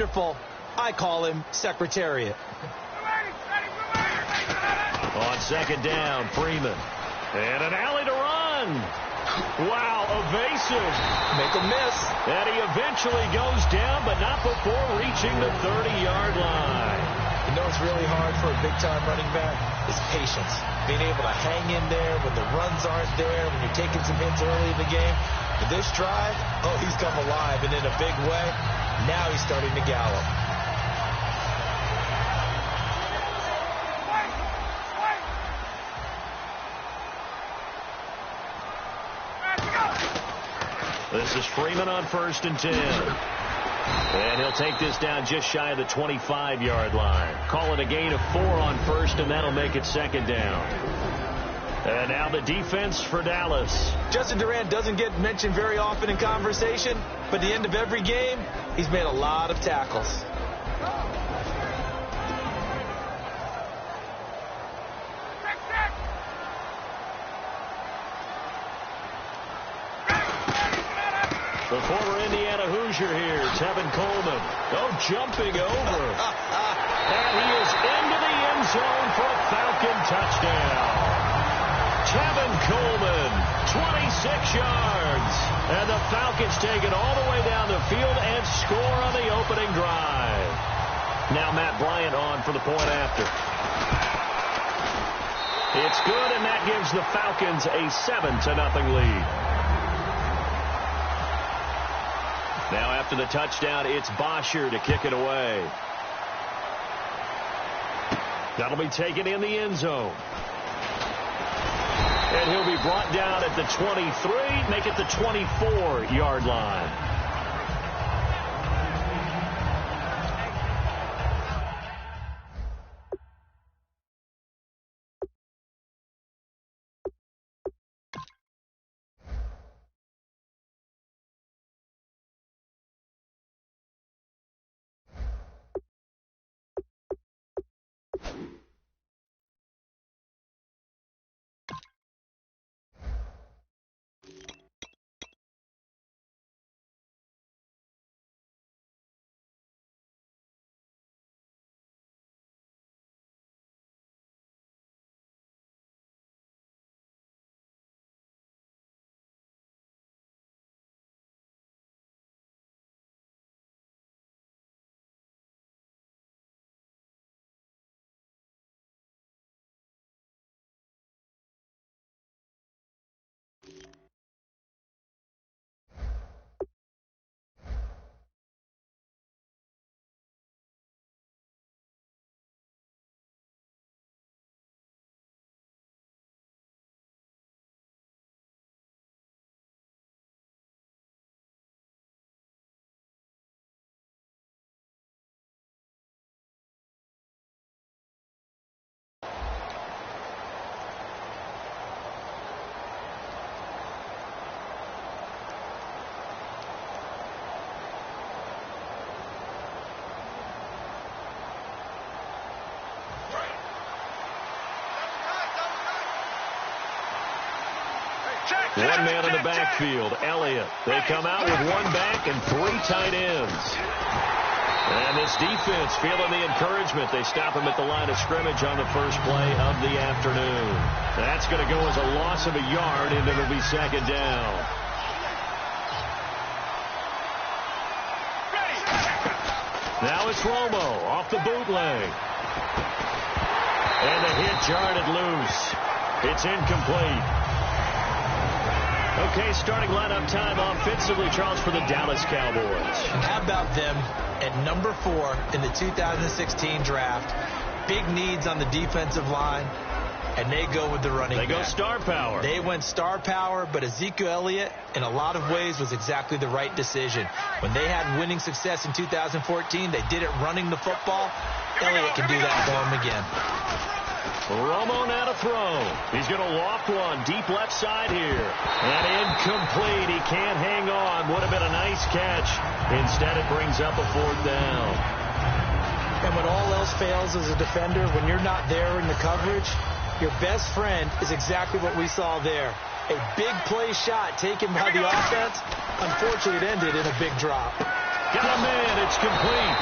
wonderful. I call him Secretariat. On second down, Freeman. And an alley to run. Wow, evasive. Make a miss. And he eventually goes down, but not before reaching the 30-yard line. You know what's really hard for a big-time running back is patience. Being able to hang in there when the runs aren't there, when you're taking some hits early in the game. But this drive, oh, he's come alive, and in a big way. Now he's starting to gallop. This is Freeman on 1st and 10. And he'll take this down just shy of the 25-yard line. Call it a gain of 4 on 1st, and that'll make it 2nd down. And now the defense for Dallas. Justin Durant doesn't get mentioned very often in conversation, but at the end of every game, he's made a lot of tackles. The former Indiana Hoosier here, Tevin Coleman. Oh, jumping over. And he is into the end zone for a Falcon touchdown. Tevin Coleman, 26 yards. And the Falcons take it all the way down the field and score on the opening drive. Now Matt Bryant on for the point after. It's good, and that gives the Falcons a 7-0 lead. Now after the touchdown, it's Bosher to kick it away. That'll be taken in the end zone. And he'll be brought down at the 23, make it the 24-yard line. One man in the backfield, Elliott. They come out with one back and 3 tight ends. And this defense feeling the encouragement. They stop him at the line of scrimmage on the first play of the afternoon. That's going to go as a loss of a yard, and it'll be 2nd down. Now it's Romo off the bootleg. And the hit jarred loose. It's incomplete. Okay, starting lineup time offensively, Charles, for the Dallas Cowboys. How about them at number 4 in the 2016 draft? Big needs on the defensive line, and they go with the running back. They go star power. They went star power, but Ezekiel Elliott, in a lot of ways, was exactly the right decision. When they had winning success in 2014, they did it running the football. Elliott can do that for them again. Romo now to throw. He's going to loft one deep left side here. And incomplete. He can't hang on. Would have been a nice catch. Instead, it brings up a 4th down. And when all else fails as a defender, when you're not there in the coverage, your best friend is exactly what we saw there. A big play shot taken by the offense. Unfortunately, it ended in a big drop. Got a man. It's complete.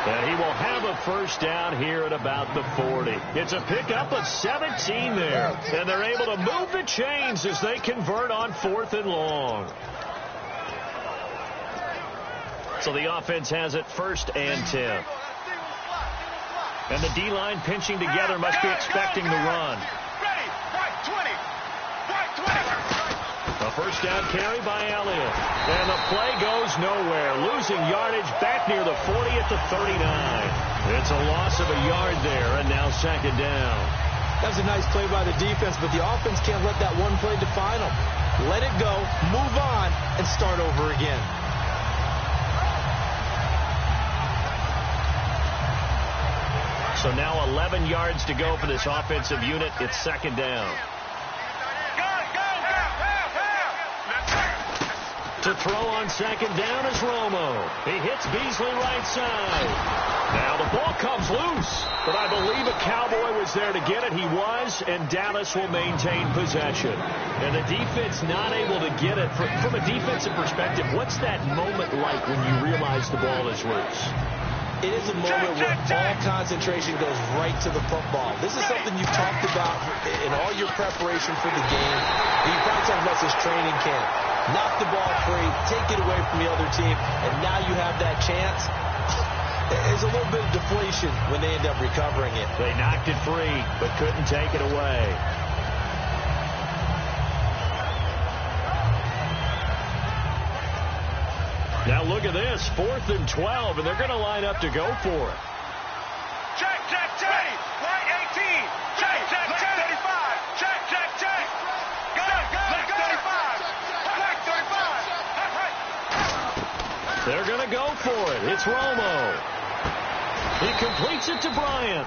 And he will have a first down here at about the 40. It's a pickup of 17 there. And they're able to move the chains as they convert on 4th and long. So the offense has it 1st and 10. And the D-line pinching together must be expecting the run. A first down carry by Elliott. And the play goes nowhere. Losing yardage back near the 40 at the 39. It's a loss of a yard there, and now 2nd down. That was a nice play by the defense, but the offense can't let that one play define them. Let it go, move on, and start over again. So now 11 yards to go for this offensive unit. It's 2nd down. To throw on 2nd down is Romo. He hits Beasley right side. Now the ball comes loose, but I believe a Cowboy was there to get it. He was, and Dallas will maintain possession. And the defense not able to get it. From a defensive perspective, what's that moment like when you realize the ball is loose? It is a moment where all concentration goes right to the football. This is something you've talked about in all your preparation for the game. And you probably talked about this training camp. Knock the ball free, take it away from the other team, and now you have that chance. There's a little bit of deflation when they end up recovering it. They knocked it free, but couldn't take it away. Now look at this, 4th and 12, and they're going to line up to go for it. Check, check, check. Right 18. Check, check, check. 35. Check, check, check. Left 35. Right 35. They're going to go for it. It's Romo. He completes it to Bryant.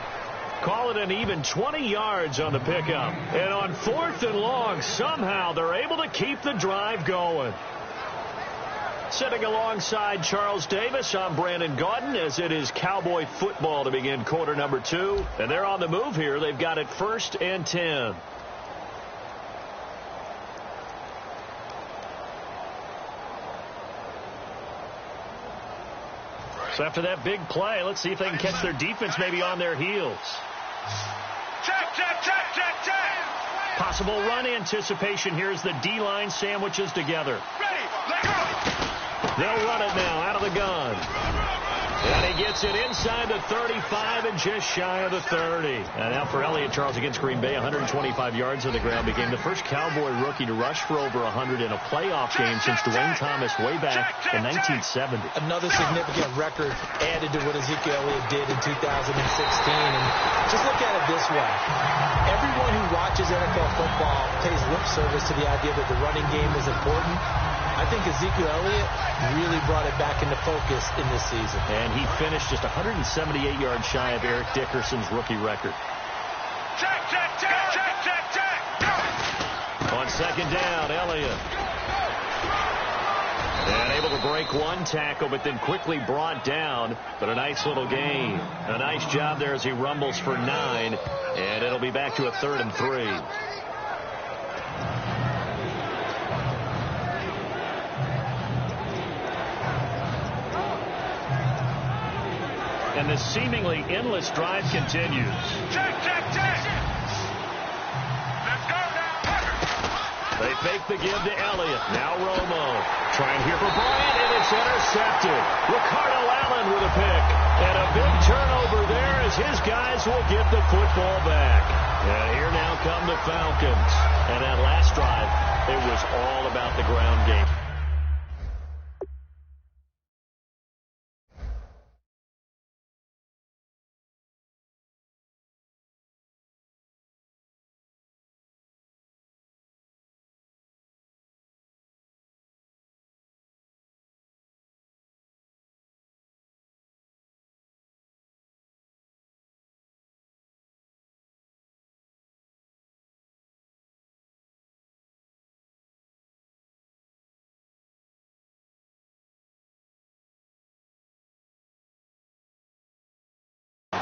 Call it an even 20 yards on the pickup. And on 4th and long, somehow they're able to keep the drive going. Sitting alongside Charles Davis, I'm Brandon Gaudin, as it is Cowboy football to begin quarter number 2. And they're on the move here. They've got it 1st and 10. So after that big play, let's see if they can catch their defense maybe on their heels. Check, check, check, check, check. Possible run anticipation here as the D-line sandwiches together. Ready, let go. They'll run it now out of the gun. And he gets it inside the 35 and just shy of the 30. And now for Elliott, Charles, against Green Bay, 125 yards on the ground. Became the first Cowboy rookie to rush for over 100 in a playoff game since Dwayne Thomas way back in 1970. Another significant record added to what Ezekiel Elliott did in 2016. And just look at it this way. Everyone who watches NFL football pays lip service to the idea that the running game is important. I think Ezekiel Elliott really brought it back into focus in this season. And he finished just 178 yards shy of Eric Dickerson's rookie record. Check, check, check, check, check, check. On 2nd down, Elliott. And able to break one tackle, but then quickly brought down. But a nice little gain. A nice job there as he rumbles for 9. And it'll be back to a 3rd and 3. And the seemingly endless drive continues. Check, check, check. Let's go now. They fake the give to Elliott. Now Romo. Trying here for Bryant, and it's intercepted. Ricardo Allen with a pick. And a big turnover there as his guys will get the football back. And here now come the Falcons. And that last drive, it was all about the ground game.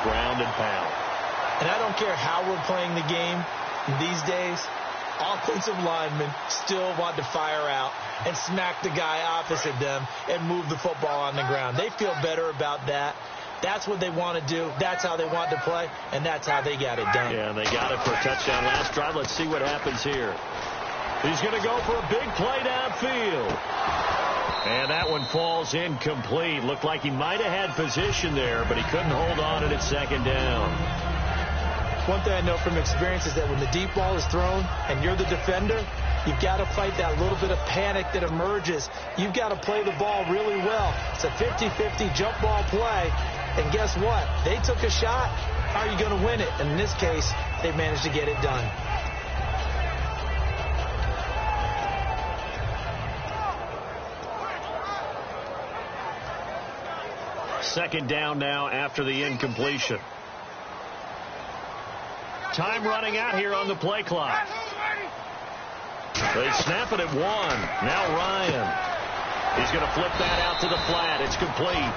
Ground and pound. And I don't care how we're playing the game these days, offensive linemen still want to fire out and smack the guy opposite them and move the football on the ground. They feel better about that That's what they want to do. That's how they want to play, and that's how they got it done. Yeah, they got it for a touchdown last drive. Let's see what happens here. He's going to go for a big play downfield. And that one falls incomplete. Looked like he might have had position there, but he couldn't hold on at second down. One thing I know from experience is that when the deep ball is thrown and you're the defender, you've got to fight that little bit of panic that emerges. You've got to play the ball really well. It's a 50-50 jump ball play. And guess what? They took a shot. How are you going to win it? And in this case, they managed to get it done. Second down now after the incompletion. Time running out here on the play clock. They snap it at 1. Now Ryan. He's going to flip that out to the flat. It's complete.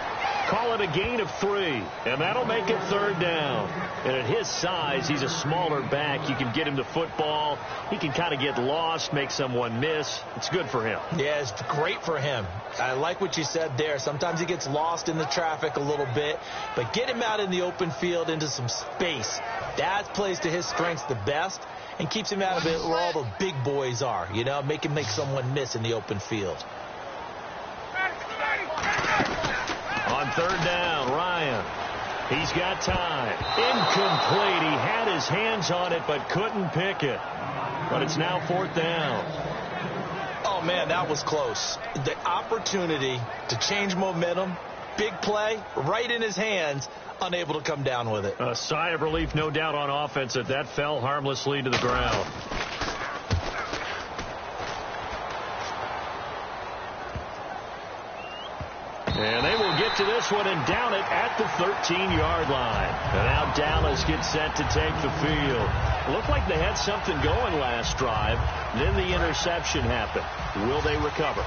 Call it a gain of 3, and that'll make it third down. And at his size, he's a smaller back. You can get him the football. He can kind of get lost, make someone miss. It's good for him. Yeah, it's great for him. I like what you said there. Sometimes he gets lost in the traffic a little bit, but get him out in the open field into some space. That plays to his strengths the best and keeps him out of it where all the big boys are, you know, make someone miss in the open field. On third down, Ryan. He's got time. Incomplete. He had his hands on it but couldn't pick it. But it's now fourth down. Oh, man, that was close. The opportunity to change momentum, big play, right in his hands, unable to come down with it. A sigh of relief, no doubt, on offense that fell harmlessly to the ground. And they will get to this one and down it at the 13-yard line. And now Dallas gets set to take the field. It looked like they had something going last drive. Then the interception happened. Will they recover?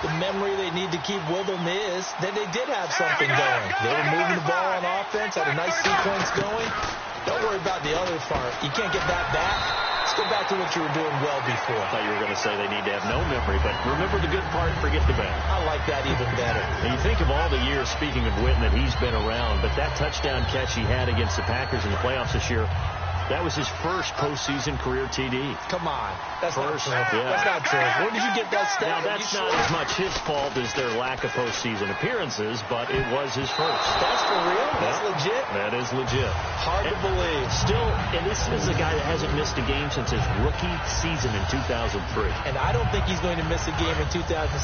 The memory they need to keep with them is that they did have something going. They were moving the ball on offense, had a nice sequence going. Don't worry about the other part. You can't get that back. Let's go back to what you were doing well before. I thought you were going to say they need to have no memory, but remember the good part, forget the bad. I like that even better. And you think of all the years, speaking of Witten, that he's been around, but that touchdown catch he had against the Packers in the playoffs this year, that was his first postseason career TD. Come on. That's first, not true. yeah. That's not true. Where did you get that stat? Now, that's not as much his fault as their lack of postseason appearances, but it was his first. That's for real? Yeah. That's legit? That is legit. Hard to believe. Still, and this is a guy that hasn't missed a game since his rookie season in 2003. And I don't think he's going to miss a game in 2017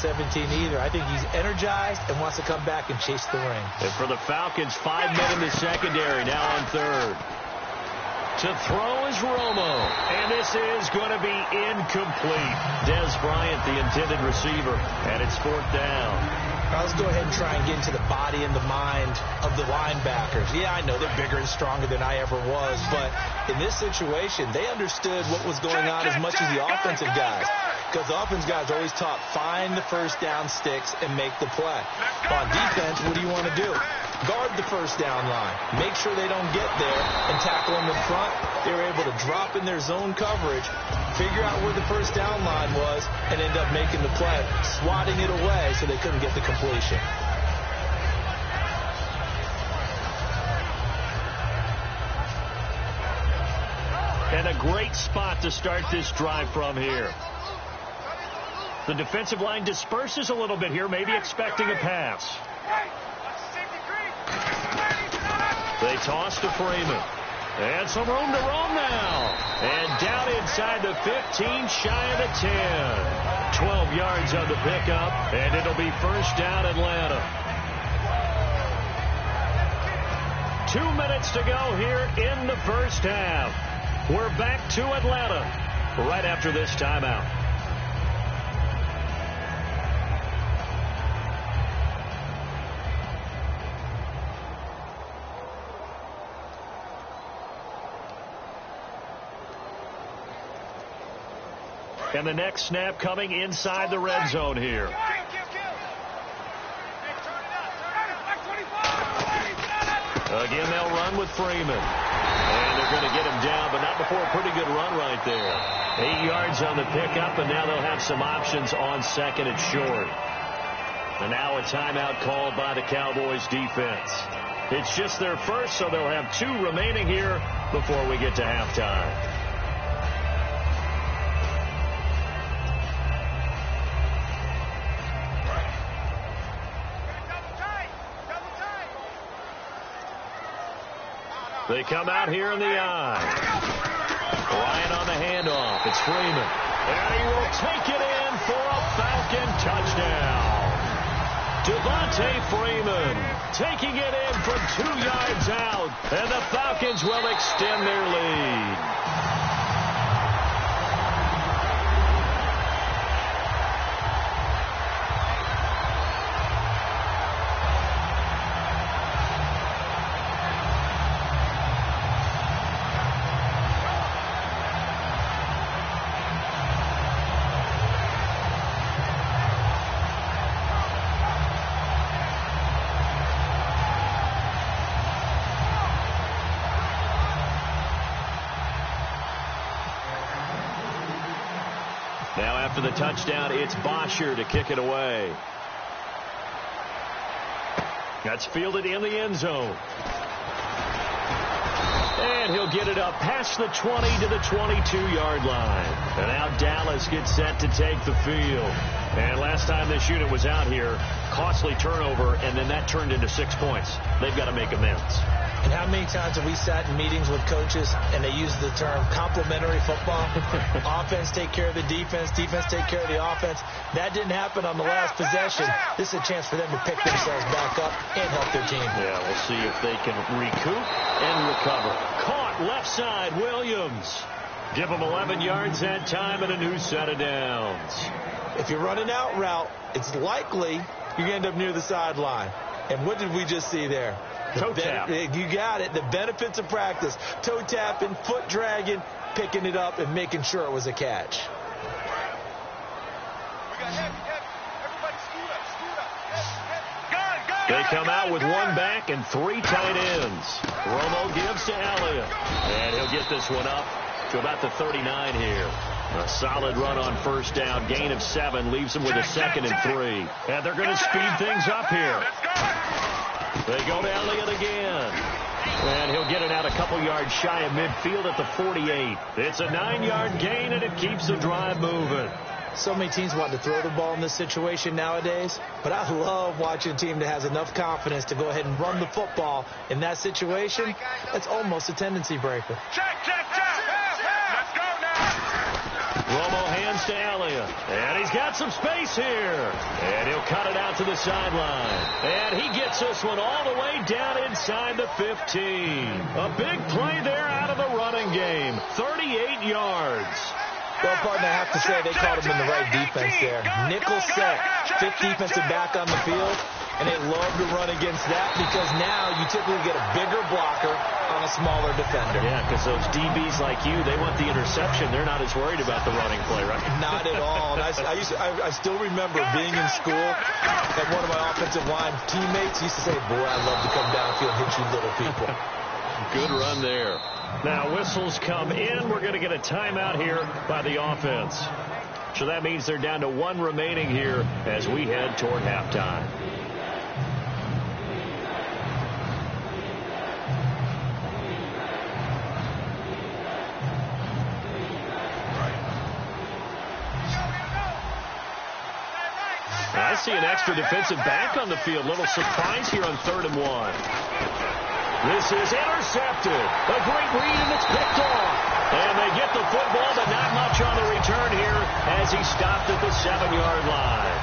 either. I think he's energized and wants to come back and chase the ring. And for the Falcons, 5 men in the secondary, now on third. To throw is Romo, and this is going to be incomplete. Dez Bryant, the intended receiver, and it's fourth down. Now let's go ahead and try and get into the body and the mind of the linebackers. Yeah, I know they're bigger and stronger than I ever was, but in this situation, they understood what was going on as much as the offensive guys. Because the offensive guys are always taught, find the first down sticks and make the play. On defense, what do you want to do? Guard the first down line. Make sure they don't get there and tackle them in front. They were able to drop in their zone coverage, figure out where the first down line was, and end up making the play, swatting it away so they couldn't get the completion. And a great spot to start this drive from here. The defensive line disperses a little bit here, maybe expecting a pass. They toss to Freeman. And some room to roam now. And down inside the 15, shy of the 10. 12 yards on the pickup, and it'll be first down Atlanta. 2 minutes to go here in the first half. We're back to Atlanta right after this timeout. And the next snap coming inside the red zone here. Again, they'll run with Freeman. And they're going to get him down, but not before a pretty good run right there. 8 yards on the pickup, and now they'll have some options on second and short. And now a timeout called by the Cowboys defense. It's just their first, so they'll have 2 remaining here before we get to halftime. They come out here in the eye. Ryan on the handoff. It's Freeman. And he will take it in for a Falcon touchdown. Devontae Freeman taking it in from 2 yards out. And the Falcons will extend their lead. Now after the touchdown, it's Bosher to kick it away. That's fielded in the end zone. And he'll get it up past the 20 to the 22-yard line. And now Dallas gets set to take the field. And last time this unit was out here, costly turnover, and then that turned into 6 points. They've got to make amends. And how many times have we sat in meetings with coaches and they use the term complementary football? Offense take care of the defense, defense take care of the offense. That didn't happen on the last possession. This is a chance for them to pick themselves back up and help their team. Yeah, we'll see if they can recoup and recover. Caught left side, Williams. Give them 11 yards that time and a new set of downs. If you're running out route, it's likely you're going to end up near the sideline. And what did we just see there? Toe tap. You got it. The benefits of practice. Toe tapping, foot dragging, picking it up, and making sure it was a catch. They come out with 1 back and 3 tight ends. Romo gives to Elliott. And he'll get this one up to about the 39 here. A solid run on first down. Gain of 7 leaves them with a 2nd and 3. And they're going to speed things up here. They go to Elliott again. And he'll get it out a couple yards shy of midfield at the 48. It's a 9-yard gain, and it keeps the drive moving. So many teams want to throw the ball in this situation nowadays, but I love watching a team that has enough confidence to go ahead and run the football. In that situation, that's almost a tendency breaker. Check. Let's go now. Romo hands to Elliott. And he's got some space here. And he'll cut it out to the sideline. And he gets this one all the way down inside the 15. A big play there out of the running game. 38 yards. Well, partner, I have to say they called him in the right defense there. Nickel set, 5th defensive back on the field, and they love to run against that because now you typically get a bigger blocker on a smaller defender. Yeah, because those DBs like you, they want the interception. They're not as worried about the running play, right? Not at all. And I still remember being in school, and one of my offensive line teammates used to say, boy, I'd love to come downfield and hit you little people. Good run there. Now whistles come in. We're going to get a timeout here by the offense. So that means they're down to 1 remaining here as we head toward halftime. I see an extra defensive back on the field. Little surprise here on 3rd and 1. This is intercepted. A great read, and it's picked off. And they get the football, but not much on the return here as he stopped at the 7-yard line.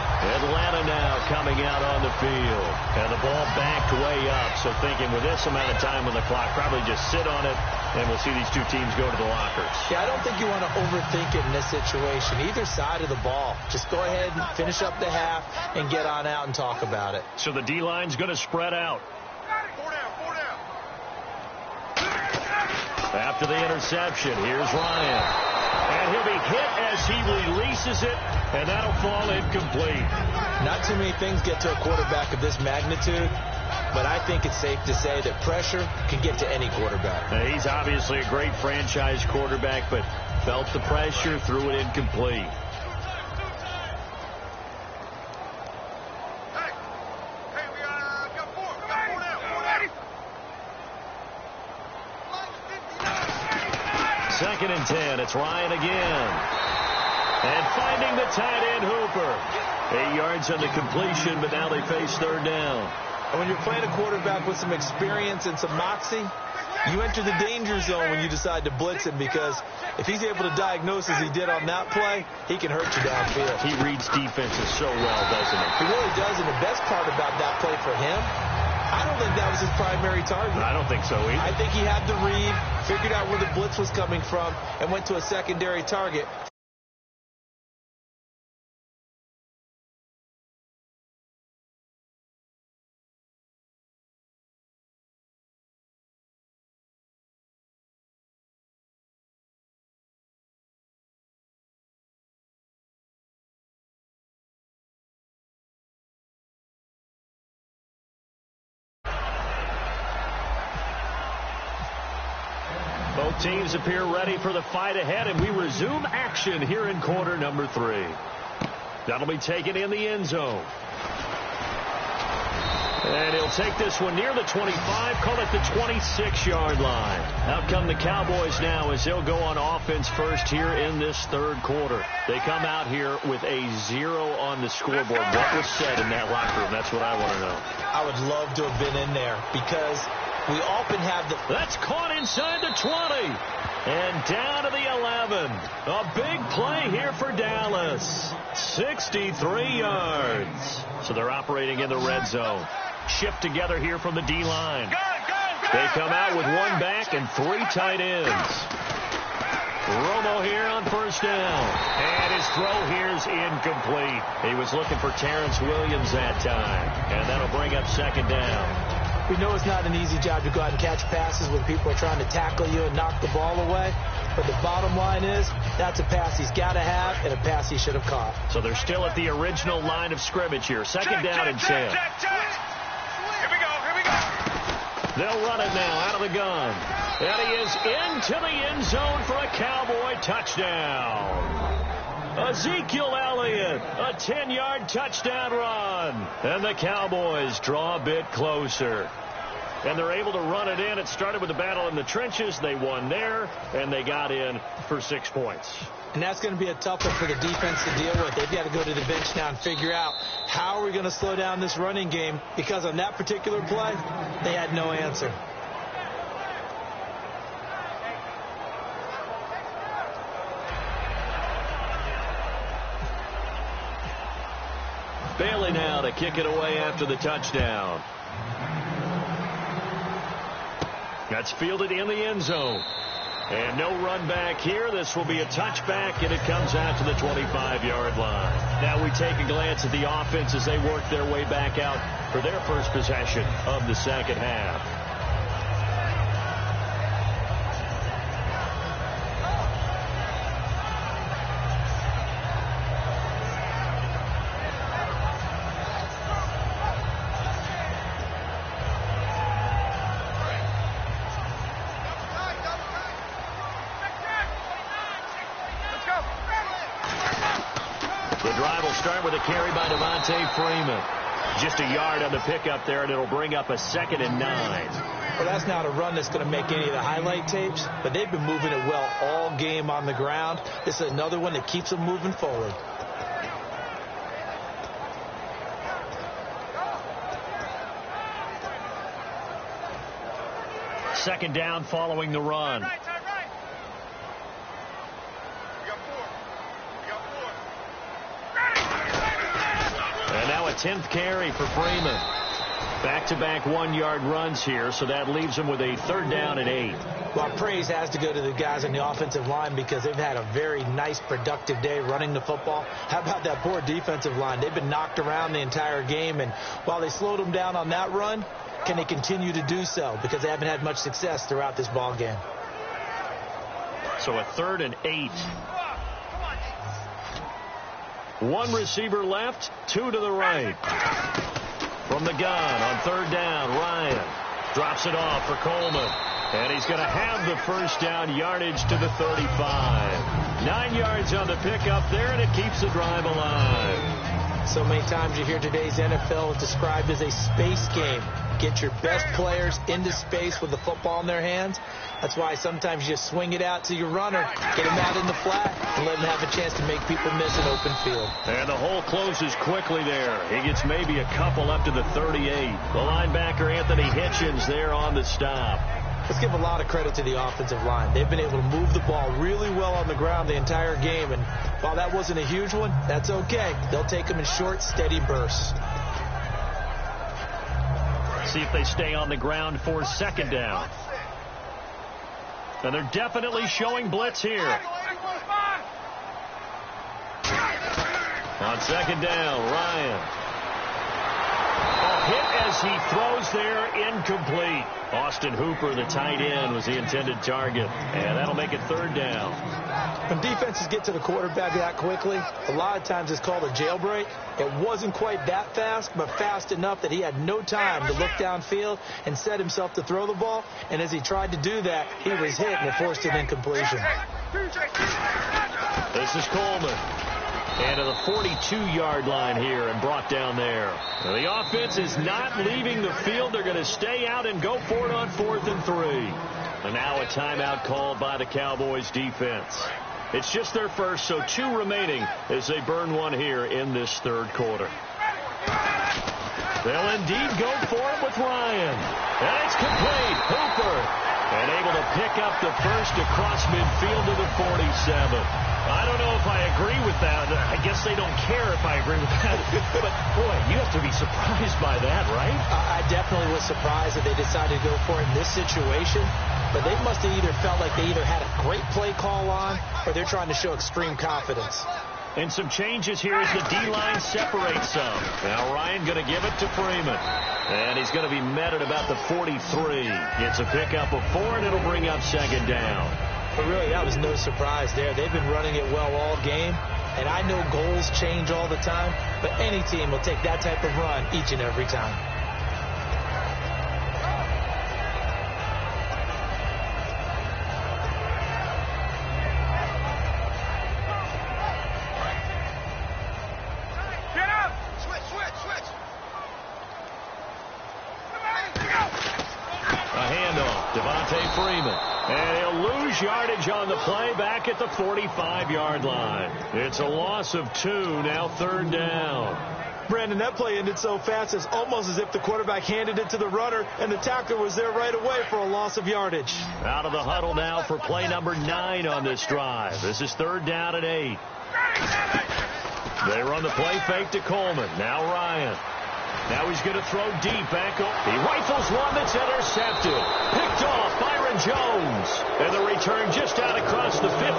Atlanta now coming out on the field. And the ball backed way up. So thinking with this amount of time on the clock, probably just sit on it, and we'll see these 2 teams go to the lockers. Yeah, I don't think you want to overthink it in this situation. Either side of the ball. Just go ahead and finish up the half and get on out and talk about it. So the D-line's going to spread out. After the interception, here's Ryan. And he'll be hit as he releases it, and that'll fall incomplete. Not too many things get to a quarterback of this magnitude, but I think it's safe to say that pressure can get to any quarterback. Now, he's obviously a great franchise quarterback, but felt the pressure, threw it incomplete. 2nd and 10. It's Ryan again. And finding the tight end, Hooper. 8 yards on the completion, but now they face 3rd down. And when you're playing a quarterback with some experience and some moxie, you enter the danger zone when you decide to blitz him, because if he's able to diagnose as he did on that play, he can hurt you downfield. He reads defenses so well, doesn't he? He really does, and the best part about that play for him, I don't think that was his primary target. I don't think so either. I think he had the read, figured out where the blitz was coming from, and went to a secondary target. Both teams appear ready for the fight ahead, and we resume action here in quarter number 3. That'll be taken in the end zone. And he'll take this one near the 25, call it the 26-yard line. Out come the Cowboys now as they'll go on offense first here in this 3rd quarter. They come out here with a 0 on the scoreboard. What was said in that locker room? That's what I want to know. I would love to have been in there, because we often have the... That's caught inside the 20. And down to the 11. A big play here for Dallas. 63 yards. So they're operating in the red zone. Shift together here from the D-line. They come out with 1 back and 3 tight ends. Romo here on 1st down. And his throw here's incomplete. He was looking for Terrence Williams that time. And that'll bring up 2nd down. We know it's not an easy job to go out and catch passes when people are trying to tackle you and knock the ball away. But the bottom line is, that's a pass he's got to have and a pass he should have caught. So they're still at the original line of scrimmage here. 2nd down and 10. Here we go. They'll run it now out of the gun. And he is into the end zone for a Cowboy touchdown. Ezekiel Elliott, a 10-yard touchdown run. And the Cowboys draw a bit closer. And they're able to run it in. It started with a battle in the trenches. They won there, and they got in for 6 points. And that's going to be a tough one for the defense to deal with. They've got to go to the bench now and figure out how are we going to slow down this running game, because on that particular play, they had no answer. Bailey now to kick it away after the touchdown. That's fielded in the end zone. And no run back here. This will be a touchback, and it comes out to the 25-yard line. Now we take a glance at the offense as they work their way back out for their first possession of the 2nd half. Carry by Devontae Freeman. Just a yard on the pickup there, and it'll bring up a 2nd and 9. Well, that's not a run that's going to make any of the highlight tapes, but they've been moving it well all game on the ground. This is another one that keeps them moving forward. Second down following the run. And now a 10th carry for Freeman. Back-to-back 1-yard runs here, so that leaves him with a 3rd down and 8. Well, praise has to go to the guys on the offensive line, because they've had a very nice, productive day running the football. How about that poor defensive line? They've been knocked around the entire game, and while they slowed them down on that run, can they continue to do so? Because they haven't had much success throughout this ball game. So a 3rd and 8. 1 receiver left, 2 to the right. From the gun on 3rd down, Ryan drops it off for Coleman. And he's going to have the first down, yardage to the 35. 9 yards on the pickup there, and it keeps the drive alive. So many times you hear today's NFL is described as a space game. get your best players into space with the football in their hands. That's why sometimes you just swing it out to your runner, get him out in the flat, and let him have a chance to make people miss an open field. And the hole closes quickly there. He gets maybe a couple up to the 38. The linebacker, Anthony Hitchens, there on the stop. Let's give a lot of credit to the offensive line. They've been able to move the ball really well on the ground the entire game, and while that wasn't a huge one, that's okay. They'll take them in short, steady bursts. See if they stay on the ground for second down. And they're definitely showing blitz here. On second down, Ryan. A hit as he throws there, incomplete. Austin Hooper, the tight end, was the intended target. And that'll make it third down. When defenses get to the quarterback that quickly, a lot of times it's called a jailbreak. It wasn't quite that fast, but fast enough that he had no time to look downfield and set himself to throw the ball. And as he tried to do that, he was hit and it forced an incompletion. This is Coleman. And to the 42-yard line here and brought down there. Now, the offense is not leaving the field. They're going to stay out and go for it on 4th and 3. And now a timeout called by the Cowboys defense. It's just their first, so 2 remaining as they burn one here in this third quarter. They'll indeed go for it with Ryan. And it's complete. Hooper. And able to pick up the first across midfield to the 47. I don't know if I agree with that. I guess they don't care if I agree with that. But, boy, you have to be surprised by that, right? I definitely was surprised that they decided to go for it in this situation. But they must have either felt like they either had a great play call on or they're trying to show extreme confidence. And some changes here as the D-line separates some. Now Ryan going to give it to Freeman. And he's going to be met at about the 43. Gets a pickup of 4, and it'll bring up second down. But really, that was no surprise there. They've been running it well all game. And I know goals change all the time, but any team will take that type of run each and every time. Freeman. And he'll lose yardage on the play back at the 45-yard line. It's a loss of 2, now third down. Brandon, that play ended so fast, it's almost as if the quarterback handed it to the runner and the tackler was there right away for a loss of yardage. Out of the huddle now for play number 9 on this drive. This is third down and 8. They run the play fake to Coleman. Now Ryan. Now he's going to throw deep back. He rifles one that's intercepted. Picked off Byron Jones. And the return just out across the 15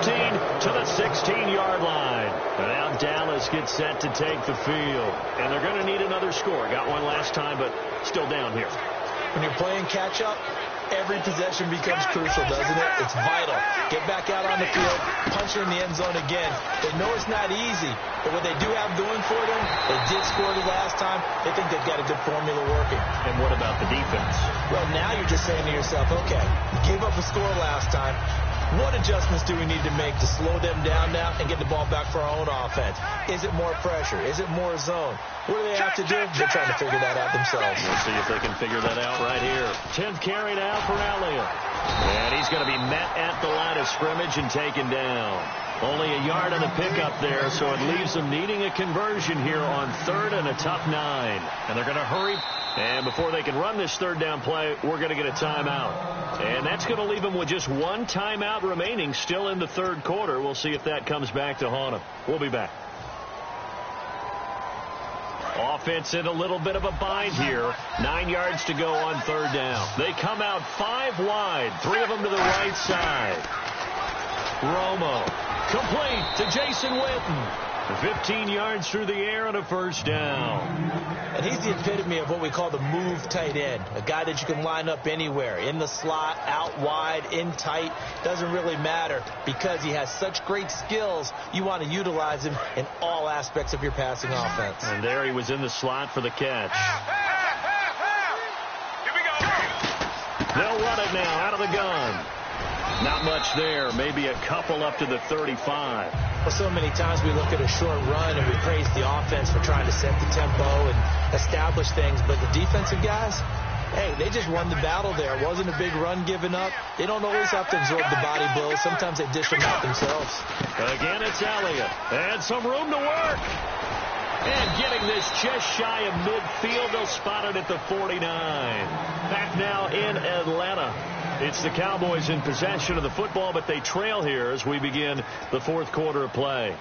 to the 16-yard line. And now Dallas gets set to take the field. And they're going to need another score. Got one last time, but still down here. When you're playing catch-up, every possession becomes crucial, doesn't it? It's vital. Get back out on the field, punch her in the end zone again. They know it's not easy, but what they do have going for them, they did score the last time. They think they've got a good formula working. And what about the defense? Well, now you're just saying to yourself, okay, gave up a score last time. What adjustments do we need to make to slow them down now and get the ball back for our own offense? Is it more pressure? Is it more zone? What do they have to do? They're trying to figure that out themselves. We'll see if they can figure that out right here. 10th carry now for Elliott. And he's going to be met at the line of scrimmage and taken down. Only a yard on the pickup there, so it leaves them needing a conversion here on third and a tough 9. And they're going to hurry. And before they can run this third down play, we're going to get a timeout. And that's going to leave them with just one timeout remaining still in the third quarter. We'll see if that comes back to haunt them. We'll be back. Offense in a little bit of a bind here. 9 yards to go on third down. They come out 5 wide. 3 of them to the right side. Romo. Complete to Jason Witten. 15 yards through the air and a first down. And he's the epitome of what we call the move tight end. A guy that you can line up anywhere. In the slot, out wide, in tight. Doesn't really matter because he has such great skills. You want to utilize him in all aspects of your passing offense. And there he was in the slot for the catch. Here we go. They'll run it now out of the gun. Not much there. Maybe a couple up to the 35. Well, so many times we look at a short run and we praise the offense for trying to set the tempo and establish things. But the defensive guys, Hey, they just won the battle there. It wasn't a big run given up. They don't always have to absorb the body blows. Sometimes they dish them out themselves. Again, it's Elliott. And some room to work. And getting this just shy of midfield. They'll spot it at the 49. Back now in Atlanta. It's the Cowboys in possession of the football, but they trail here as we begin the fourth quarter of play.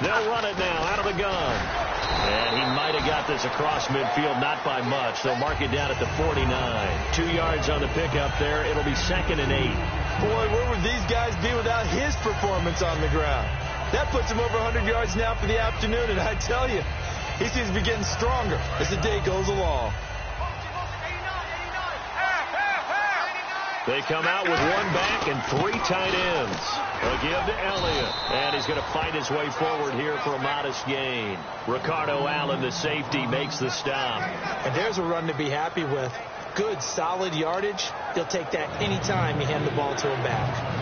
They'll run it now out of the gun. And he might have got this across midfield, not by much. They'll mark it down at the 49. 2 yards on the pickup there. It'll be 2nd and 8. Boy, where would these guys be without his performance on the ground? That puts him over 100 yards now for the afternoon, and I tell you, he seems to be getting stronger as the day goes along. They come out with 1 back and 3 tight ends. A give to Elliott, and he's going to fight his way forward here for a modest gain. Ricardo Allen, the safety, makes the stop. And there's a run to be happy with. Good, solid yardage. He'll take that anytime you hand the ball to him back.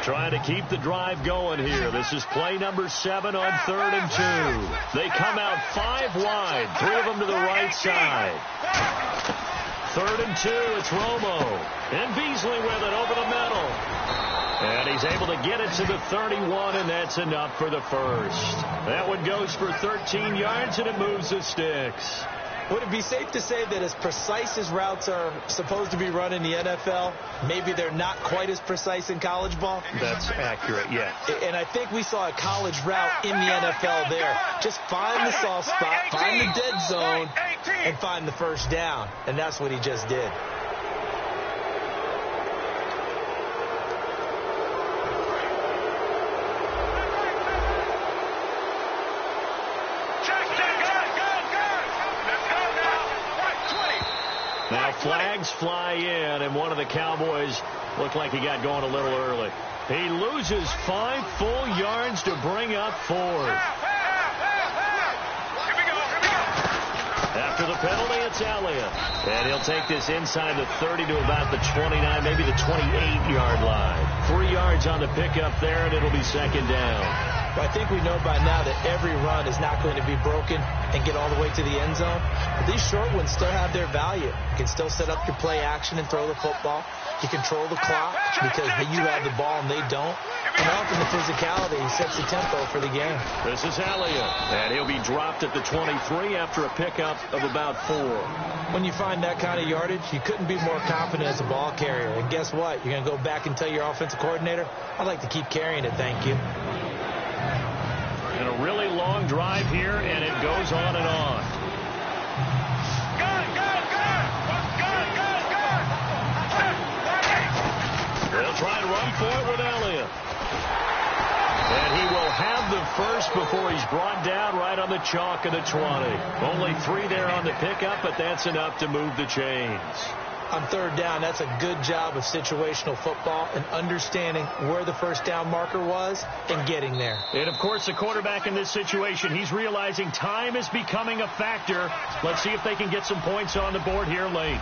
Trying to keep the drive going here. This is play number 7 on 3rd and 2. They come out 5 wide. 3 of them to the right side. 3rd and 2. It's Romo. And Beasley with it over the middle. And he's able to get it to the 31, and that's enough for the first. That one goes for 13 yards, and it moves the sticks. Would it be safe to say that as precise as routes are supposed to be run in the NFL, maybe they're not quite as precise in college ball? That's accurate, yes. And I think we saw a college route in the NFL there. Just find the soft spot, find the dead zone, and find the first down. And that's what he just did. Now flags fly in, and one of the Cowboys looked like he got going a little early. He loses 5 full yards to bring up 4. After the penalty, it's Elliott. And he'll take this inside the 30 to about the 29, maybe the 28-yard line. 3 yards on the pickup there, and it'll be 2nd down. But I think we know by now that every run is not going to be broken and get all the way to the end zone. But these short ones still have their value. You can still set up your play action and throw the football. You control the clock because you have the ball and they don't. And often the physicality sets the tempo for the game. This is Elliott, and he'll be dropped at the 23 after a pickup of about 4. When you find that kind of yardage, you couldn't be more confident as a ball carrier. And guess what? You're going to go back and tell your offensive coordinator, I'd like to keep carrying it, thank you. And a really long drive here, and it goes on and on. They'll try and run for it with Elliott. And he will have the first before he's brought down right on the chalk of the 20. Only 3 there on the pickup, but that's enough to move the chains. On 3rd down, that's a good job of situational football and understanding where the first down marker was and getting there. And, of course, the quarterback in this situation, he's realizing time is becoming a factor. Let's see if they can get some points on the board here late.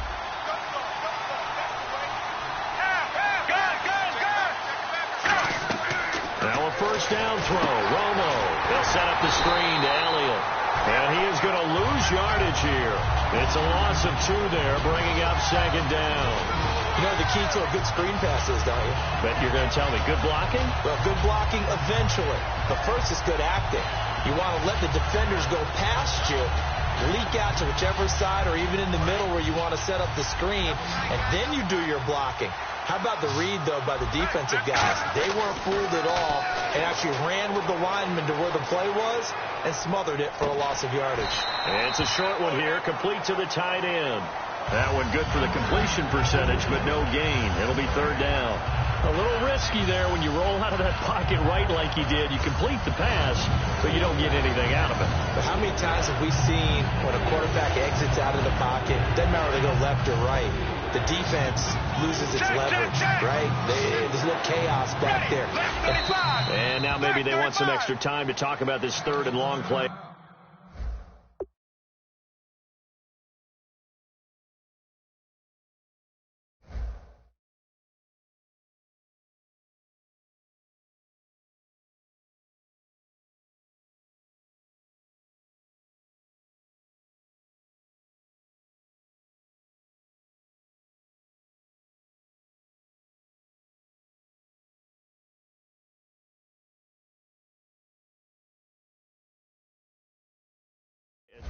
Now a first down throw. Romo. They'll set up the screen to Elliott. And he is going to lose yardage here. It's a loss of 2 there, bringing up 2nd down. You know the key to a good screen pass is, don't you? Bet you're going to tell me good blocking? Well, good blocking eventually. But first is good acting. You want to let the defenders go past you, leak out to whichever side or even in the middle where you want to set up the screen, and then you do your blocking. How about the read, though, by the defensive guys? They weren't fooled at all and actually ran with the lineman to where the play was and smothered it for a loss of yardage. And it's a short one here, complete to the tight end. That one good for the completion percentage, but no gain. It'll be 3rd down. A little risky there when you roll out of that pocket right like you did. You complete the pass, but you don't get anything out of it. But how many times have we seen when a quarterback exits out of the pocket, doesn't matter if they go left or right, the defense loses its leverage, right? There's a little chaos back there. And now maybe they want some extra time to talk about this third and long play.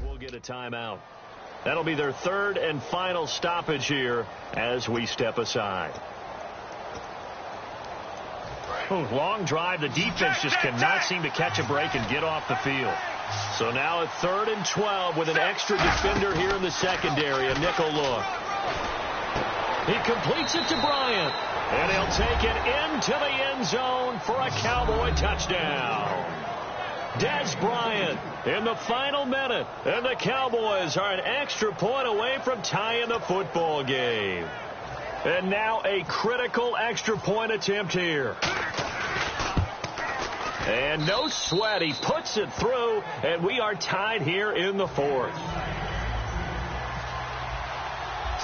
We'll get a timeout. That'll be their third and final stoppage here as we step aside. Long drive. The defense just cannot seem to catch a break and get off the field. So now at 3rd and 12 with an extra defender here in the secondary, a nickel look. He completes it to Bryant, and he'll take it into the end zone for a Cowboy touchdown. Dez Bryant in the final minute, and the Cowboys are an extra point away from tying the football game. And now a critical extra point attempt here. And no sweat, he puts it through, and we are tied here in the 4th.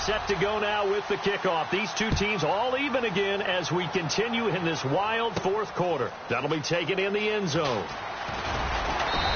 Set to go now with the kickoff. These two teams all even again as we continue in this wild 4th quarter. That'll be taken in the end zone.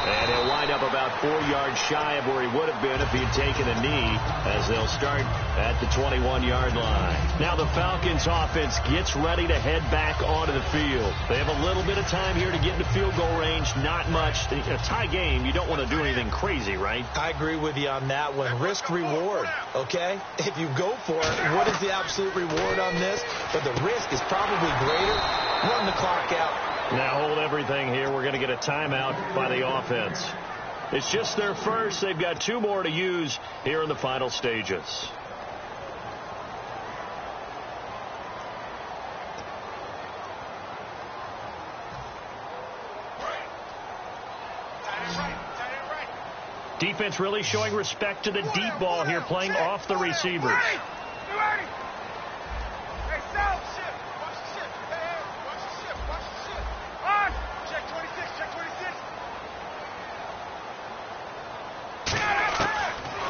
And he'll wind up about 4 yards shy of where he would have been if he had taken a knee, as they'll start at the 21-yard line. Now the Falcons offense gets ready to head back onto the field. They have a little bit of time here to get into field goal range, not much. In a tie game, you don't want to do anything crazy, right? I agree with you on that one. Risk-reward, okay? If you go for it, what is the absolute reward on this? But the risk is probably greater. Run the clock out. Now hold everything here. We're going to get a timeout by the offense. It's just their first. They've got 2 more to use here in the final stages. Defense really showing respect to the deep ball here, playing off the receivers.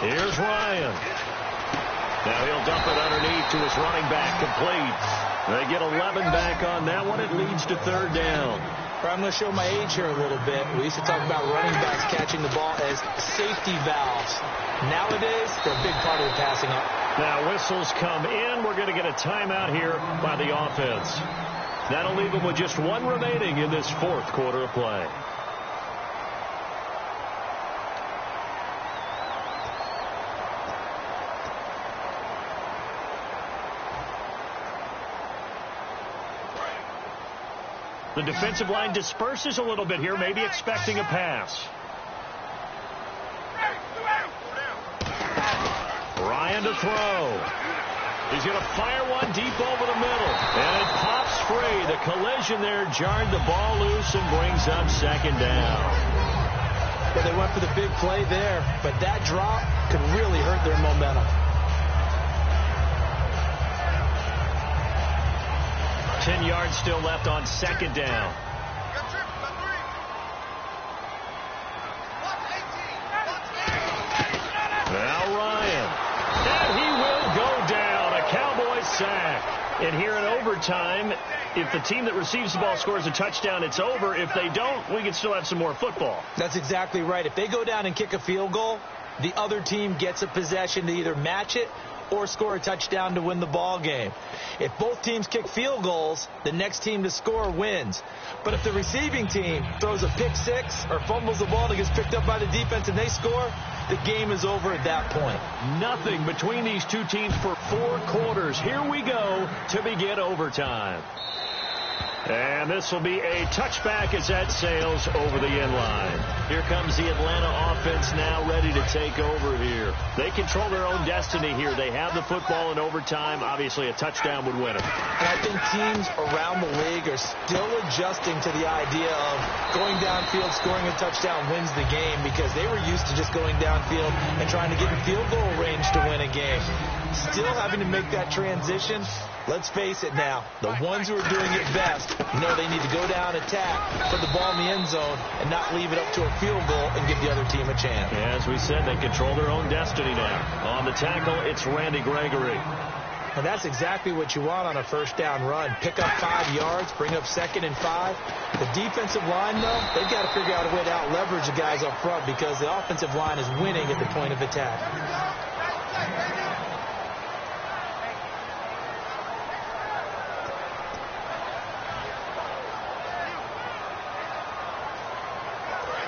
Here's Ryan. Now he'll dump it underneath to his running back, complete. They get 11 back on that one. It leads to 3rd down. I'm going to show my age here a little bit. We used to talk about running backs catching the ball as safety valves. Nowadays, they're a big part of the passing up. Now whistles come in. We're going to get a timeout here by the offense. That'll leave them with just 1 remaining in this 4th quarter of play. The defensive line disperses a little bit here, maybe expecting a pass. Ryan to throw. He's going to fire one deep over the middle. And it pops free. The collision there jarred the ball loose and brings up 2nd down. Well, they went for the big play there, but that drop could really hurt their momentum. 10 yards still left on 2nd down. Now Ryan. And he will go down. A Cowboy sack. And here in overtime, if the team that receives the ball scores a touchdown, it's over. If they don't, we can still have some more football. That's exactly right. If they go down and kick a field goal, the other team gets a possession to either match it or score a touchdown to win the ball game. If both teams kick field goals, the next team to score wins. But if the receiving team throws a pick 6 or fumbles the ball and it gets picked up by the defense and they score, the game is over at that point. Nothing between these two teams for 4 quarters. Here we go to begin overtime. And this will be a touchback as that sails over the end line. Here comes the Atlanta offense now ready to take over here. They control their own destiny here. They have the football in overtime. Obviously, a touchdown would win it. And I think teams around the league are still adjusting to the idea of going downfield, scoring a touchdown wins the game, because they were used to just going downfield and trying to get in field goal range to win a game. Still having to make that transition. Let's face it now, the ones who are doing it best know they need to go down, attack, put the ball in the end zone, and not leave it up to a field goal and give the other team a chance. As we said, they control their own destiny now. On the tackle, it's Randy Gregory. And that's exactly what you want on a first down run. Pick up 5 yards, bring up 2nd and 5. The defensive line, though, they've got to figure out a way to out-leverage the guys up front because the offensive line is winning at the point of attack.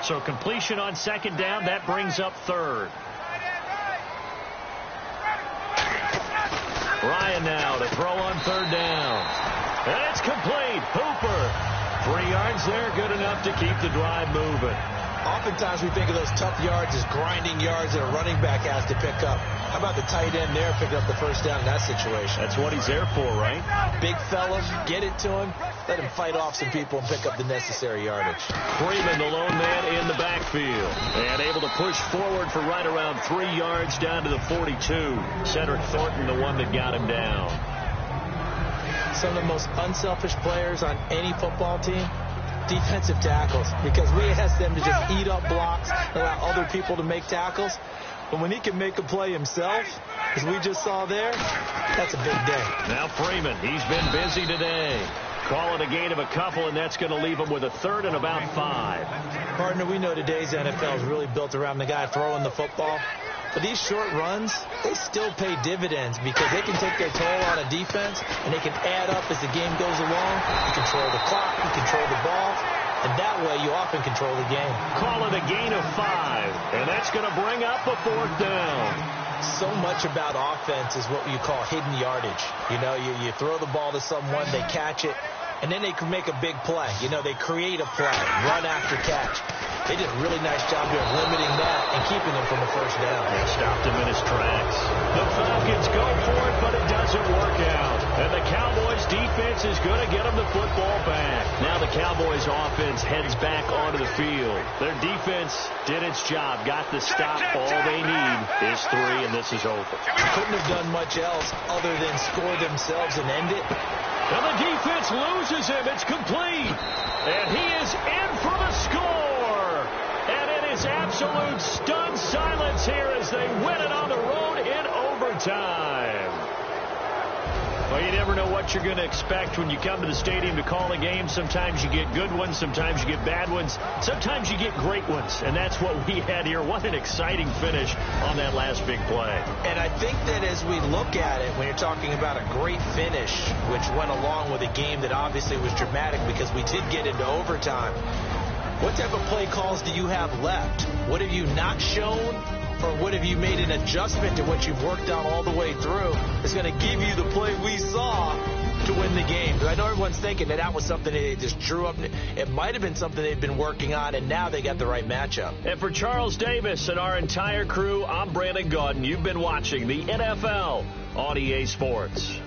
So completion on 2nd down, that brings up 3rd. Ryan now to throw on 3rd down. And it's complete. Hooper. 3 yards there, good enough to keep the drive moving. Oftentimes we think of those tough yards as grinding yards that a running back has to pick up. How about the tight end there picking up the first down in that situation? That's what he's there for, right? Big fella, get it to him. Let him fight off some people and pick up the necessary yardage. Freeman, the lone man in the backfield. And able to push forward for right around 3 yards down to the 42. Cedric Thornton, the one that got him down. Some of the most unselfish players on any football team, defensive tackles, because we ask them to just eat up blocks and allow other people to make tackles. But when he can make a play himself, as we just saw there, that's a big day. Now Freeman, he's been busy today. Calling a gain of a couple, and that's going to leave him with a 3rd and about 5. Partner, we know today's NFL is really built around the guy throwing the football. But these short runs, they still pay dividends because they can take their toll on a defense, and they can add up as the game goes along. You control the clock, you control the ball, and that way you often control the game. Call it a gain of 5, and that's going to bring up a 4th down. So much about offense is what you call hidden yardage. You know, you throw the ball to someone, they catch it, and then they can make a big play. You know, they create a play, run after catch. They did a really nice job here of limiting that and keeping them from the first down. They stopped him in his tracks. The Falcons go for it, but it doesn't work out. And the Cowboys' defense is going to get them the football back. Now the Cowboys' offense heads back onto the field. Their defense did its job, got the stop. All they need is 3, and this is over. Couldn't have done much else other than score themselves and end it. And the defense loses him. It's complete. And he is in for the score. And it is absolute stunned silence here as they win it on the road in overtime. Well, you never know what you're going to expect when you come to the stadium to call a game. Sometimes you get good ones. Sometimes you get bad ones. Sometimes you get great ones. And that's what we had here. What an exciting finish on that last big play. And I think that as we look at it, when you're talking about a great finish, which went along with a game that obviously was dramatic because we did get into overtime, what type of play calls do you have left? What have you not shown? Or what have you made an adjustment to what you've worked on all the way through that's going to give you the play we saw to win the game? Because I know everyone's thinking that was something they just drew up. It might have been something they've been working on, and now they got the right matchup. And for Charles Davis and our entire crew, I'm Brandon Gaudin. You've been watching the NFL on EA Sports.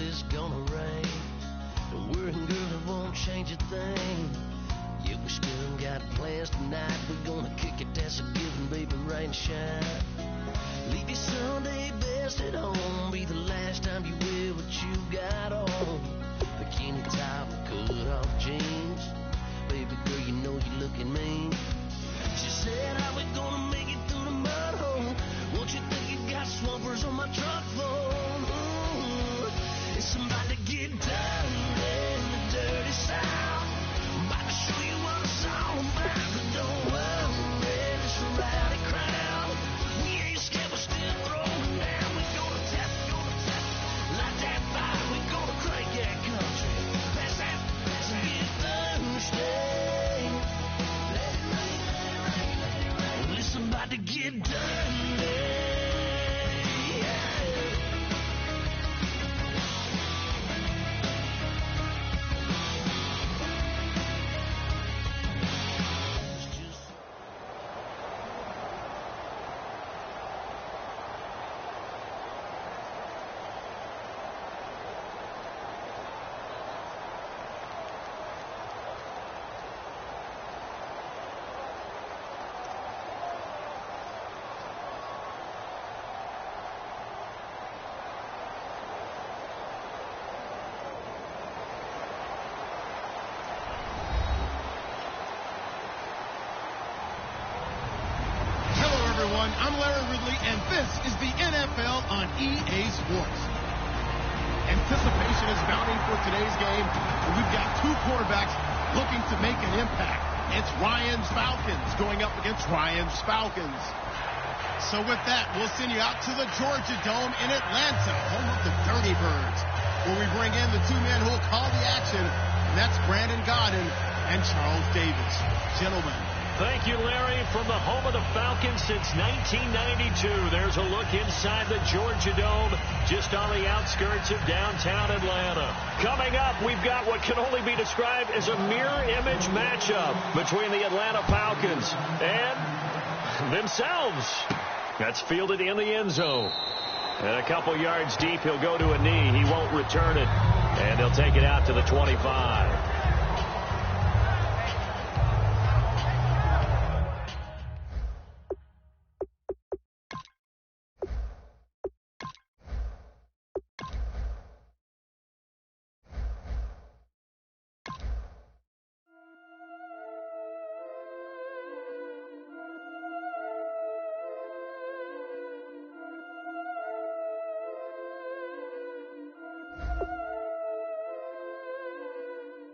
It's gonna rain, and we're in good, it won't change a thing. Yeah, we still got plans tonight. We're gonna kick it, that's a given, baby, rain and shine. Leave your Sunday best at home, be the last time you wear what you got on. Bikini top, cut off jeans, baby girl, you know you looking mean. She said, how we gonna make it through the mud hole? Won't you think you got swampers on my truck floor? It's about to get done in the dirty South. I'm about to show you what it's all about. But don't worry, it's a rowdy crowd. We ain't scared, we're still throwing down. We're gonna tap, like that fire. We're gonna crank that country. That's everyone. I'm Larry Ridley, and this is the NFL on EA Sports. Anticipation is mounting for today's game, and we've got two quarterbacks looking to make an impact. It's Ryan's Falcons going up against Ryan's Falcons. So with that, we'll send you out to the Georgia Dome in Atlanta, home of the Dirty Birds, where we bring in the two men who will call the action, and that's Brandon Gaudin and Charles Davis. Gentlemen. Thank you, Larry. From the home of the Falcons since 1992, there's a look inside the Georgia Dome, just on the outskirts of downtown Atlanta. Coming up, we've got what can only be described as a mirror image matchup between the Atlanta Falcons and themselves. That's fielded in the end zone. And a couple yards deep, he'll go to a knee. He won't return it. And they'll take it out to the 25.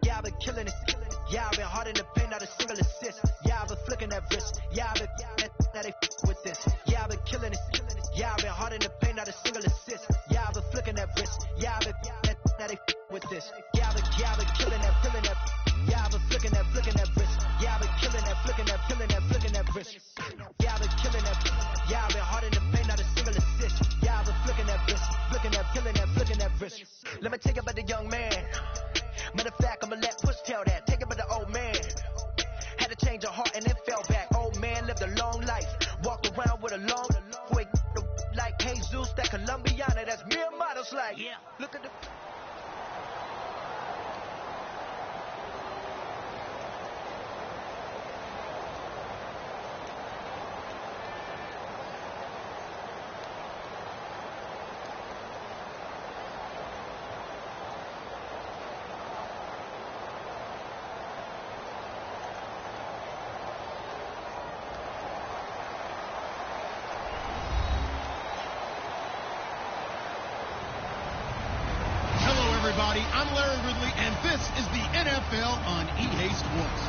Yeah, I've been killing it. Yeah, I've been hard in the paint, not a single assist. Yeah, I've been flicking that wrist. Yeah, I've been now they with this. Yeah, I've been killing it. Yeah, I've been hard in the paint, not a single assist. Yeah, I've been flicking that wrist. Yeah, I've been now they with this. Yeah, I've been killing that, feeling that. Yeah, I've been flicking that wrist. Yeah, I've been killing that, flicking that wrist. Yeah, I've been killing that. Yeah, I've been hard in the paint, not a single assist. Yeah, I've been flicking that wrist, flicking that wrist. Let me take it by the young man. Matter of fact, I'ma let Push tell that. Take it by the old man. Had to change her heart and then fell back. Old man lived a long life. Walked around with a long quick like Jesus, that Colombiana. That's mere models like. Yeah. Look at the. Everybody, I'm Larry Ridley, and this is the NFL on EA Sports.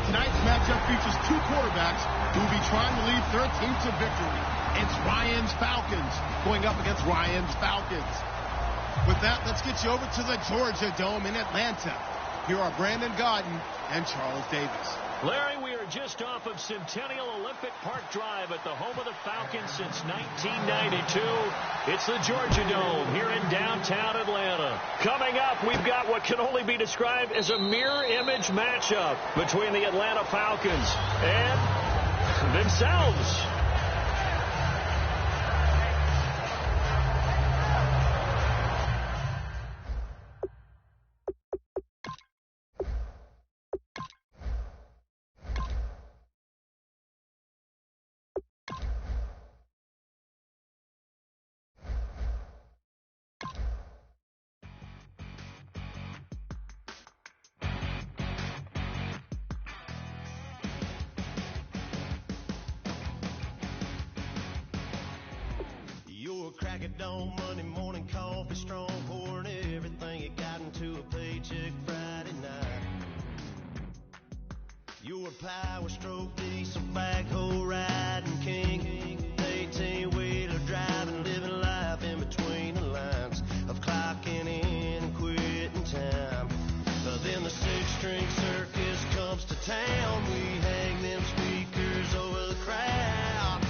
Tonight's matchup features two quarterbacks who will be trying to lead their team to victory. It's Ryan's Falcons going up against Ryan's Falcons. With that, let's get you over to the Georgia Dome in Atlanta. Here are Brandon Gaudin and Charles Davis. Larry, we are just off of Centennial Olympic Park Drive at the home of the Falcons since 1992. It's the Georgia Dome here in downtown Atlanta. Coming up, we've got what can only be described as a mirror image matchup between the Atlanta Falcons and themselves. Crack it on Monday morning, coffee strong, pouring everything you got into a paycheck Friday night. Your power stroke, diesel backhoe riding king, 18-wheeler driving, living life in between the lines of clocking in and quitting time. Then the six-string circus comes to town. We hang them speakers over the crowd.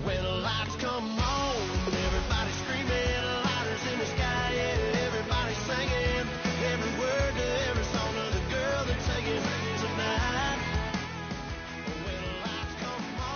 When the lights come on, everybody screaming, lighters in the sky, yeah, everybody singing every word to every song of the girl they're taking tonight. When the lights come on.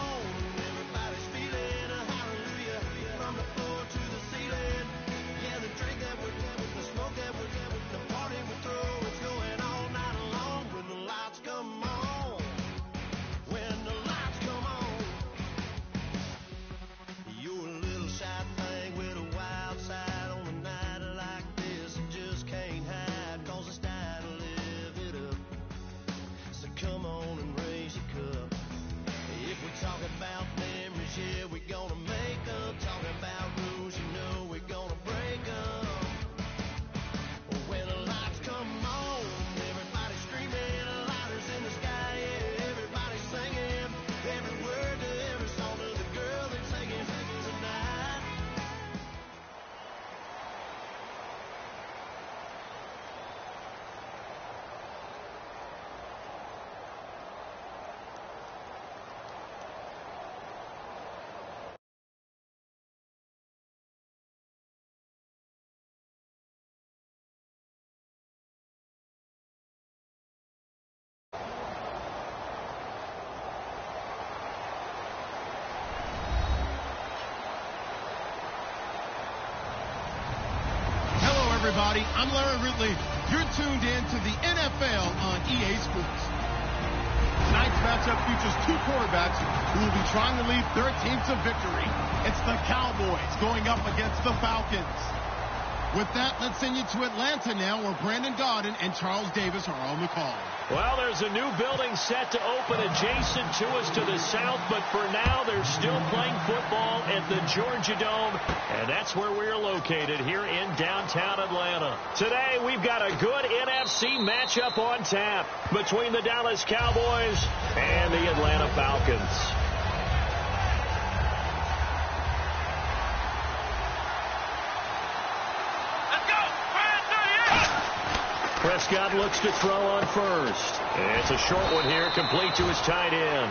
everybody. I'm Larry Ridley. You're tuned in to the NFL on EA Sports. Tonight's matchup features two quarterbacks who will be trying to lead their team to victory. It's the Cowboys going up against the Falcons. With that, let's send you to Atlanta now, where Brandon Gaudin and Charles Davis are on the call. Well, there's a new building set to open adjacent to us to the south, but for now, they're still playing football at the Georgia Dome, and that's where we're located here in downtown Atlanta. Today, we've got a good NFC matchup on tap between the Dallas Cowboys and the Atlanta Falcons. Prescott looks to throw on first. It's a short one here, complete to his tight end.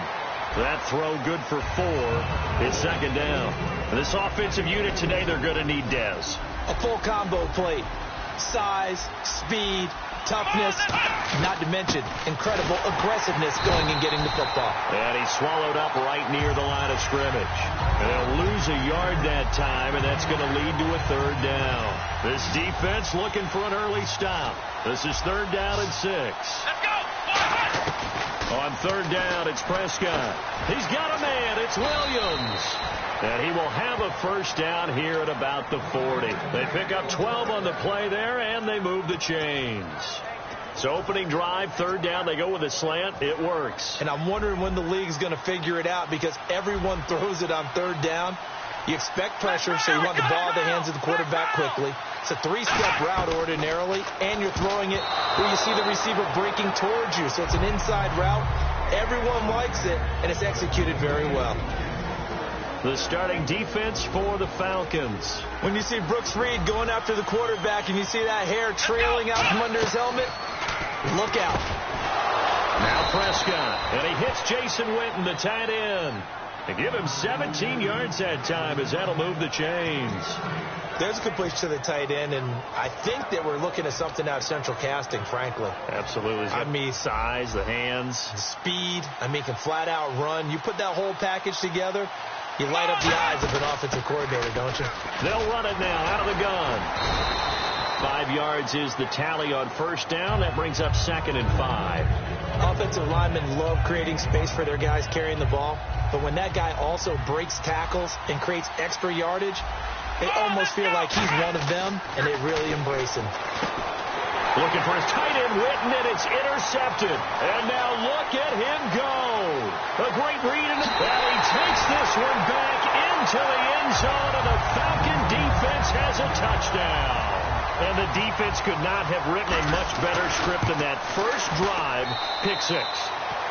That throw good for 4. It's second down. This offensive unit today, they're going to need Dez. A full combo plate. Size, speed, toughness, not to mention incredible aggressiveness going and getting the football. And he swallowed up right near the line of scrimmage. And they'll lose a yard that time, and that's going to lead to a third down. This defense looking for an early stop. This is third down and 6. Let's go. On third down, it's Prescott. He's got a man. It's Williams. And he will have a first down here at about the 40. They pick up 12 on the play there, and they move the chains. So opening drive, third down, they go with a slant. It works. And I'm wondering when the league's going to figure it out, because everyone throws it on third down. You expect pressure, so you want the ball in the hands of the quarterback quickly. It's a 3-step route ordinarily, and you're throwing it where you see the receiver breaking towards you. So it's an inside route. Everyone likes it, and it's executed very well. The starting defense for the Falcons. When you see Brooks Reed going after the quarterback and you see that hair trailing out from under his helmet, look out. Now Prescott, and he hits Jason Witten, the tight end. They give him 17 yards that time, as that'll move the chains. There's a completion to the tight end, and I think that we're looking at something out of Central Casting, frankly. Absolutely. I mean, size, the hands. Speed. I mean, can flat out run. You put that whole package together, you light up the eyes of an offensive coordinator, don't you? They'll run it now out of the gun. 5 yards is the tally on first down. That brings up second and 5. Offensive linemen love creating space for their guys carrying the ball, but when that guy also breaks tackles and creates extra yardage, they almost feel like he's one of them, and they really embrace him. Looking for his tight end, Witten, and it's intercepted. And now look at him go. A great read, and he takes this one back into the end zone, and the Falcon defense has a touchdown. And the defense could not have written a much better script than that first drive, pick 6.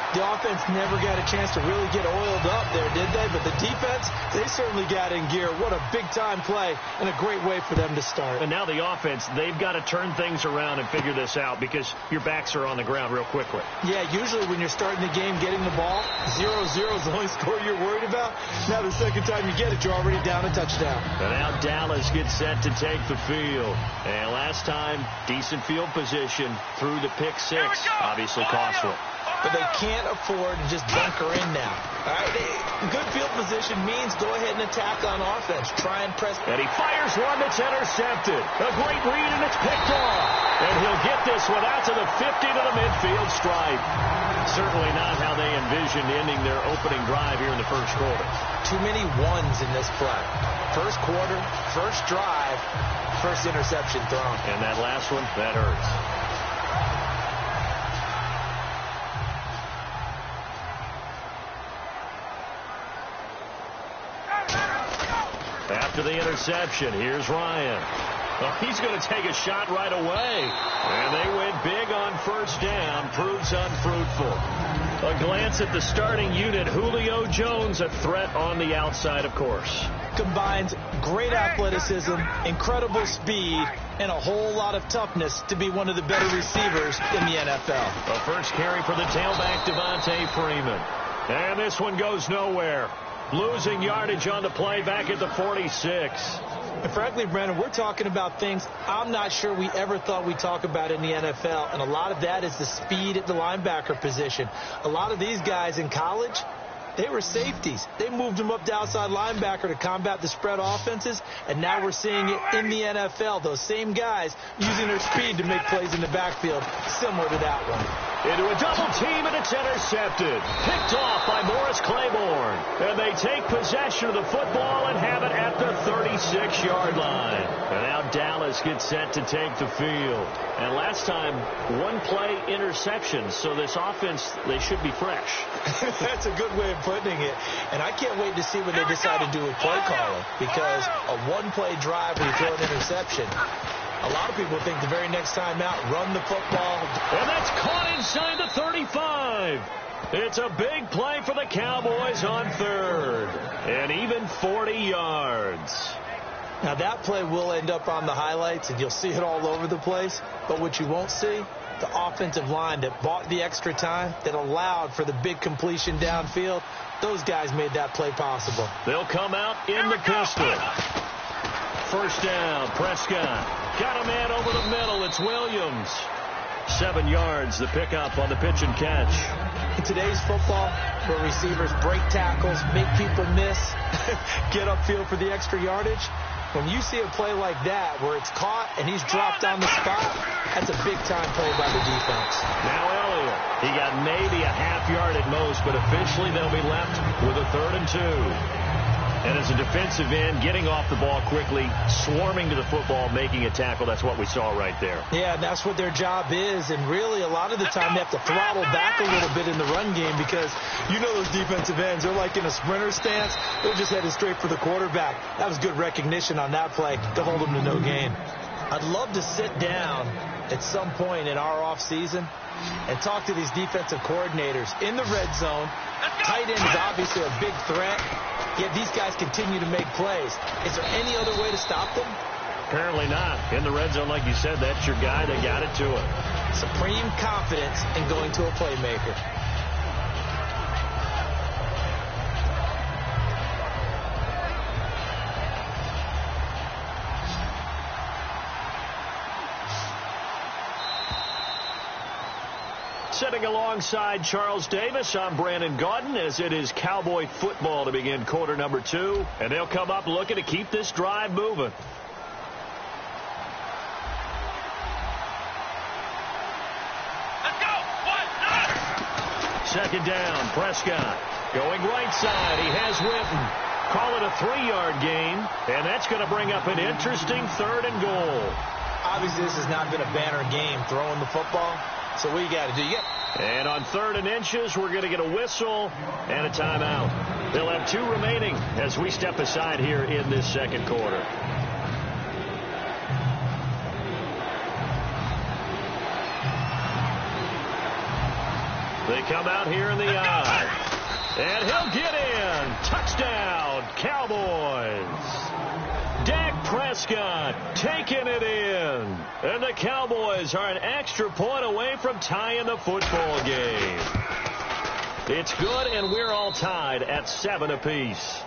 The offense never got a chance to really get oiled up there, did they? But the defense, they certainly got in gear. What a big-time play and a great way for them to start. And now the offense, they've got to turn things around and figure this out, because your backs are on the ground real quickly. Yeah, usually when you're starting the game getting the ball, 0-0 is the only score you're worried about. Now the second time you get it, you're already down a touchdown. And now Dallas gets set to take the field. And last time, decent field position through the pick 6. Obviously costly. But they can't afford to just bunker in now. All right, good field position means go ahead and attack on offense. Try and press. And he fires one that's intercepted. A great read, and it's picked off. And he'll get this one out to the 50 to the midfield stripe. Certainly not how they envisioned ending their opening drive here in the first quarter. Too many ones in this play. First quarter, first drive, first interception thrown. And that last one, that hurts. After the interception, here's Ryan. Oh, he's going to take a shot right away. And they went big on first down. Proves unfruitful. A glance at the starting unit. Julio Jones, a threat on the outside, of course. Combines great athleticism, incredible speed, and a whole lot of toughness to be one of the better receivers in the NFL. A first carry for the tailback, Devontae Freeman. And this one goes nowhere. Losing yardage on the play back at the 46. And frankly, Brandon, we're talking about things I'm not sure we ever thought we'd talk about in the NFL. And a lot of that is the speed at the linebacker position. A lot of these guys in college, They were safeties. They moved them up to outside linebacker to combat the spread offenses, and now we're seeing it in the NFL. Those same guys using their speed to make plays in the backfield, similar to that one. Into a double team, and it's intercepted. Picked off by Morris Claiborne. And they take possession of the football and have it at the 36-yard line. And now Dallas gets set to take the field. And last time, one-play interception, so this offense, they should be fresh. That's a good way of putting it. And I can't wait to see what they decide to do with play calling, because a one-play drive where you throw an interception, a lot of people think the very next time out, run the football. And that's caught inside the 35. It's a big play for the Cowboys on third. And even 40 yards. Now, that play will end up on the highlights, and you'll see it all over the place. But what you won't see, the offensive line that bought the extra time, that allowed for the big completion downfield, those guys made that play possible. They'll come out in the pistol. First down, Prescott. Got a man over the middle. It's Williams. 7 yards, the pickup on the pitch and catch. In today's football, where receivers break tackles, make people miss, get upfield for the extra yardage, when you see a play like that where it's caught and he's dropped on the spot, that's a big-time play by the defense. Now Elliott. He got maybe a half yard at most, but officially they'll be left with a 3rd and 2. And as a defensive end, getting off the ball quickly, swarming to the football, making a tackle, that's what we saw right there. Yeah, and that's what their job is. And really, a lot of the time, they have to throttle back a little bit in the run game, because you know those defensive ends, they're like in a sprinter stance. They're just headed straight for the quarterback. That was good recognition on that play to hold them to no gain. I'd love to sit down at some point in our offseason and talk to these defensive coordinators in the red zone. Tight end is obviously a big threat, yet these guys continue to make plays. Is there any other way to stop them? Apparently not. In the red zone, like you said, that's your guy. They got it to him. Supreme confidence in going to a playmaker. Sitting alongside Charles Davis, I'm Brandon Gaudin, as it is Cowboy football to begin quarter number 2. And they'll come up looking to keep this drive moving. Let's go. 1, 9. Second down, Prescott. Going right side, he has Witten. Call it a 3-yard gain, and that's going to bring up an interesting 3rd and goal. Obviously, this has not been a banner game throwing the football. So what you got to do? And on 3rd and inches, we're going to get a whistle and a timeout. They'll have 2 remaining as we step aside here in this second quarter. They come out here in the eye. And he'll get in. Touchdown, Cowboys. Dak Prescott taking it in. And the Cowboys are an extra point away from tying the football game. It's good, and we're all tied at 7 apiece.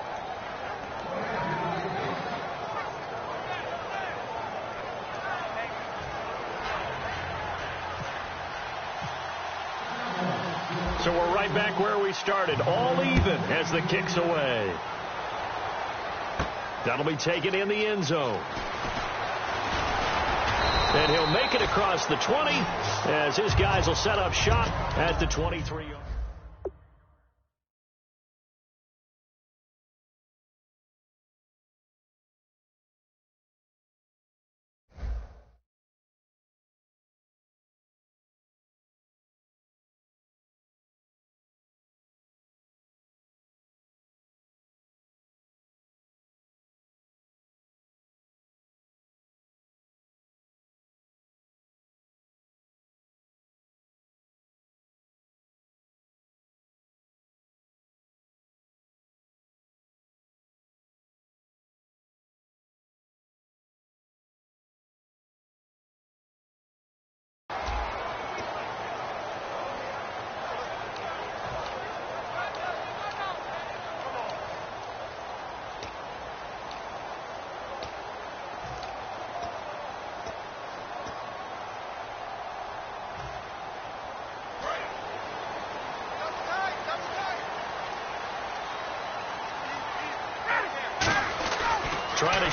So we're right back where we started, all even as the kick's away. That'll be taken in the end zone. And he'll make it across the 20 as his guys will set up shop at the 23-yard.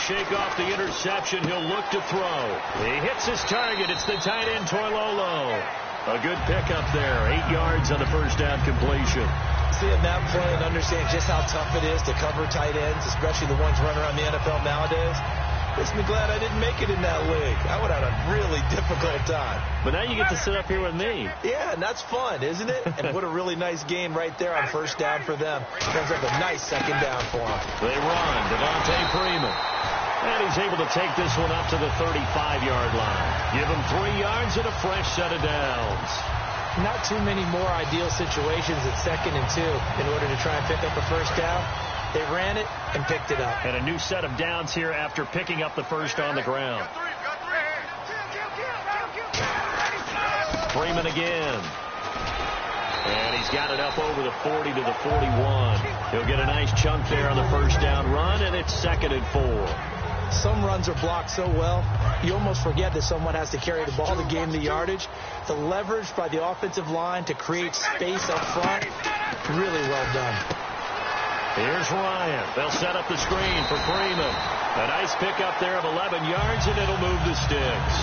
shake off the interception. He'll look to throw. He hits his target. It's the tight end, Toilolo. A good pickup there. 8 yards on the first down completion. Seeing that play and understand just how tough it is to cover tight ends, especially the ones running around the NFL nowadays, makes me glad I didn't make it in that league. I would have had a really difficult time. But now you get to sit up here with me. Yeah, and that's fun, isn't it? And what a really nice gain right there on first down for them. Comes up a nice second down for them. They run. Devontae Freeman. And he's able to take this one up to the 35-yard line. Give him 3 yards and a fresh set of downs. Not too many more ideal situations at 2nd and 2 in order to try and pick up a first down. They ran it and picked it up. And a new set of downs here after picking up the first on the ground. Freeman again. And he's got it up over the 40 to the 41. He'll get a nice chunk there on the first down run, and it's 2nd and 4. Some runs are blocked so well, you almost forget that someone has to carry the ball to gain the yardage. The leverage by the offensive line to create space up front, really well done. Here's Ryan. They'll set up the screen for Freeman. A nice pickup there of 11 yards, and it'll move the sticks.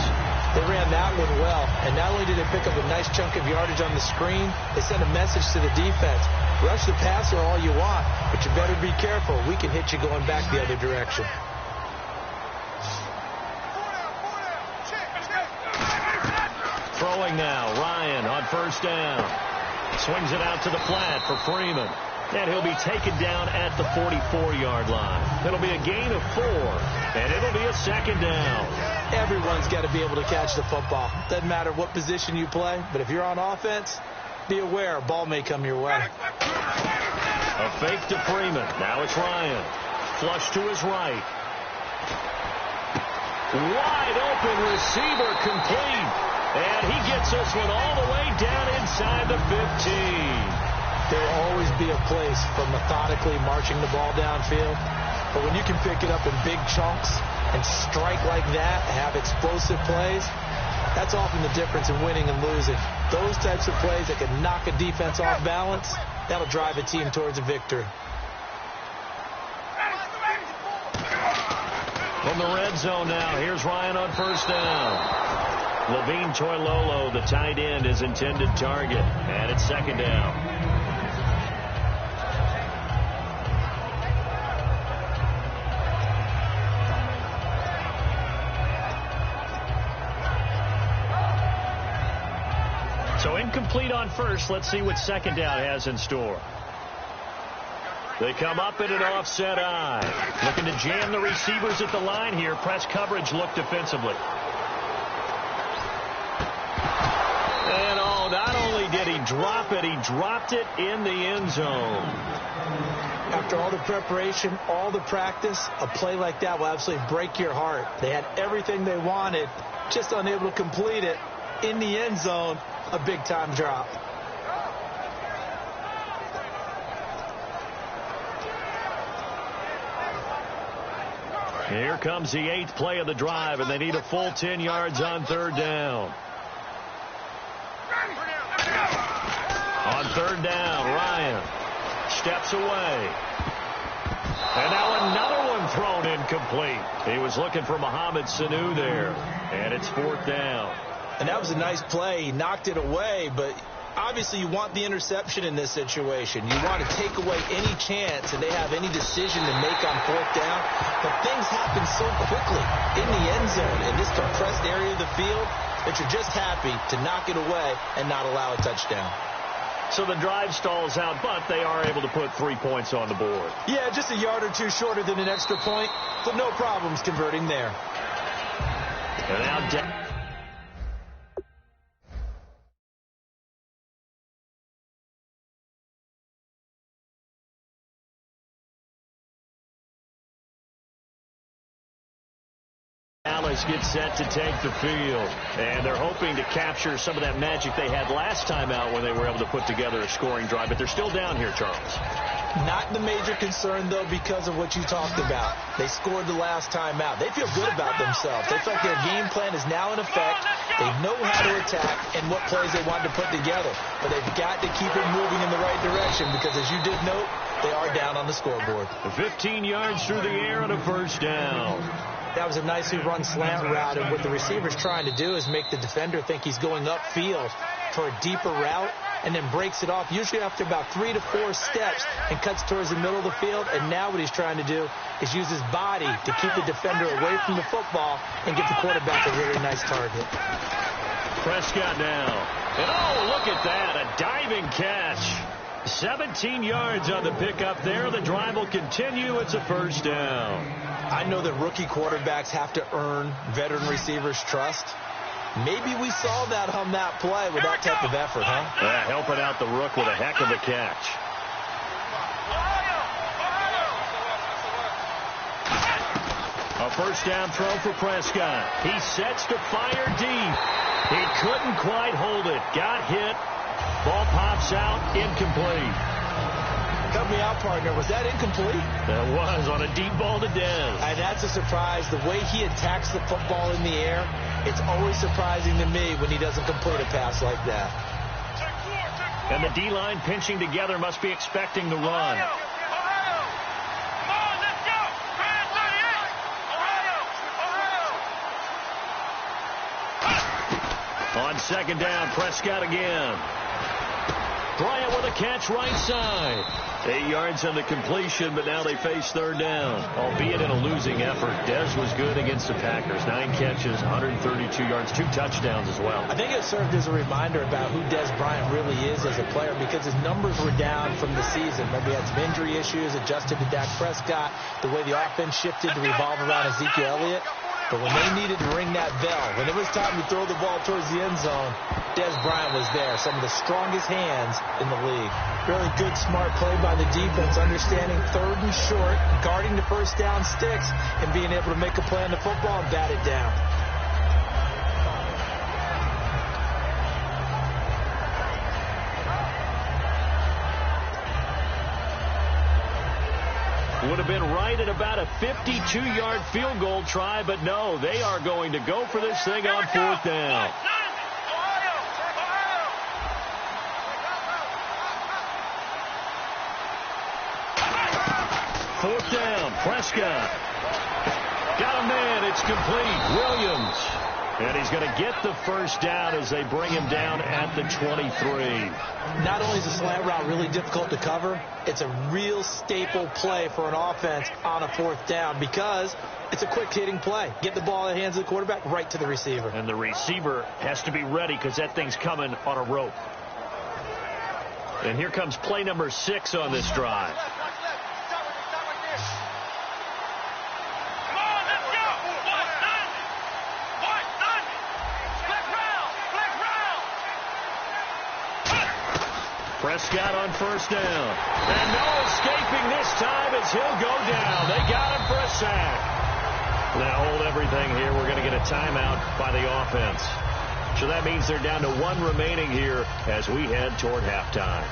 They ran that one well, and not only did they pick up a nice chunk of yardage on the screen, they sent a message to the defense. Rush the passer all you want, but you better be careful. We can hit you going back the other direction. Throwing now, Ryan on first down. Swings it out to the flat for Freeman. And he'll be taken down at the 44-yard line. It'll be a gain of 4, and it'll be a 2nd down. Everyone's got to be able to catch the football. Doesn't matter what position you play, but if you're on offense, be aware a ball may come your way. A fake to Freeman. Now it's Ryan. Flush to his right. Wide open receiver complete. And he gets this one all the way down inside the 15. There will always be a place for methodically marching the ball downfield. But when you can pick it up in big chunks and strike like that, have explosive plays, that's often the difference in winning and losing. Those types of plays that can knock a defense off balance, that'll drive a team towards a victory. From the red zone now, here's Ryan on first down. Levine Toilolo, the tight end, is intended target. And it's 2nd down. So incomplete on first. Let's see what 2nd down has in store. They come up in an offset eye. Looking to jam the receivers at the line here. Press coverage look defensively. And not only did he drop it, he dropped it in the end zone. After all the preparation, all the practice, a play like that will absolutely break your heart. They had everything they wanted, just unable to complete it. In the end zone, a big-time drop. Here comes the 8th play of the drive, and they need a full 10 yards on 3rd down. On 3rd down, Ryan steps away. And now another one thrown incomplete. He was looking for Mohamed Sanu there. And it's 4th down. And that was a nice play. He knocked it away, but obviously you want the interception in this situation. You want to take away any chance and they have any decision to make on 4th down. But things happen so quickly in the end zone in this compressed area of the field that you're just happy to knock it away and not allow a touchdown. So the drive stalls out, but they are able to put 3 points on the board. Yeah, just a yard or two shorter than an extra point, but no problems converting there. And now Dallas gets set to take the field, and they're hoping to capture some of that magic they had last time out when they were able to put together a scoring drive, but they're still down here, Charles. Not the major concern, though, because of what you talked about. They scored the last time out. They feel good about themselves. They feel like their game plan is now in effect. They know how to attack and what plays they want to put together, but they've got to keep it moving in the right direction because, as you did note, They are down on the scoreboard. 15 yards through the air and a first down. That was a nicely run slant route, and what the receiver's trying to do is make the defender think he's going upfield for a deeper route, and then breaks it off, usually after about 3 to 4 steps, and cuts towards the middle of the field. And now what he's trying to do is use his body to keep the defender away from the football and get the quarterback a really nice target. Prescott now. And oh, look at that, a diving catch. 17 yards on the pickup there. The drive will continue. It's a first down. I know that rookie quarterbacks have to earn veteran receivers' trust. Maybe we saw that on that play with that type of effort, huh? Helping out the rook with a heck of a catch. A first down throw for Prescott. He sets to fire deep. He couldn't quite hold it. Got hit. Ball pops out. Incomplete. Cut me out, partner. Was that incomplete? That was on a deep ball to Dez. And that's a surprise. The way he attacks the football in the air, it's always surprising to me when he doesn't complete a pass like that. And the D-line pinching together must be expecting the run. On second down, Prescott again. Bryant with a catch right side. 8 yards on the completion, but now they face third down. Albeit in a losing effort, Dez was good against the Packers. 9 catches, 132 yards, 2 touchdowns as well. I think it served as a reminder about who Dez Bryant really is as a player, because his numbers were down from the season. Remember, he had some injury issues, adjusted to Dak Prescott, the way the offense shifted to revolve around Ezekiel Elliott. But when they needed to ring that bell, when it was time to throw the ball towards the end zone, Dez Bryant was there. Some of the strongest hands in the league. Really good, smart play by the defense, understanding third and short, guarding the first down sticks, and being able to make a play on the football and bat it down. Would have been right at about a 52-yard field goal try, but no, they are going to go for this thing on fourth down. Fourth down, Prescott. Got a man, it's complete. Williams. And he's going to get the first down as they bring him down at the 23. Not only is the slant route really difficult to cover, it's a real staple play for an offense on a fourth down because it's a quick-hitting play. Get the ball in the hands of the quarterback right to the receiver. And the receiver has to be ready because that thing's coming on a rope. And here comes play number 6 on this drive. Prescott on first down. And no escaping this time as he'll go down. They got him for a sack. Now hold everything here. We're going to get a timeout by the offense. So that means they're down to 1 remaining here as we head toward halftime.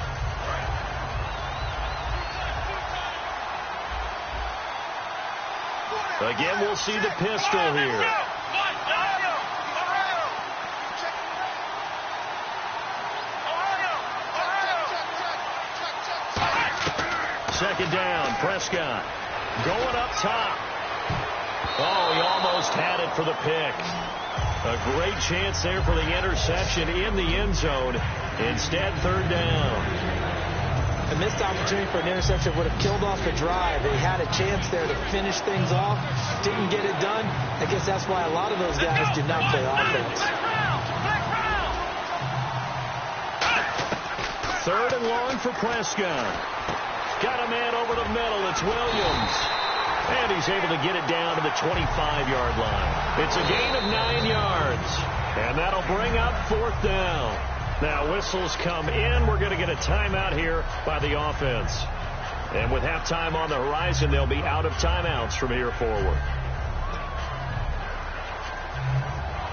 Again, we'll see the pistol here. Second down, Prescott going up top. Oh, he almost had it for the pick. A great chance there for the interception in the end zone. Instead, third down. A missed opportunity for an interception would have killed off the drive. They had a chance there to finish things off. Didn't get it done. I guess that's why a lot of those guys do not play offense. Third and long for Prescott. Got a man over the middle. It's Williams. And he's able to get it down to the 25-yard line. It's a gain of 9 yards. And that'll bring up fourth down. Now whistles come in. We're going to get a timeout here by the offense. And with halftime on the horizon, they'll be out of timeouts from here forward.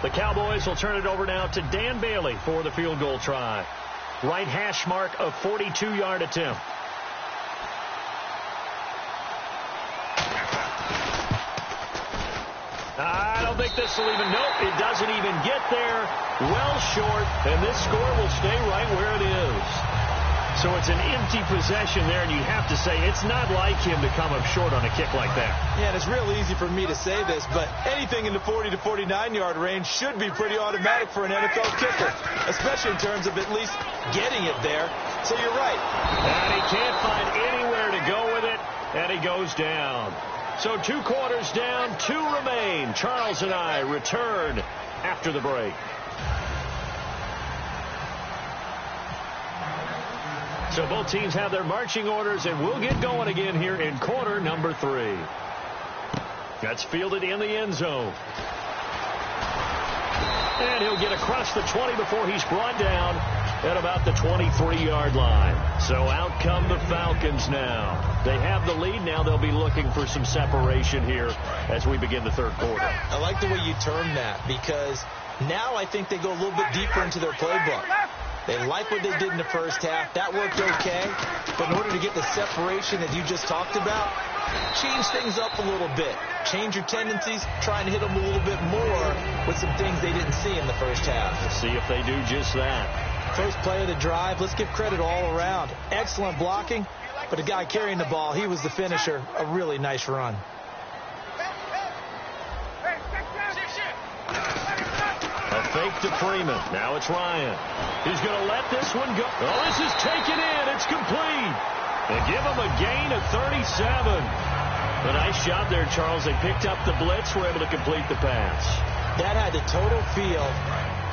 The Cowboys will turn it over now to Dan Bailey for the field goal try. Right hash mark of 42-yard attempt. I don't think this will even, nope, it doesn't even get there. Well short, and this score will stay right where it is. So it's an empty possession there, and you have to say it's not like him to come up short on a kick like that. Yeah, and it's real easy for me to say this, but anything in the 40 to 49-yard range should be pretty automatic for an NFL kicker, especially in terms of at least getting it there. So you're right. And he can't find anywhere to go with it, and he goes down. So 2 quarters down, 2 remain. Charles and I return after the break. So both teams have their marching orders, and we'll get going again here in quarter number 3. That's fielded in the end zone. And he'll get across the 20 before he's brought down at about the 23-yard line. So out come the Falcons now. They have the lead. Now they'll be looking for some separation here as we begin the third quarter. I like the way you term that, because now I think they go a little bit deeper into their playbook. They like what they did in the first half. That worked okay. But in order to get the separation that you just talked about, change things up a little bit. Change your tendencies. Try and hit them a little bit more with some things they didn't see in the first half. See if they do just that. First play of the drive, let's give credit all around. Excellent blocking, but the guy carrying the ball, he was the finisher. A really nice run. A fake to Freeman. Now it's Ryan. He's going to let this one go. Oh, this is taken in. It's complete. They give him a gain of 37. A nice job there, Charles. They picked up the blitz, were able to complete the pass. That had the total feel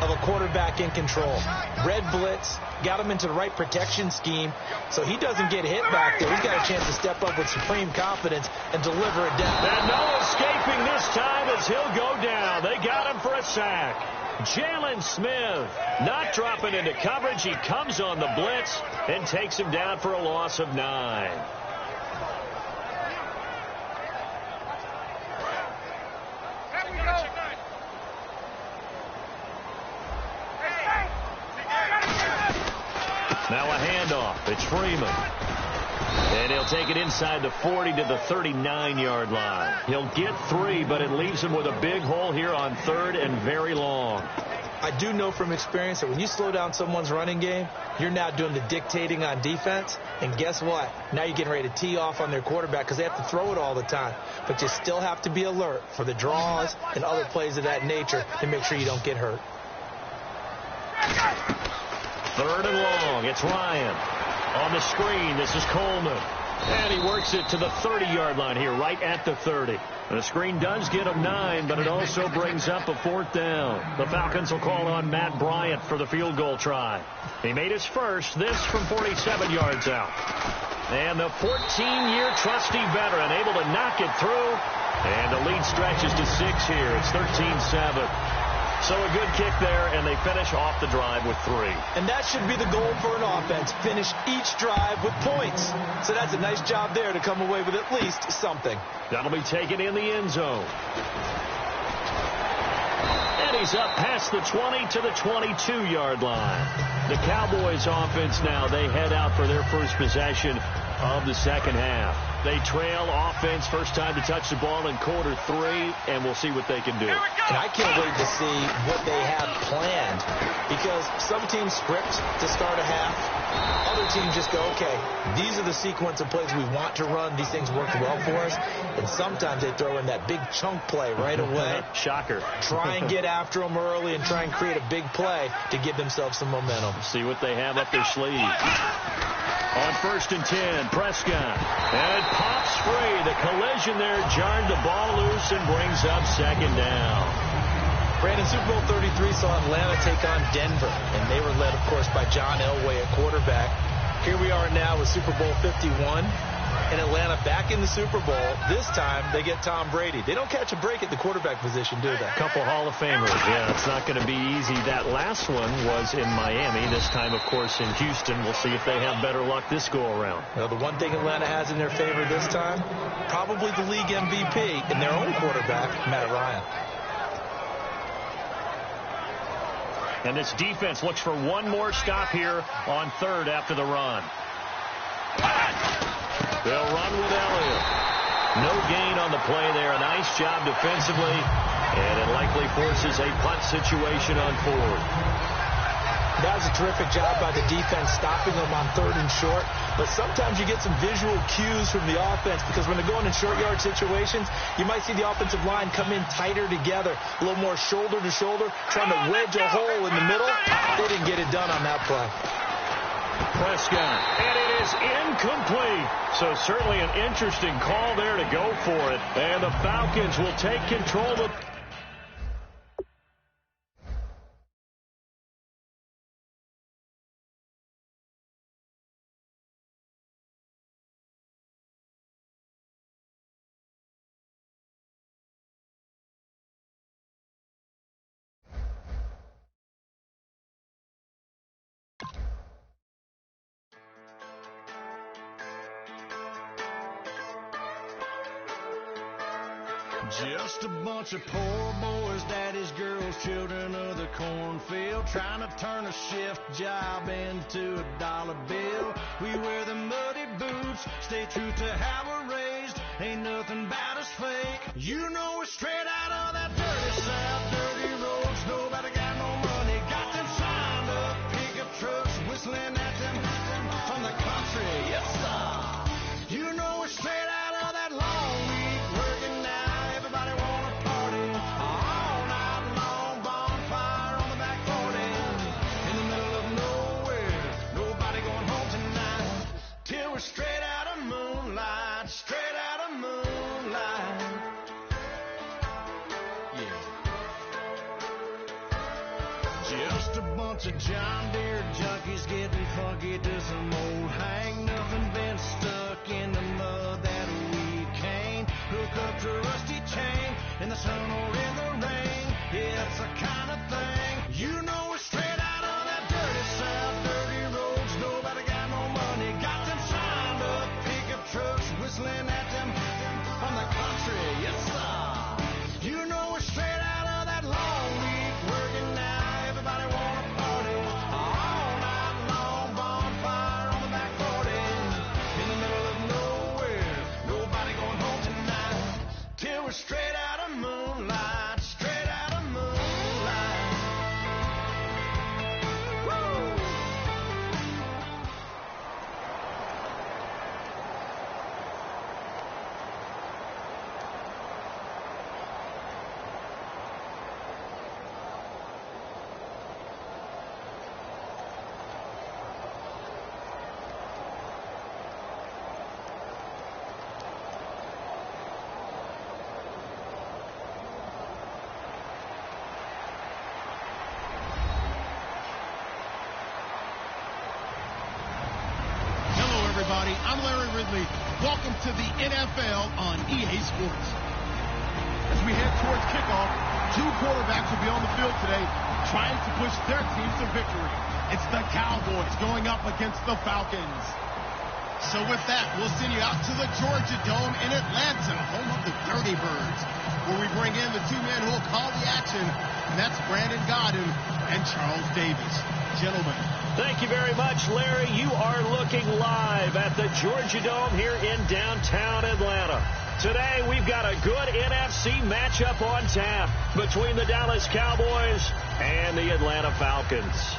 of a quarterback in control. Red blitz, got him into the right protection scheme, so he doesn't get hit back there. He's got a chance to step up with supreme confidence and deliver it down. And no escaping this time as he'll go down. They got him for a sack. Jalen Smith not dropping into coverage. He comes on the blitz and takes him down for a loss of 9. Now a handoff. It's Freeman. And he'll take it inside the 40 to the 39-yard line. He'll get 3, but it leaves him with a big hole here on 3rd and very long. I do know from experience that when you slow down someone's running game, you're now doing the dictating on defense. And guess what? Now you're getting ready to tee off on their quarterback because they have to throw it all the time. But you still have to be alert for the draws and other plays of that nature to make sure you don't get hurt. 3rd and long. It's Ryan. On the screen, this is Coleman. And he works it to the 30-yard line here, right at the 30. The screen does get him 9, but it also brings up a 4th down. The Falcons will call on Matt Bryant for the field goal try. He made his first, this from 47 yards out. And the 14-year trusty veteran able to knock it through. And the lead stretches to 6 here. It's 13-7. So a good kick there, and they finish off the drive with 3. And that should be the goal for an offense. Finish each drive with points. So that's a nice job there to come away with at least something. That'll be taken in the end zone. And he's up past the 20 to the 22-yard line. The Cowboys offense now, they head out for their first possession of the second half. They trail offense, first time to touch the ball in quarter 3, and we'll see what they can do. And I can't wait to see what they have planned, because some teams script to start a half. Other teams just go, okay, these are the sequence of plays we want to run. These things work well for us. And sometimes they throw in that big chunk play right away. Shocker. Try and get after them early and try and create a big play to give themselves some momentum. See what they have up their sleeve. On 1st and 10, Prescott. And it pops free. The collision there jarred the ball loose and brings up 2nd down. Brandon, Super Bowl 33 saw Atlanta take on Denver, and they were led, of course, by John Elway at quarterback. Here we are now with Super Bowl 51, and Atlanta back in the Super Bowl. This time, they get Tom Brady. They don't catch a break at the quarterback position, do they? Couple Hall of Famers. Yeah, it's not going to be easy. That last one was in Miami. This time, of course, in Houston. We'll see if they have better luck this go-around. Well, the one thing Atlanta has in their favor this time, probably the league MVP and their own quarterback, Matt Ryan. And this defense looks for one more stop here on 3rd after the run. They'll run with Elliott. No gain on the play there. A nice job defensively. And it likely forces a punt situation on 4th. That was a terrific job by the defense stopping them on 3rd and short. But sometimes you get some visual cues from the offense because when they're going in short yard situations, you might see the offensive line come in tighter together, a little more shoulder to shoulder, trying to wedge a hole in the middle. They didn't get it done on that play. Prescott, and it is incomplete. So certainly an interesting call there to go for it. And the Falcons will take control of Just a bunch of poor boys, daddies, girls, children of the cornfield, trying to turn a shift job into a dollar bill. We wear the muddy boots, stay true to how we're raised. Ain't nothing about us fake. You know we're straight out of that dirty south, dirty roads. Nobody got no money, got them signed up pickup trucks, whistling at them from the country. Yes, sir. You know we're straight out of that long week working now. Everybody wanna party all night long, bonfire on the back 40, in the middle of nowhere, nobody going home tonight, till we're straight out of moonlight, straight out of moonlight, yeah. Just a bunch of John Deere junkies getting funky to some old hang, nothing been stuck in the mud that we can't hook up to rusty chain in the sun or in the rain. Yeah, it's the kind of thing. You know we're straight out of that dirty south, dirty roads. Nobody got no money, got them signed up pickup trucks, whistling at them from the country. Yes, sir. You know we're straight out of that long week working now. Everybody wanna party all night long, bonfire on the back 40, in the middle of nowhere, nobody going home tonight, till we're straight out of moonlight, straight out of moonlight. Woo! Hello, everybody. I'm Larry Ridley. Welcome to the NFL on EA Sports. As we head towards kickoff, 2 quarterbacks will be on the field today trying to push their teams to victory. It's the Cowboys going up against the Falcons. So with that, we'll send you out to the Georgia Dome in Atlanta, home of the Dirty Birds, where we bring in the 2 men who will call the action, and that's Brandon Gaudin and Charles Davis. Gentlemen. Thank you very much, Larry. You are looking live at the Georgia Dome here in downtown Atlanta. Today, we've got a good NFC matchup on tap between the Dallas Cowboys and the Atlanta Falcons.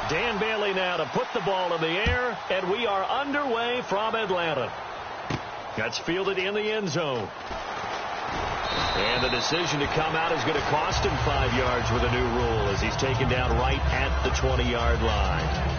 Dan Bailey now to put the ball in the air, and we are underway from Atlanta. That's fielded in the end zone. And the decision to come out is going to cost him 5 yards with a new rule as he's taken down right at the 20-yard line.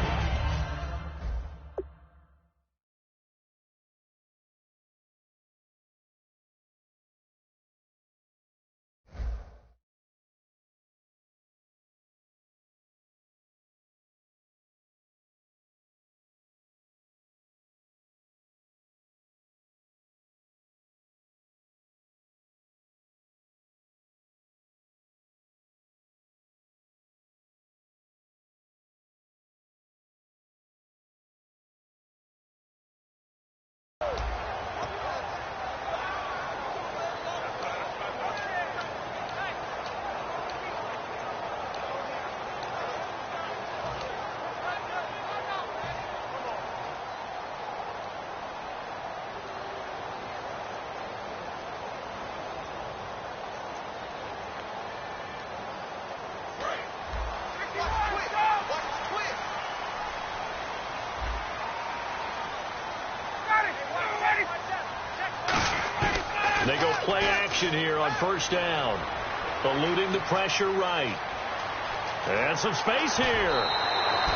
They go play action here on first down. Eluding the pressure right. And some space here.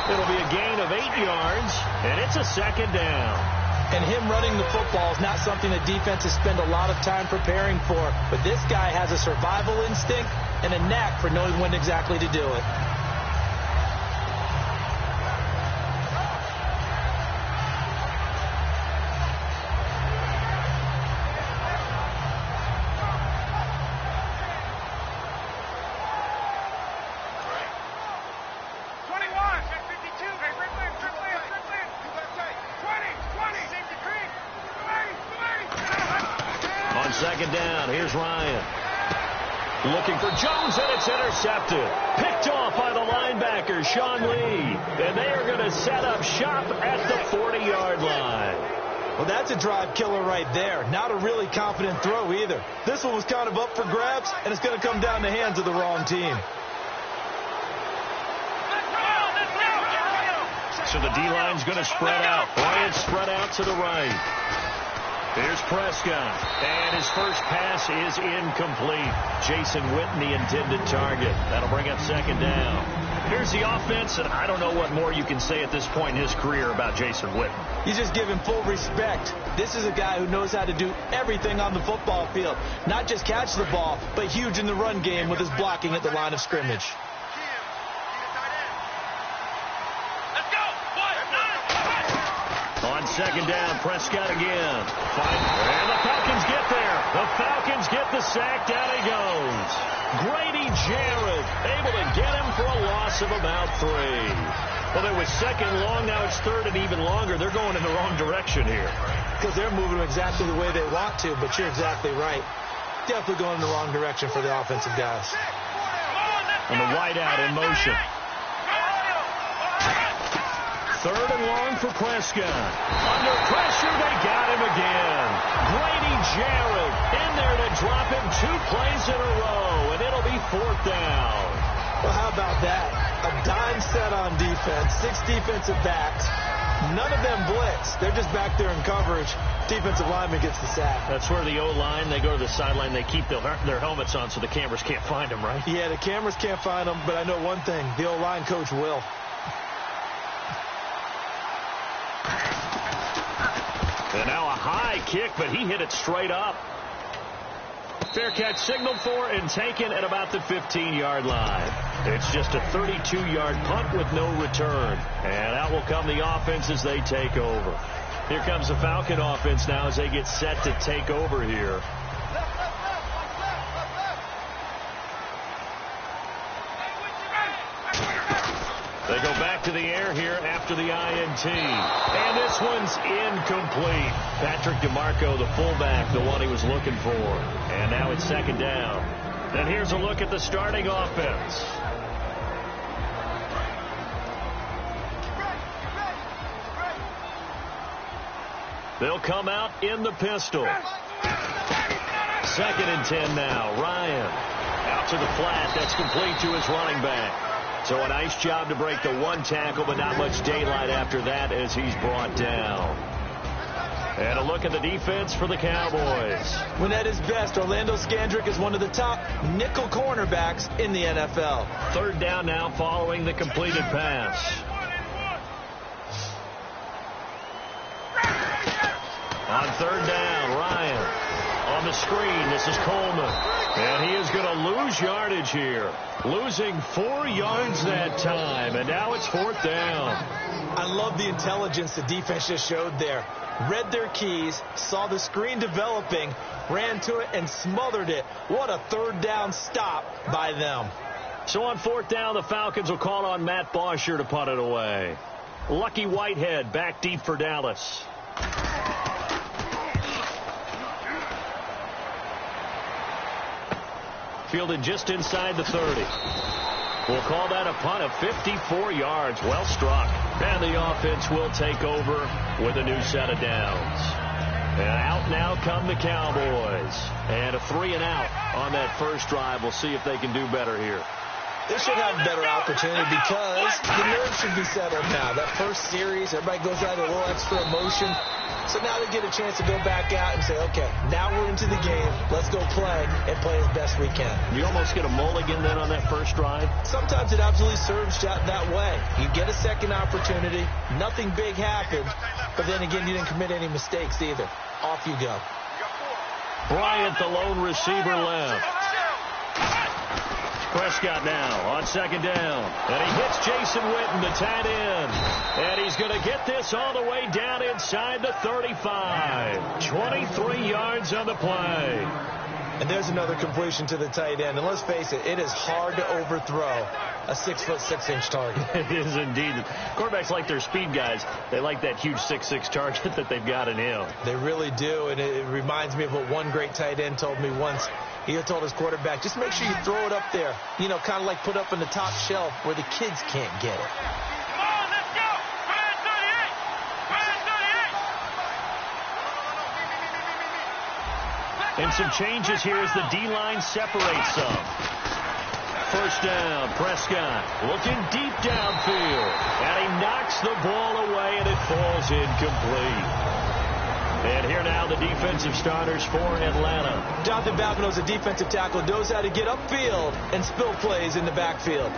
It'll be a gain of 8 yards, and it's a second down. And him running the football is not something that defenses spend a lot of time preparing for. But this guy has a survival instinct and a knack for knowing when exactly to do it. Second down, here's Ryan. Looking for Jones, and it's intercepted. Picked off by the linebacker, Sean Lee. And they are going to set up shop at the 40-yard line. Well, that's a drive killer right there. Not a really confident throw either. This one was kind of up for grabs, and it's going to come down the hands of the wrong team. So the D-line's going to spread out. Bryant spread out to the right. Here's Prescott, and his first pass is incomplete. Jason Witten, the intended target. That'll bring up second down. Here's the offense, and I don't know what more you can say at this point in his career about Jason Witten. You just give him full respect. This is a guy who knows how to do everything on the football field. Not just catch the ball, but huge in the run game with his blocking at the line of scrimmage. On second down, Prescott again. And the Falcons get there. The Falcons get the sack. Down he goes. Grady Jarrett able to get him for a loss of about 3. Well, there was second long. Now it's third and even longer. They're going in the wrong direction here. Because they're moving exactly the way they want to, but you're exactly right. Definitely going in the wrong direction for the offensive guys. And the wideout in motion. Third and long for Prescott. Under pressure, they got him again. Grady Jarrett in there to drop him 2 plays in a row, and it'll be fourth down. Well, how about that? A dime set on defense, 6 defensive backs. None of them blitz. They're just back there in coverage. Defensive lineman gets the sack. That's where the O-line, they go to the sideline, they keep their helmets on so the cameras can't find them, right? Yeah, the cameras can't find them, but I know one thing. The O-line coach will. And now a high kick, but he hit it straight up. Fair catch signaled for and taken at about the 15-yard line. It's just a 32-yard punt with no return. And out will come the offense as they take over. Here comes the Falcon offense now as they get set to take over here. They go back to the air here after the INT. And this one's incomplete. Patrick DeMarco, the fullback, the one he was looking for. And now it's second down. And here's a look at the starting offense. They'll come out in the pistol. Second and 10 now. Ryan out to the flat. That's complete to his running back. So a nice job to break the 1 tackle, but not much daylight after that as he's brought down. And a look at the defense for the Cowboys. When at his best, Orlando Scandrick is one of the top nickel cornerbacks in the NFL. Third down now following the completed pass. On third down, Ryan on the screen. This is Coleman. And he is going to lose yardage here. Losing 4 yards that time. And now it's fourth down. I love the intelligence the defense just showed there. Read their keys, saw the screen developing, ran to it, and smothered it. What a third down stop by them. So on fourth down, the Falcons will call on Matt Bosher to punt it away. Lucky Whitehead back deep for Dallas. Fielded just inside the 30. We'll call that a punt of 54 yards. Well struck. And the offense will take over with a new set of downs. And out now come the Cowboys. And a 3 and out on that first drive. We'll see if they can do better here. They should have a better opportunity because the nerves should be settled now. That first series, everybody goes out with a little extra emotion. So now they get a chance to go back out and say, okay, now we're into the game. Let's go play and play as best we can. You almost get a mulligan then on that first drive? Sometimes it absolutely serves that way. You get a second opportunity. Nothing big happened. But then again, you didn't commit any mistakes either. Off you go. Bryant, the lone receiver, left. Prescott now on second down. And he hits Jason Witten, the tight end. And he's going to get this all the way down inside the 35. 23 yards on the play. And there's another completion to the tight end. And let's face it, it is hard to overthrow a 6'6" target. It is indeed. Quarterbacks like their speed guys. They like that huge 6'6" target that they've got in him. They really do. And it reminds me of what one great tight end told me once. He told his quarterback, just make sure you throw it up there. You know, kind of like put up in the top shelf where the kids can't get it. Come on, let's go. Red 38. And some changes here as the D-line separates some. First down, Prescott looking deep downfield. And he knocks the ball away, and it falls incomplete. And here now the defensive starters for Atlanta. Jonathan Babineaux's a defensive tackle, knows how to get upfield and spill plays in the backfield.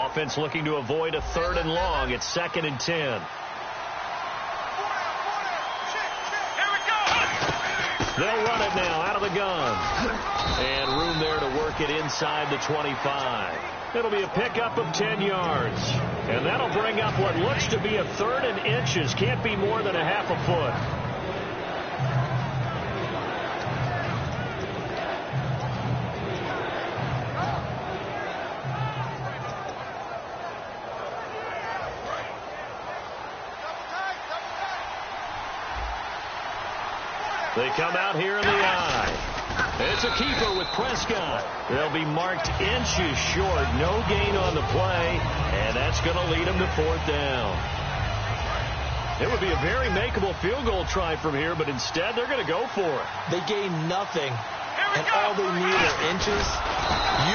Offense looking to avoid a 3rd and long. It's 2nd and 10. They'll run it now out of the gun. And room there to work it inside the 25. It'll be a pickup of 10 yards. And that'll bring up what looks to be a 3rd and inches. Can't be more than a half a foot. They come out here in the eye. It's a keeper with Prescott. They'll be marked inches short. No gain on the play. And that's going to lead them to 4th down. It would be a very makeable field goal try from here, but instead they're going to go for it. They gain nothing, and all they need are inches.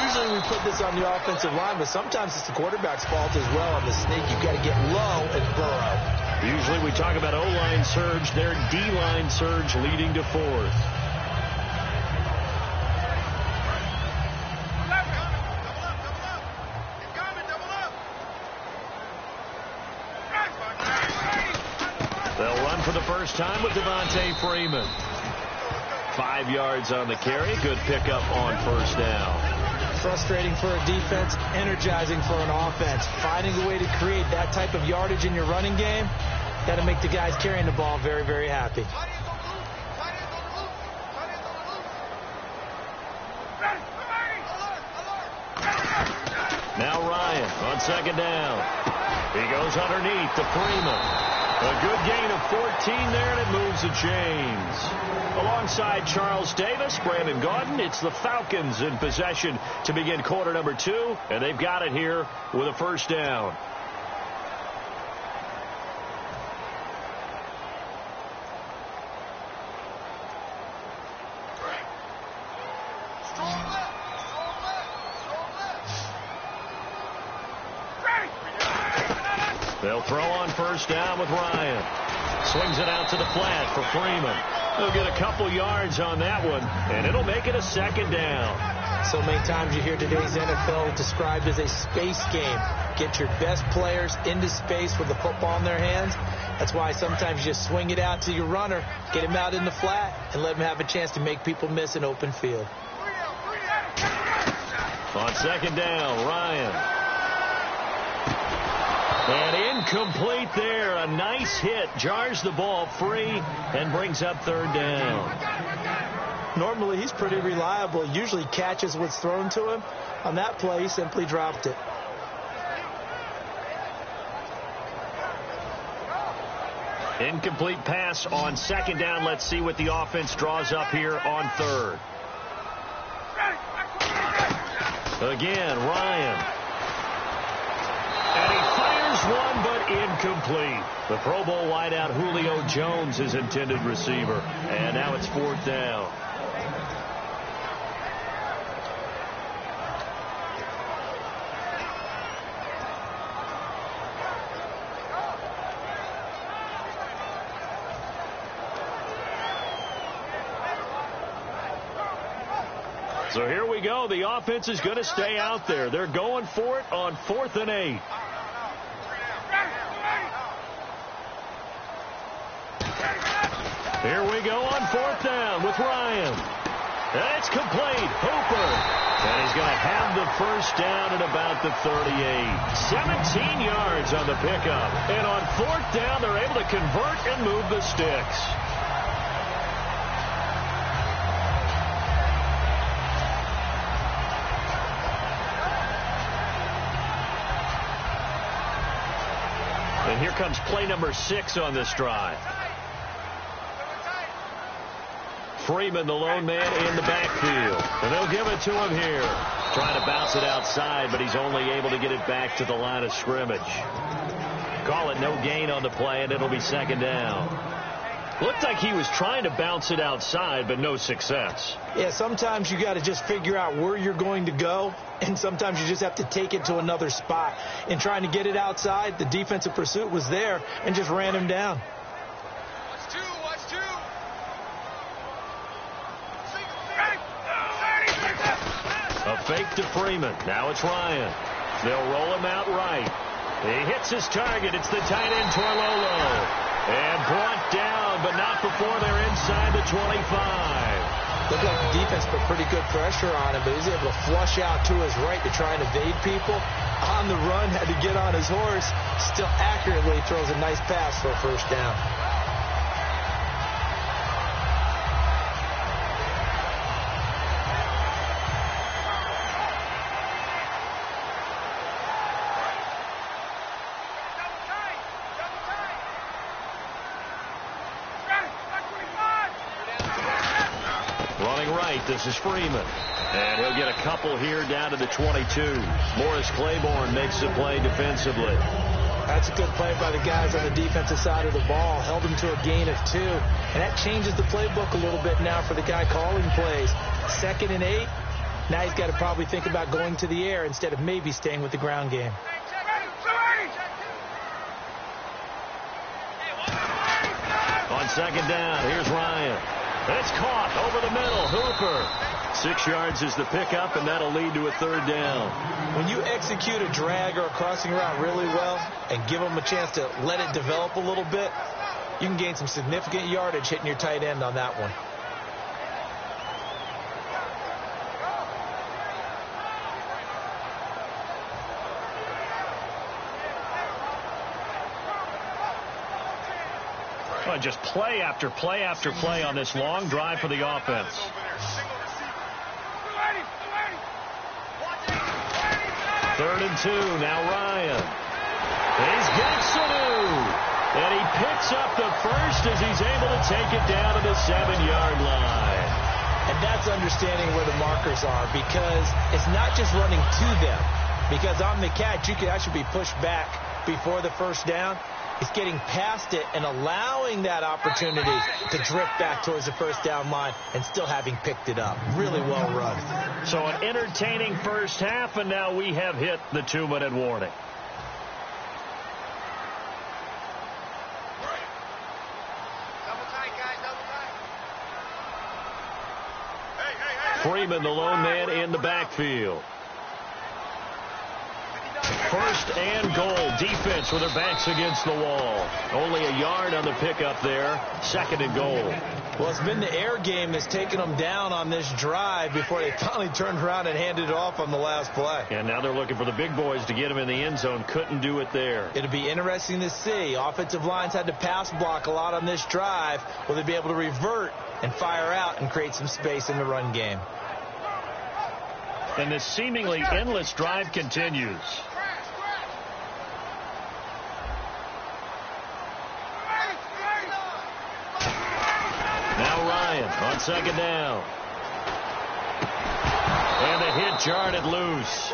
Usually we put this on the offensive line, but sometimes it's the quarterback's fault as well on the sneak. You've got to get low and burrow. Usually we talk about O-line surge, their D-line surge leading to 4th. They'll run for the first time with Devontae Freeman. 5 yards on the carry. Good pickup on 1st down. Frustrating for a defense, energizing for an offense. Finding a way to create that type of yardage in your running game, got to make the guys carrying the ball very, very happy. Now Ryan on 2nd down. He goes underneath to Freeman. A good gain of 14 there, and it moves the chains. Alongside Charles Davis, Brandon Gaudin, it's the Falcons in possession to begin quarter number 2, and they've got it here with a 1st down. They'll throw on 1st down with Ryan. Swings it out to the flat for Freeman. They'll get a couple yards on that one, and it'll make it a 2nd down. So many times you hear today's NFL described as a space game. Get your best players into space with the football in their hands. That's why sometimes you just swing it out to your runner, get him out in the flat, and let him have a chance to make people miss an open field. On 2nd down, Ryan. And incomplete there. A nice hit. Jars the ball free and brings up 3rd down. Normally, he's pretty reliable. Usually catches what's thrown to him. On that play, he simply dropped it. Incomplete pass on 2nd down. Let's see what the offense draws up here on 3rd. Again, Ryan. And he fires one, but incomplete. The Pro Bowl wideout Julio Jones, his intended receiver. And now it's 4th down. So here we go. The offense is going to stay out there. They're going for it on 4th and 8. Here we go on 4th down with Ryan. And it's complete. Hooper. And he's going to have the first down at about the 38. 17 yards on the pickup. And on 4th down, they're able to convert and move the sticks. And here comes play number 6 on this drive. Freeman, the lone man in the backfield. And they'll give it to him here. Trying to bounce it outside, but he's only able to get it back to the line of scrimmage. Call it no gain on the play, and it'll be 2nd down. Looked like he was trying to bounce it outside, but no success. Yeah, sometimes you got to just figure out where you're going to go, and sometimes you just have to take it to another spot. In trying to get it outside, the defensive pursuit was there and just ran him down. A fake to Freeman. Now it's Ryan. They'll roll him out right. He hits his target. It's the tight end, Torlolo. And brought down, but not before they're inside the 25. Looked like the defense put pretty good pressure on him, but he was able to flush out to his right to try and evade people. On the run, had to get on his horse. Still accurately throws a nice pass for a first down. This is Freeman. And he'll get a couple here down to the 22. Morris Claiborne makes the play defensively. That's a good play by the guys on the defensive side of the ball. Held him to a gain of 2. And that changes the playbook a little bit now for the guy calling plays. 2nd and 8. Now he's got to probably think about going to the air instead of maybe staying with the ground game. On 2nd down, here's Ryan. It's caught over the middle. Hooper. 6 yards is the pickup, and that'll lead to a 3rd down. When you execute a drag or a crossing route really well and give them a chance to let it develop a little bit, you can gain some significant yardage hitting your tight end on that one. Just play after play after play on this long drive for the offense. 3rd and 2. Now Ryan. He's got Sanu. And he picks up the first as he's able to take it down to the 7-yard line. And that's understanding where the markers are, because it's not just running to them. Because on the catch, you can actually be pushed back before the first down. It's getting past it and allowing that opportunity to drift back towards the first down line and still having picked it up. Really well run. So an entertaining first half, and now we have hit the 2-minute warning. Freeman, the lone man in the backfield. 1st and goal. Defense with their backs against the wall. Only a yard on the pickup there. 2nd and goal. Well, it's been the air game that's taken them down on this drive before they finally turned around and handed it off on the last play. And now they're looking for the big boys to get them in the end zone. Couldn't do it there. It'll be interesting to see. Offensive lines had to pass block a lot on this drive. Will they be able to revert and fire out and create some space in the run game? And this seemingly endless drive continues. Now Ryan on 2nd down. And the hit jarred loose.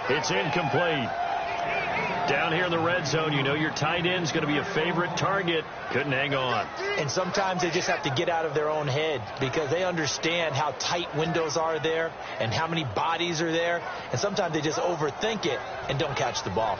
It's incomplete. Down here in the red zone, you know your tight end's going to be a favorite target. Couldn't hang on. And sometimes they just have to get out of their own head because they understand how tight windows are there and how many bodies are there. And sometimes they just overthink it and don't catch the ball.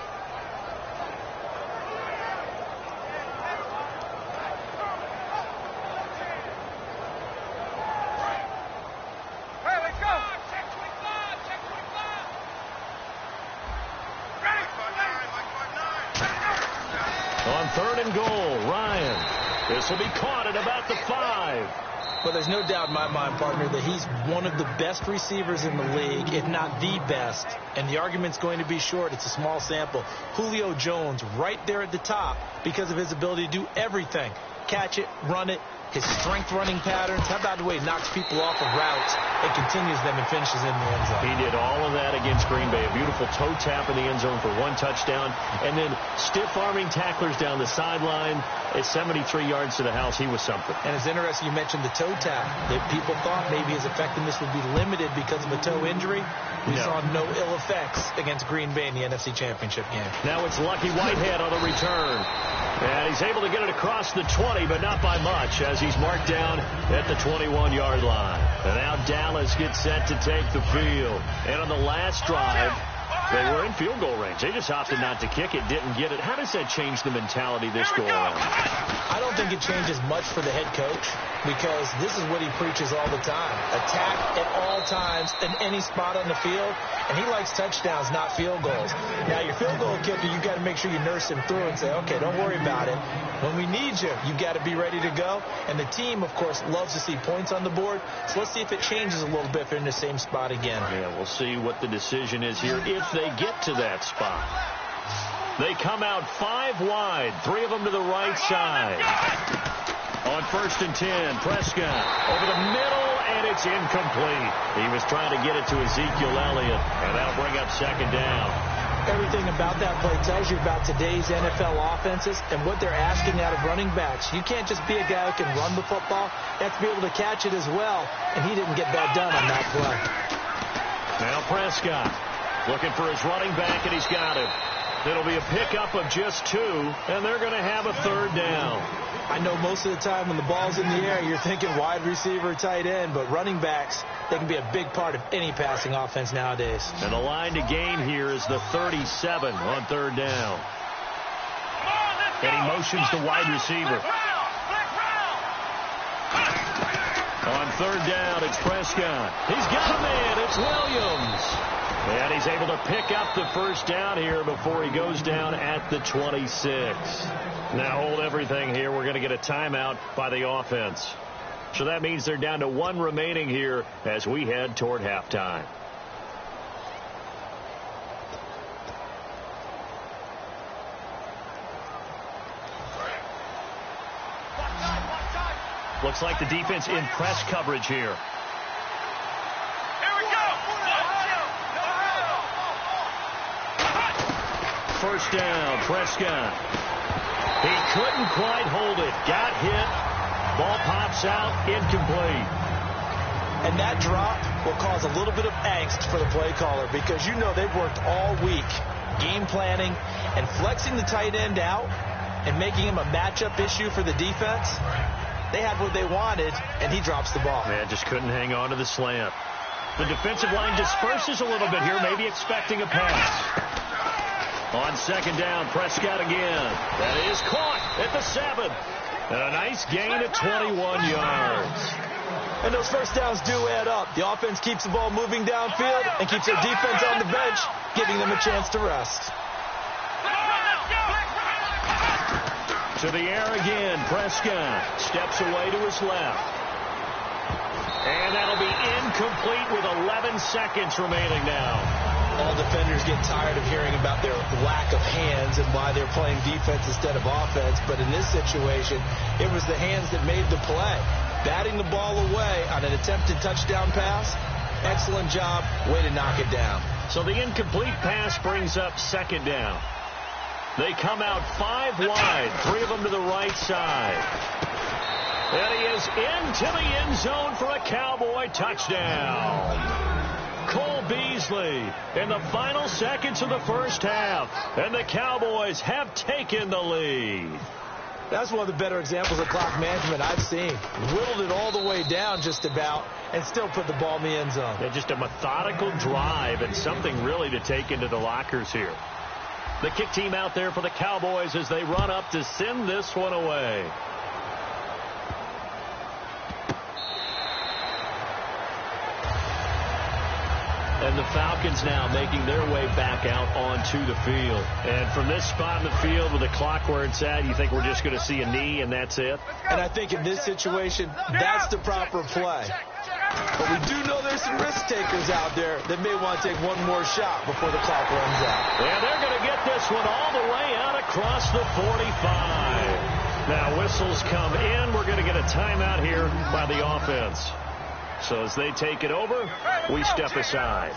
On 3rd and goal, Ryan. This will be caught at about the 5. Well, there's no doubt in my mind, partner, that he's one of the best receivers in the league, if not the best. And the argument's going to be short. It's a small sample. Julio Jones right there at the top because of his ability to do everything. Catch it, run it, his strength running patterns. How about the way he knocks people off of routes and continues them and finishes in the end zone? He did all of that against Green Bay. A beautiful toe tap in the end zone for 1 touchdown. And then stiff-arming tacklers down the sideline. At 73 yards to the house, he was something. And it's interesting you mentioned the toe tap. That people thought maybe his effectiveness would be limited because of a toe injury. We saw no ill effects against Green Bay in the NFC Championship game. Now it's Lucky Whitehead on the return. And he's able to get it across the 20, but not by much, as he's marked down at the 21-yard line. And now Dallas gets set to take the field. And on the last drive, they were in field goal range. They just opted not to kick it, didn't get it. How does that change the mentality this go around? I don't think it changes much for the head coach because this is what he preaches all the time. Attack at all times in any spot on the field. And he likes touchdowns, not field goals. Now, your field goal kicker, you've got to make sure you nurse him through and say, okay, don't worry about it. When we need you, you've got to be ready to go. And the team, of course, loves to see points on the board. So let's see if it changes a little bit if they're in the same spot again. Yeah, we'll see what the decision is here if they get to that spot. They come out 5 wide, 3 of them to the right side. On 1st and 10, Prescott over the middle, and it's incomplete. He was trying to get it to Ezekiel Elliott, and that'll bring up 2nd down. Everything about that play tells you about today's NFL offenses and what they're asking out of running backs. You can't just be a guy who can run the football. You have to be able to catch it as well, and he didn't get that done on that play. Now Prescott looking for his running back, and he's got him. It'll be a pickup of just 2, and they're going to have a 3rd down. I know most of the time when the ball's in the air, you're thinking wide receiver, tight end, but running backs, they can be a big part of any passing offense nowadays. And the line to gain here is the 37 on 3rd down. And he motions the wide receiver. On 3rd down, it's Prescott. He's got a man. It's Williams. And he's able to pick up the 1st down here before he goes down at the 26. Now hold everything here. We're going to get a timeout by the offense. So that means they're down to 1 remaining here as we head toward halftime. Looks like the defense in press coverage here. First down, Prescott. He couldn't quite hold it. Got hit. Ball pops out, incomplete. And that drop will cause a little bit of angst for the play caller because you know they've worked all week game planning and flexing the tight end out and making him a matchup issue for the defense. They had what they wanted, and he drops the ball. Yeah, just couldn't hang on to the slant. The defensive line disperses a little bit here, maybe expecting a pass. On 2nd down, Prescott again. That is caught at the 7. And a nice gain at 21 yards. And those first downs do add up. The offense keeps the ball moving downfield and keeps their defense on the bench, giving them a chance to rest. To the air again, Prescott steps away to his left. And that'll be incomplete with 11 seconds remaining now. All defenders get tired of hearing about their lack of hands and why they're playing defense instead of offense. But in this situation, it was the hands that made the play. Batting the ball away on an attempted touchdown pass. Excellent job. Way to knock it down. So the incomplete pass brings up 2nd down. They come out 5 wide, 3 of them to the right side. And he is into the end zone for a Cowboy touchdown. Cole Beasley in the final seconds of the first half. And the Cowboys have taken the lead. That's one of the better examples of clock management I've seen. Whittled it all the way down just about and still put the ball in the end zone. Yeah, just a methodical drive and something really to take into the lockers here. The kick team out there for the Cowboys as they run up to send this one away. And the Falcons now making their way back out onto the field. And from this spot in the field with the clock where it's at, you think we're just going to see a knee and that's it? And I think in this situation, that's the proper play. But we do know there's some risk takers out there that may want to take one more shot before the clock runs out. And they're going to get this one all the way out across the 45. Now whistles come in. We're going to get a timeout here by the offense. So as they take it over, we step aside.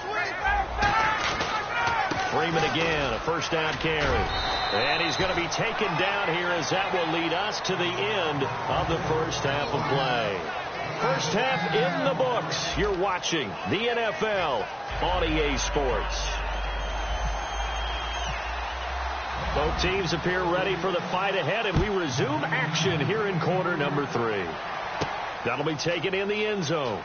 Freeman again, a first down carry. And he's going to be taken down here as that will lead us to the end of the first half of play. First half in the books. You're watching the NFL on EA Sports. Both teams appear ready for the fight ahead, and we resume action here in quarter number 3. That'll be taken in the end zone.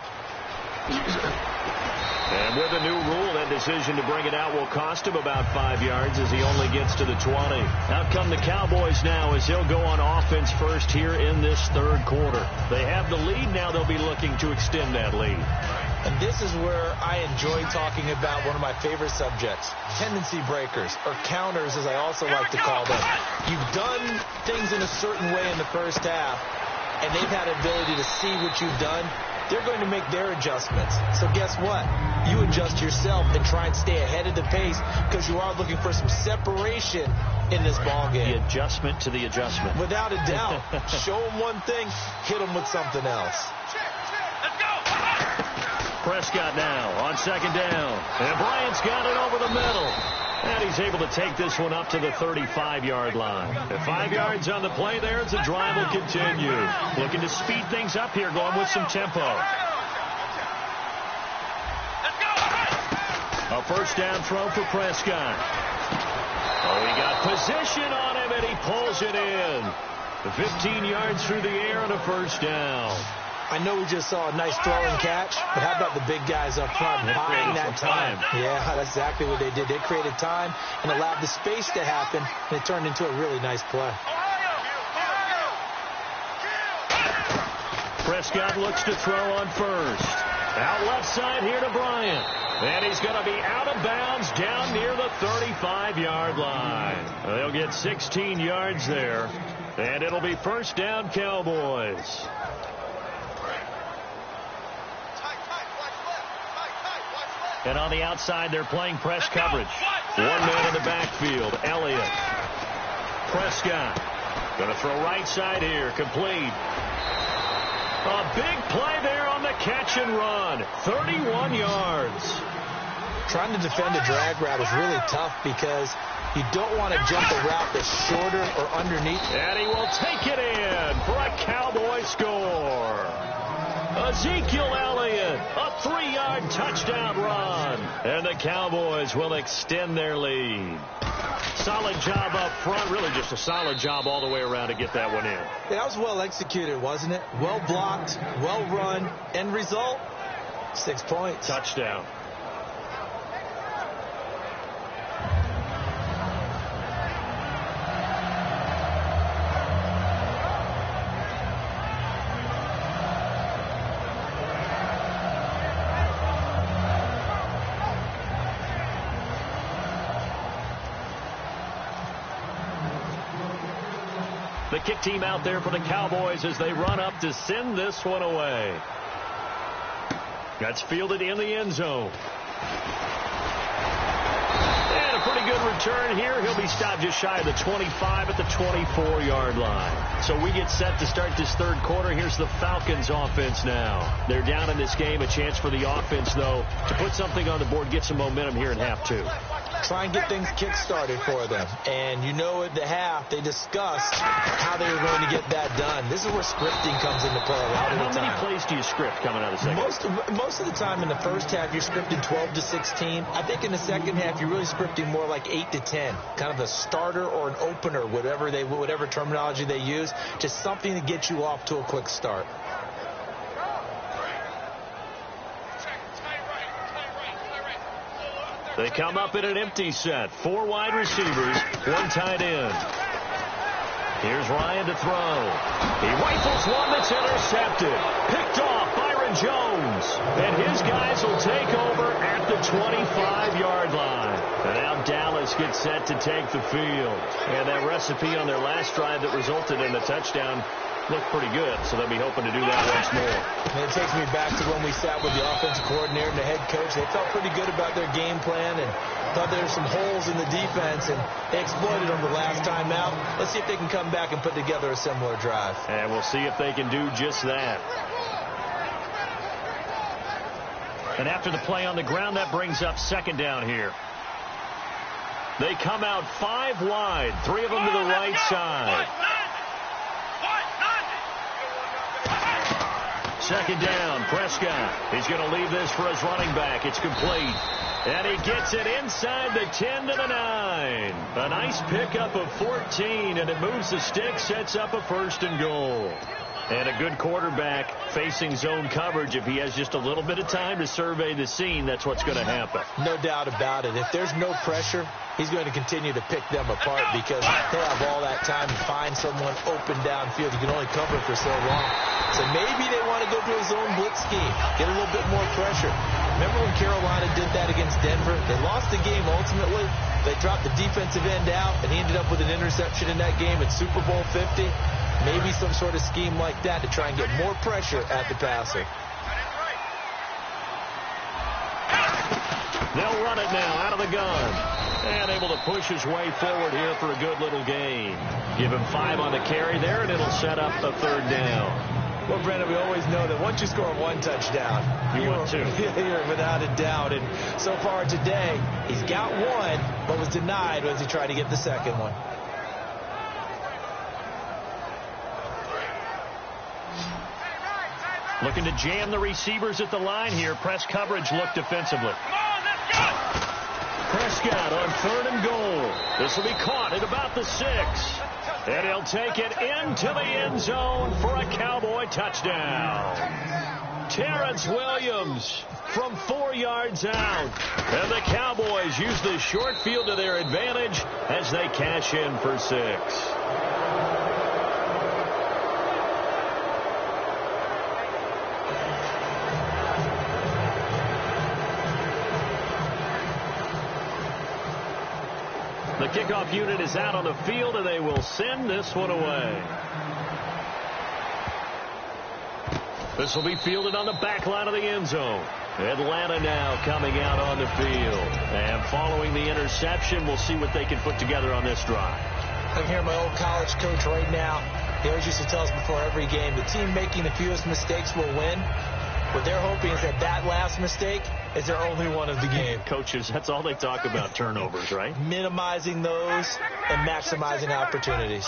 And with a new rule, that decision to bring it out will cost him about 5 yards as he only gets to the 20. Out come the Cowboys now as they'll go on offense first here in this third quarter. They have the lead. Now they'll be looking to extend that lead. And this is where I enjoy talking about one of my favorite subjects, tendency breakers, or counters as I also like to call them. You've done things in a certain way in the first half, and they've had the ability to see what you've done. They're going to make their adjustments. So guess what? You adjust yourself and try and stay ahead of the pace because you are looking for some separation in this ball game. The adjustment to the adjustment. Without a doubt. Show them one thing, hit them with something else. Let's go. Prescott now on second down. And Bryant's got it over the middle. And he's able to take this one up to the 35-yard line. And 5 yards on the play there as the drive will continue. Looking to speed things up here, going with some tempo. A first down throw for Prescott. Oh, he got position on him, and he pulls it in. 15 yards through the air and a first down. I know we just saw a nice throw and catch, but how about the big guys up front buying that time? Yeah, that's exactly what they did. They created time and allowed the space to happen, and it turned into a really nice play. Prescott looks to throw on first. Out left side here to Bryant. And he's going to be out of bounds down near the 35-yard line. They'll get 16 yards there, and it'll be first down Cowboys. And on the outside, they're playing press coverage. One man in the backfield, Elliott. Prescott going to throw right side here, complete. A big play there on the catch and run, 31 yards. Trying to defend a drag route is really tough because you don't want to jump a route that's shorter or underneath. And he will take it in for a Cowboy score. Ezekiel Elliott, a 3-yard touchdown run. And the Cowboys will extend their lead. Solid job up front. Really just a solid job all the way around to get that one in. Yeah, that was well executed, wasn't it? Well blocked, well run. End result, 6 points. Touchdown. The kick team out there for the Cowboys as they run up to send this one away. That's fielded in the end zone. And a pretty good return here. He'll be stopped just shy of the 25 at the 24-yard line. So we get set to start this third quarter. Here's the Falcons offense now. They're down in this game. A chance for the offense, though, to put something on the board, get some momentum here in half two. Try and get things kick-started for them. And you know at the half, they discussed how they were going to get that done. This is where scripting comes into play a lot of the time. How many plays do you script coming out of the second? Most of the time in the first half, you're scripting 12 to 16. I think in the second half, you're really scripting more like 8 to 10. Kind of a starter or an opener, whatever terminology they use. Just something to get you off to a quick start. They come up in an empty set. 4 wide receivers, 1 tight end. Here's Ryan to throw. He rifles one that's intercepted. Picked off by Aaron Jones. And his guys will take over at the 25-yard line. And now Dallas gets set to take the field. And that recipe on their last drive that resulted in the touchdown looked pretty good, so they'll be hoping to do that once more. And it takes me back to when we sat with the offensive coordinator and the head coach. They felt pretty good about their game plan and thought there were some holes in the defense, and they exploited them the last time out. Let's see if they can come back and put together a similar drive. And we'll see if they can do just that. And after the play on the ground, that brings up second down here. They come out 5 wide, 3 of them to the right side. Second down, Prescott. He's going to leave this for his running back. It's complete. And he gets it inside the 10 to the 9. A nice pickup of 14, and it moves the stick, sets up a 1st and goal. And a good quarterback facing zone coverage. If he has just a little bit of time to survey the scene, that's what's going to happen. No doubt about it. If there's no pressure, he's going to continue to pick them apart because he'll have all that time to find someone open downfield. You can only cover for so long. So maybe they want to go to a zone blitz scheme, get a little bit more pressure. Remember when Carolina did that against Denver? They lost the game ultimately. They dropped the defensive end out, and he ended up with an interception in that game at Super Bowl 50. Maybe some sort of scheme like that to try and get more pressure at the passer. They'll run it now out of the gun. And able to push his way forward here for a good little gain. Give him 5 on the carry there, and it'll set up a 3rd down. Well, Brandon, we always know that once you score 1 touchdown, you're 2. You're without a doubt. And so far today, he's got 1, but was denied as he tried to get the second one. Looking to jam the receivers at the line here. Press coverage look defensively. Prescott on 3rd and goal. This will be caught at about the 6. And he'll take it into the end zone for a Cowboy touchdown. Terrence Williams from 4 yards out. And the Cowboys use the short field to their advantage as they cash in for 6. The kickoff unit is out on the field, and they will send this one away. This will be fielded on the back line of the end zone. Atlanta now coming out on the field. And following the interception, we'll see what they can put together on this drive. I can hear my old college coach right now. He always used to tell us before every game, the team making the fewest mistakes will win. What they're hoping is that last mistake is their only one of the game. Coaches, that's all they talk about, turnovers, right? Minimizing those and maximizing opportunities.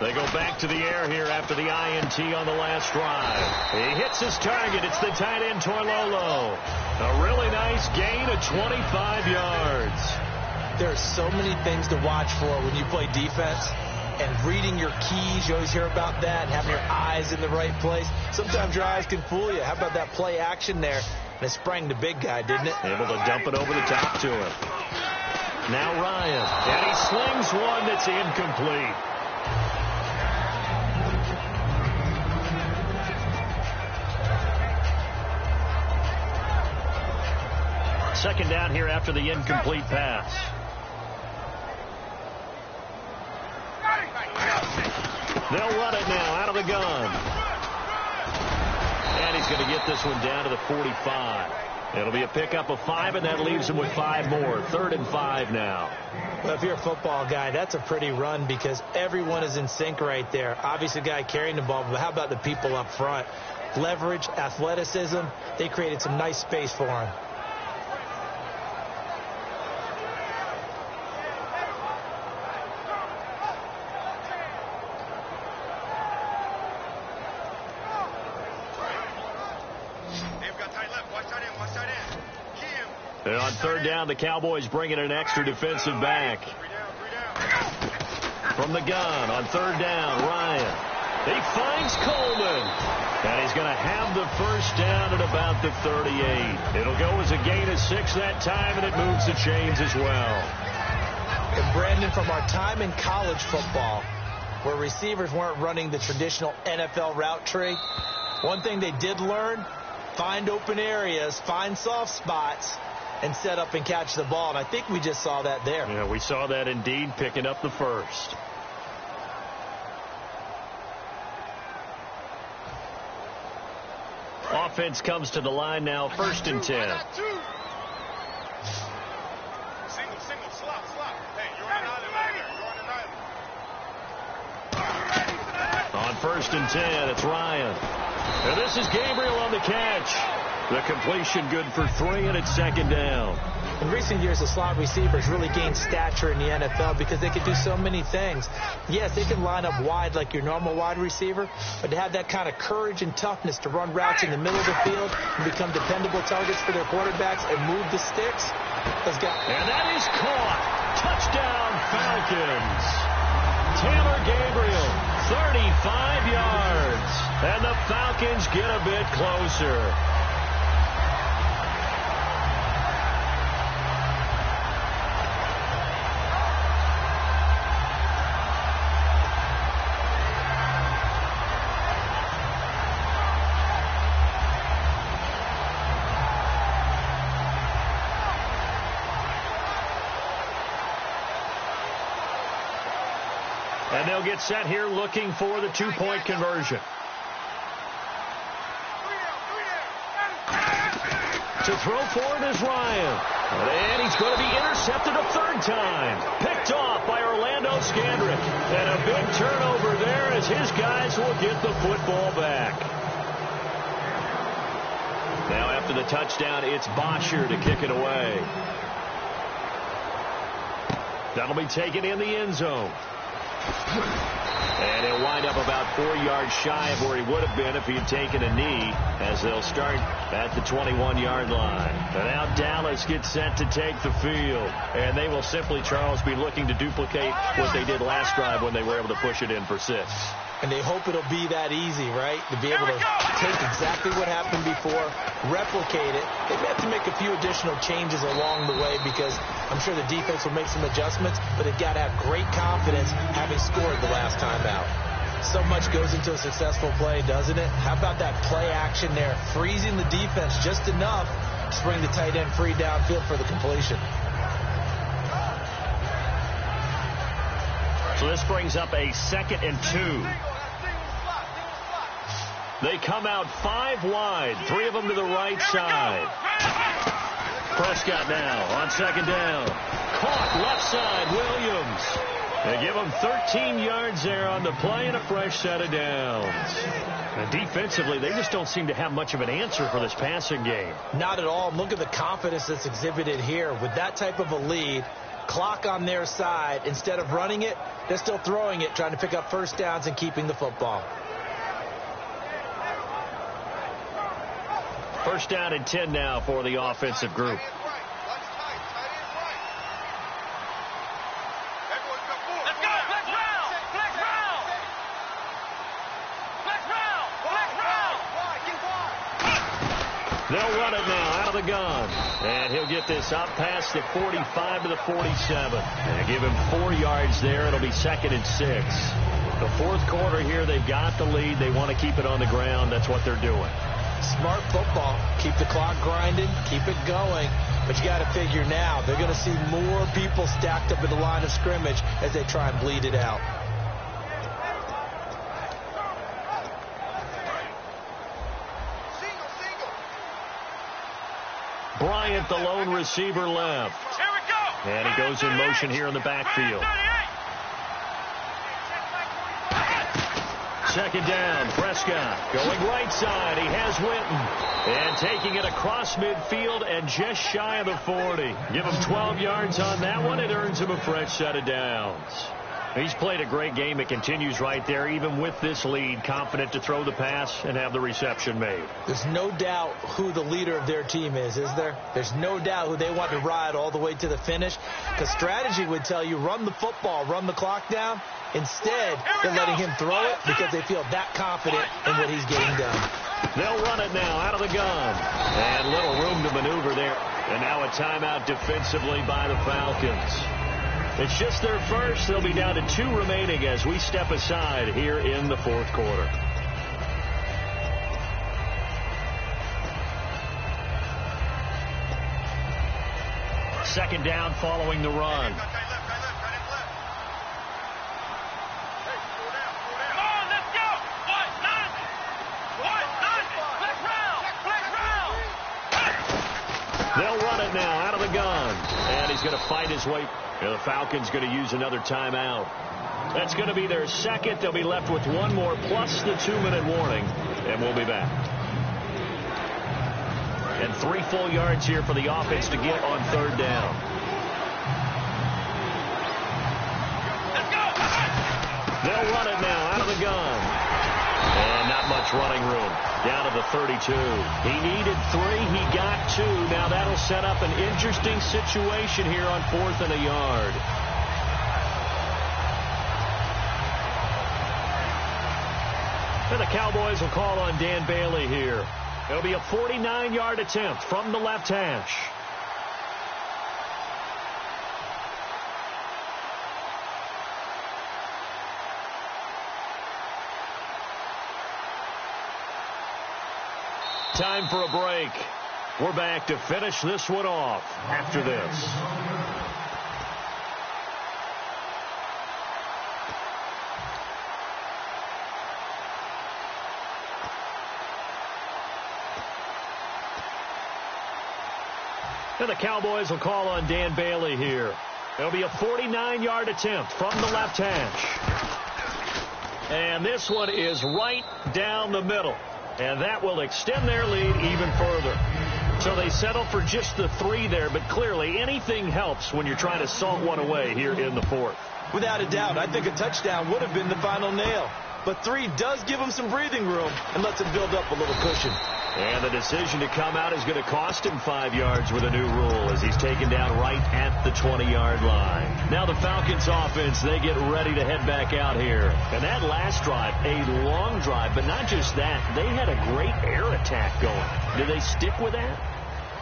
They go back to the air here after the INT on the last drive. He hits his target. It's the tight end, Torlolo. A really nice gain of 25 yards. There are so many things to watch for when you play defense. And reading your keys, you always hear about that, and having your eyes in the right place. Sometimes your eyes can fool you. How about that play action there? And it sprang the big guy, didn't it? Able to dump it over the top to him. Now Ryan. And he slings one that's incomplete. Second down here after the incomplete pass. They'll run it now out of the gun. And he's going to get this one down to the 45. It'll be a pickup of 5, and that leaves him with 5 more. 3rd and 5 now. Well, if you're a football guy, that's a pretty run because everyone is in sync right there. Obviously, the guy carrying the ball, but how about the people up front? Leverage, athleticism, they created some nice space for him. And on 3rd down, the Cowboys bring in an extra defensive back. From the gun on 3rd down, Ryan. He finds Coleman. And he's going to have the 1st down at about the 38. It'll go as a gain of 6 that time, and it moves the chains as well. And Brandon, from our time in college football, where receivers weren't running the traditional NFL route tree, One thing they did learn, find open areas, find soft spots, and set up and catch the ball. And I think we just saw that there. Yeah, we saw that indeed, picking up the first. Offense comes to the line now, 1st and 10. Single, slop. Hey, you're on an island right there. You're on an island. On 1st and 10, it's Ryan. And this is Gabriel on the catch. The completion good for 3, and it's 2nd down. In recent years, the slot receivers really gained stature in the NFL because they could do so many things. Yes, they can line up wide like your normal wide receiver, but to have that kind of courage and toughness to run routes in the middle of the field and become dependable targets for their quarterbacks and move the sticks, those guys. And that is caught. Touchdown, Falcons. Taylor Gabriel, 35 yards. And the Falcons get a bit closer. And they'll get set here looking for the 2-point conversion. To throw for it is Ryan. And he's going to be intercepted a 3rd time. Picked off by Orlando Scandrick. And a big turnover there as his guys will get the football back. Now after the touchdown, it's Bosher to kick it away. That'll be taken in the end zone. And he'll wind up about 4 yards shy of where he would have been if he had taken a knee, as they'll start at the 21-yard line. And now Dallas gets set to take the field. And they will simply, Charles, be looking to duplicate what they did last drive when they were able to push it in for 6. And they hope it'll be that easy, right? To be able to take exactly what happened before, replicate it. They may have to make a few additional changes along the way because I'm sure the defense will make some adjustments, but they've got to have great confidence having scored the last time out. So much goes into a successful play, doesn't it? How about that play action there? Freezing the defense just enough to bring the tight end free downfield for the completion. So this brings up a 2nd and 2. They come out 5 wide, 3 of them to the right side. Prescott now on 2nd down. Caught left side, Williams. They give him 13 yards there on the play and a fresh set of downs. And defensively, they just don't seem to have much of an answer for this passing game. Not at all. Look at the confidence that's exhibited here. With that type of a lead, clock on their side, instead of running it, they're still throwing it, trying to pick up 1st downs and keeping the football. 1st down and 10 now for the offensive group. They'll run it now out of the gun. And he'll get this up past the 45 to the 47. And give him 4 yards there. It'll be 2nd and 6. The 4th quarter here, they've got the lead. They want to keep it on the ground. That's what they're doing. Smart football. Keep the clock grinding. Keep it going. But you got to figure now, they're going to see more people stacked up at the line of scrimmage as they try and bleed it out. Bryant, the lone receiver, left. Here we go. And he goes in motion here in the backfield. 2nd down, Prescott going right side. He has Witten. And taking it across midfield and just shy of the 40. Give him 12 yards on that one. It earns him a fresh set of downs. He's played a great game. It continues right there, even with this lead, confident to throw the pass and have the reception made. There's no doubt who the leader of their team is there? There's no doubt who they want to ride all the way to the finish. Because strategy would tell you, run the football, run the clock down. Instead, they're letting him throw it because they feel that confident in what he's getting done. They'll run it now out of the gun. And little room to maneuver there. And now a timeout defensively by the Falcons. It's just their first. They'll be down to 2 remaining as we step aside here in the 4th quarter. second down following the run. They'll run it now out of the gun. And he's going to fight his way. The Falcons going to use another timeout. That's going to be their second. They'll be left with one more plus the 2-minute warning. And we'll be back. And 3 full yards here for the offense to get on third down. They'll run it now out of the gun. And not much running room. Down to the 32. He needed 3. He got 2. Now that'll set up an interesting situation here on 4th and a yard. And the Cowboys will call on Dan Bailey here. It'll be a 49-yard attempt from the left hash. Time for a break. We're back to finish this one off after this. And the Cowboys will call on Dan Bailey here. It'll be a 49-yard attempt from the left hash. And this one is right down the middle. And that will extend their lead even further. So they settle for just the 3 there, but clearly anything helps when you're trying to salt one away here in the 4th. Without a doubt, I think a touchdown would have been the final nail. But 3 does give them some breathing room and lets them build up a little cushion. And the decision to come out is going to cost him 5 yards with a new rule as he's taken down right at the 20-yard line. Now the Falcons offense, they get ready to head back out here. And that last drive, a long drive, but not just that, they had a great air attack going. Do they stick with that?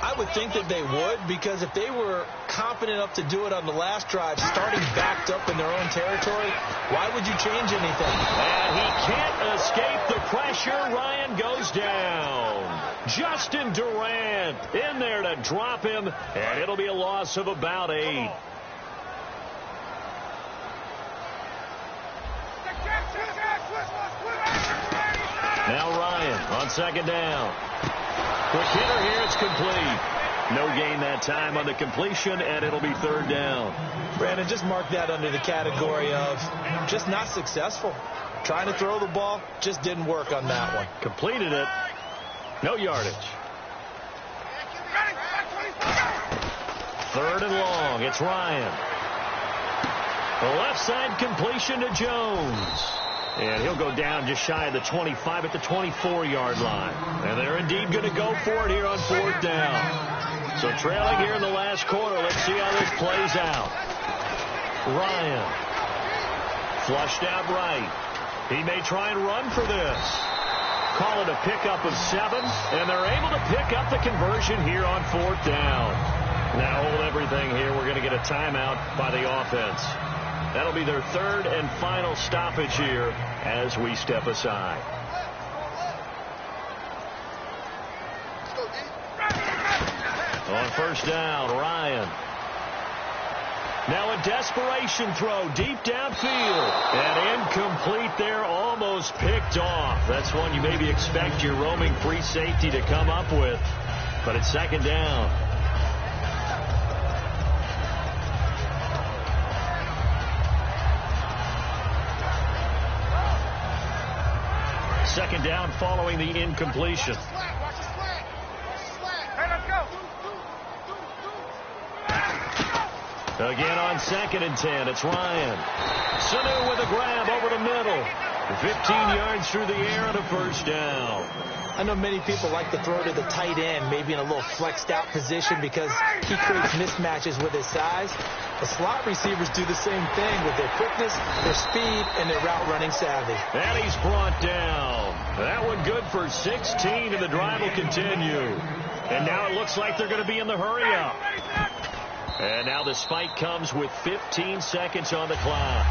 I would think that they would, because if they were confident enough to do it on the last drive, starting backed up in their own territory, why would you change anything? And he can't escape the pressure. Ryan goes down. Justin Durant in there to drop him, and it'll be a loss of about 8. Now Ryan on second down. Quick hitter here, it's complete. No gain that time on the completion, and it'll be third down. Brandon, just mark that under the category of just not successful. Trying to throw the ball, just didn't work on that one. Completed it. No yardage. Third and long, it's Ryan. The left side completion to Jones. And he'll go down just shy of the 25 at the 24-yard line. And they're indeed going to go for it here on fourth down. So trailing here in the last quarter. Let's see how this plays out. Ryan. Flushed out right. He may try and run for this. Call it a pickup of 7. And they're able to pick up the conversion here on fourth down. Now hold everything here. We're going to get a timeout by the offense. That'll be their third and final stoppage here as we step aside. On first down, Ryan. Now a desperation throw deep downfield. And incomplete there, almost picked off. That's one you maybe expect your roaming free safety to come up with. But it's second down. Second down following the incompletion. Again on 2nd and 10, it's Ryan. Sanu with a grab over the middle. 15 yards through the air and a first down. I know many people like to throw to the tight end, maybe in a little flexed out position because he creates mismatches with his size. The slot receivers do the same thing with their quickness, their speed, and their route running savvy. And he's brought down. That one good for 16, and the drive will continue. And now it looks like they're going to be in the hurry up. And now the spike comes with 15 seconds on the clock.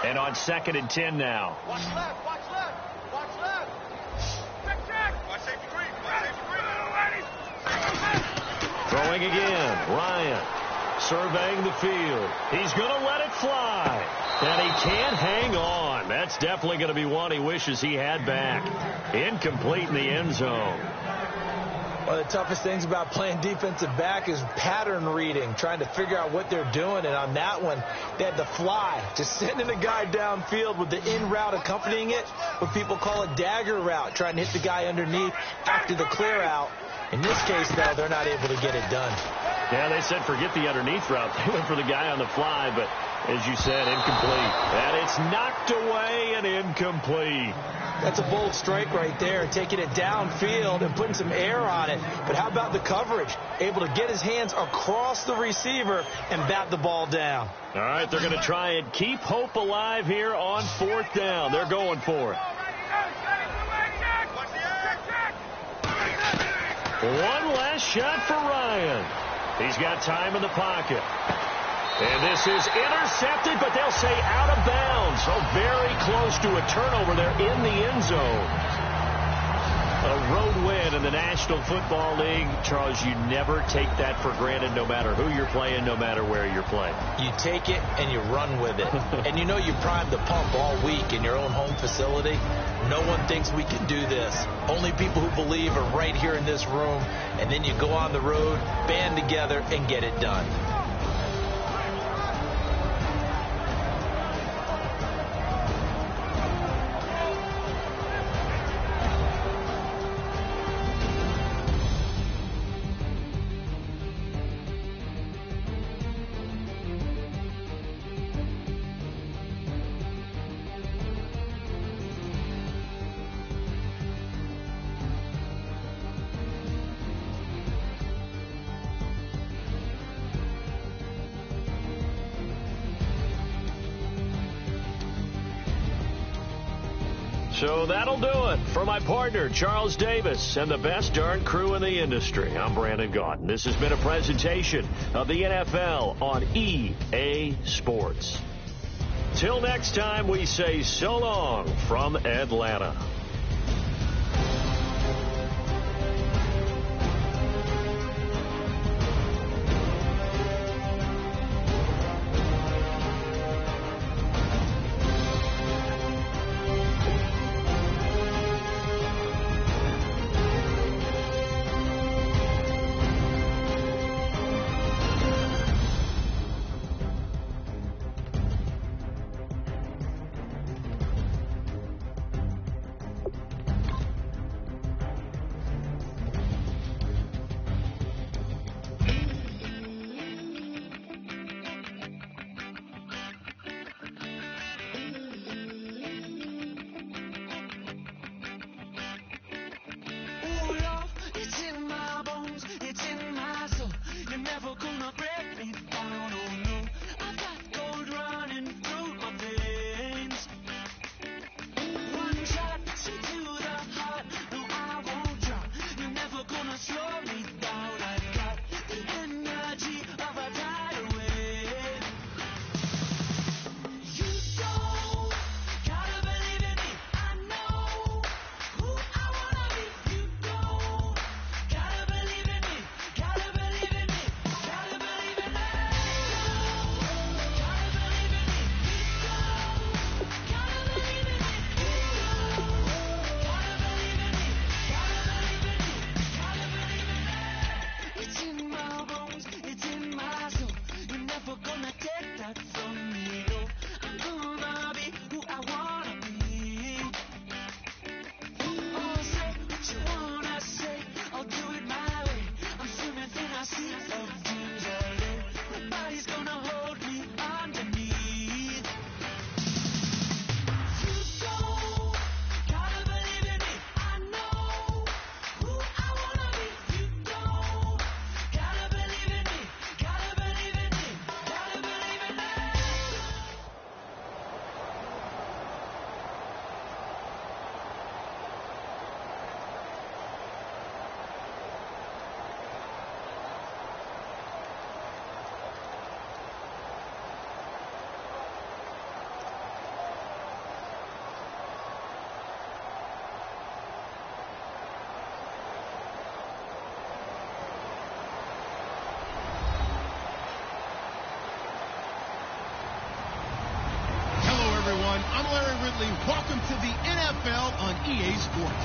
And on 2nd and 10 now. Watch left, watch left, watch left. Check, check. Watch safety green, watch safety green. Throwing again. Ryan surveying the field. He's going to let it fly. And he can't hang on. That's definitely going to be one he wishes he had back. Incomplete in the end zone. One of the toughest things about playing defensive back is pattern reading, trying to figure out what they're doing. And on that one, they had to fly, just sending a guy downfield with the in route accompanying it, what people call a dagger route, trying to hit the guy underneath after the clear out. In this case, though, they're not able to get it done. Yeah, they said forget the underneath route. They went for the guy on the fly, but as you said, incomplete. And it's knocked away and incomplete. That's a bold strike right there, taking it downfield and putting some air on it. But how about the coverage? Able to get his hands across the receiver and bat the ball down. All right, they're going to try and keep hope alive here on 4th down. They're going for it. One last shot for Ryan. He's got time in the pocket. And this is intercepted, but they'll say out of bounds. So very close to a turnover there in the end zone. A road win in the National Football League. Charles, you never take that for granted, no matter who you're playing, no matter where you're playing. You take it and you run with it. And you know you primed the pump all week in your own home facility. No one thinks we can do this. Only people who believe are right here in this room. And then you go on the road, band together, and get it done. So that'll do it for my partner, Charles Davis, and the best darn crew in the industry. I'm Brandon Gaudin. This has been a presentation of the NFL on EA Sports. Till next time, we say so long from Atlanta. everyone. I'm Larry Ridley. Welcome to the NFL on EA Sports.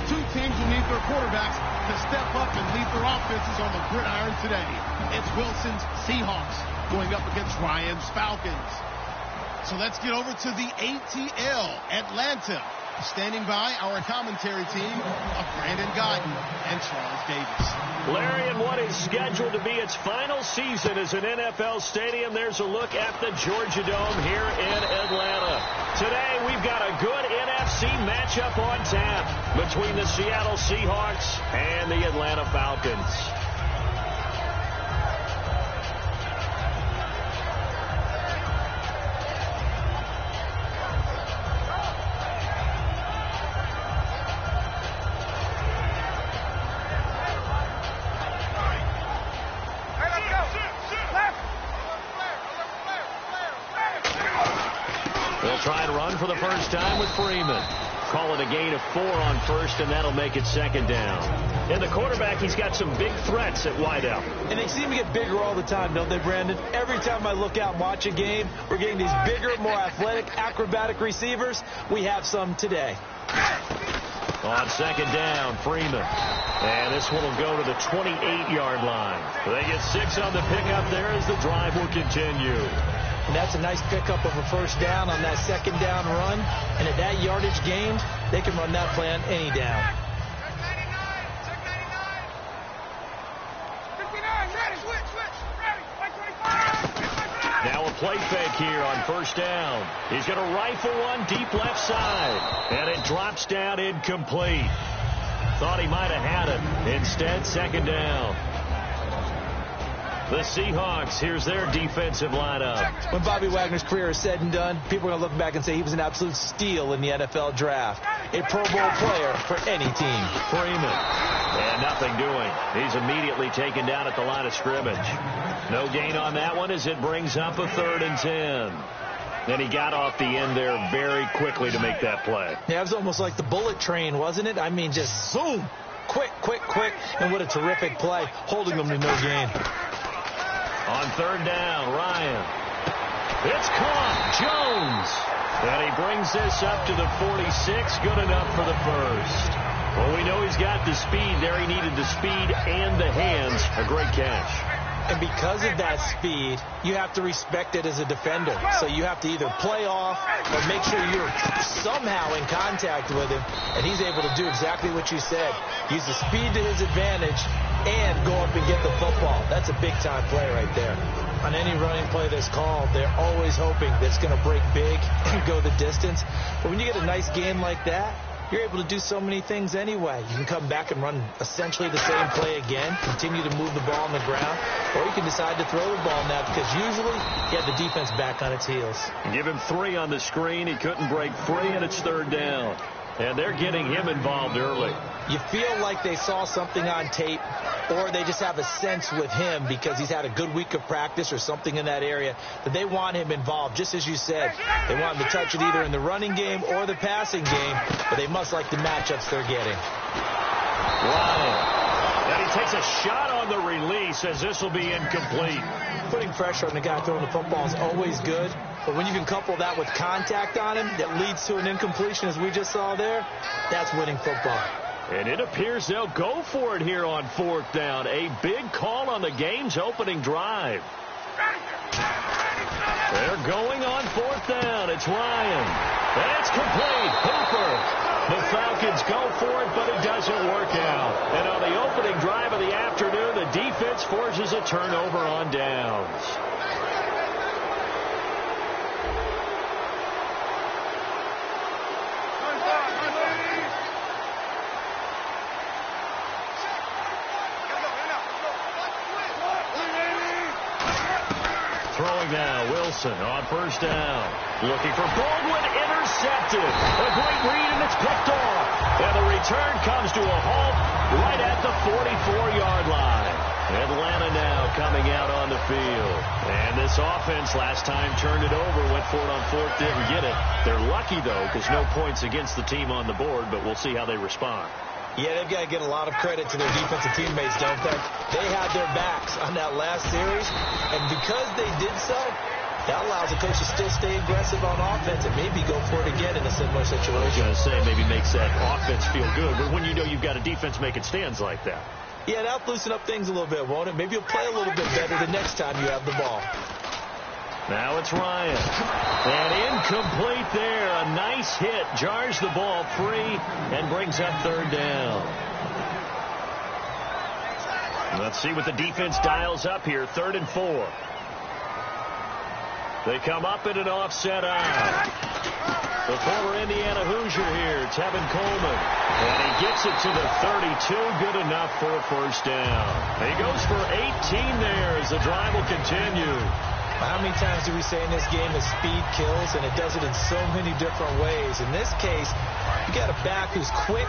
Two teams will need their quarterbacks to step up and lead their offenses on the gridiron today. It's Wilson's Seahawks going up against Ryan's Falcons. So let's get over to the ATL, Atlanta. Standing by our commentary team of Brandon Godden and Charles Davis. Larry, in what is scheduled to be its final season as an NFL stadium, there's a look at the Georgia Dome here in Atlanta. Today, we've got a good NFC matchup on tap between the Seattle Seahawks and the Atlanta Falcons. Try and run for the first time with Freeman. Call it a gain of 4 on first, and that'll make it second down. And the quarterback, he's got some big threats at wideout. And they seem to get bigger all the time, don't they, Brandon? Every time I look out and watch a game, we're getting these bigger, more athletic, acrobatic receivers. We have some today. On second down, Freeman. And this one will go to the 28-yard line. They get 6 on the pickup there as the drive will continue. And that's a nice pickup of a first down on that second down run. And at that yardage gained, they can run that play on any down. Now a play fake here on first down. He's going to rifle one deep left side. And it drops down incomplete. Thought he might have had it. Instead, second down. The Seahawks, here's their defensive lineup. When Bobby Wagner's career is said and done, people are going to look back and say he was an absolute steal in the NFL draft. A Pro Bowl player for any team. Freeman. And nothing doing. He's immediately taken down at the line of scrimmage. No gain on that one as it brings up a 3rd and 10. Then he got off the end there very quickly to make that play. Yeah, it was almost like the bullet train, wasn't it? I mean, just boom. Quick, quick, quick. And what a terrific play, holding them to no gain. On third down, Ryan. It's caught. Jones. And he brings this up to the 46. Good enough for the first. Well, we know he's got the speed there. He needed the speed and the hands. A great catch. And because of that speed, you have to respect it as a defender. So you have to either play off or make sure you're somehow in contact with him. And he's able to do exactly what you said. Use the speed to his advantage and go up and get the football. That's a big-time play right there. On any running play that's called, they're always hoping that it's going to break big and go the distance. But when you get a nice game like that, you're able to do so many things anyway. You can come back and run essentially the same play again, continue to move the ball on the ground, or you can decide to throw the ball now because usually you have the defense back on its heels. Give him 3 on the screen. He couldn't break free, and it's third down. And they're getting him involved early. You feel like they saw something on tape, or they just have a sense with him because he's had a good week of practice or something in that area that they want him involved. Just as you said, they want him to touch it either in the running game or the passing game, but they must like the matchups they're getting. Wow. And he takes a shot on the release as this will be incomplete. Putting pressure on the guy throwing the football is always good, but when you can couple that with contact on him that leads to an incompletion as we just saw there, that's winning football. And it appears they'll go for it here on 4th down. A big call on the game's opening drive. They're going on 4th down. It's Ryan. That's complete. Hooper. The Falcons go for it, but it doesn't work out. And on the opening drive of the afternoon, the defense forces a turnover on downs. Throwing now, Wilson on first down. Looking for Baldwin, intercepted. A great read, and it's picked off. And the return comes to a halt right at the 44-yard line. Atlanta now coming out on the field. And this offense last time turned it over, went for it on 4th, didn't get it. They're lucky, though, because no points against the team on the board, but we'll see how they respond. Yeah, they've got to get a lot of credit to their defensive teammates, don't they? They had their backs on that last series, and because they did so, That allows the coach to still stay aggressive on offense and maybe go for it again in a similar situation. I was going to say maybe makes that offense feel good, but when you know you've got a defense making stands like that. Yeah, that'll loosen up things a little bit, won't it? Maybe you'll play a little bit better the next time you have the ball. Now it's Ryan. And incomplete there. A nice hit. Jars the ball free and brings up third down. Let's see what the defense dials up here. 3rd and 4. They come up in an offset eye. The former Indiana Hoosier here, Tevin Coleman. And he gets it to the 32. Good enough for a first down. He goes for 18 there as the drive will continue. How many times do we say in this game that speed kills, and it does it in so many different ways? In this case, you got a back who's quick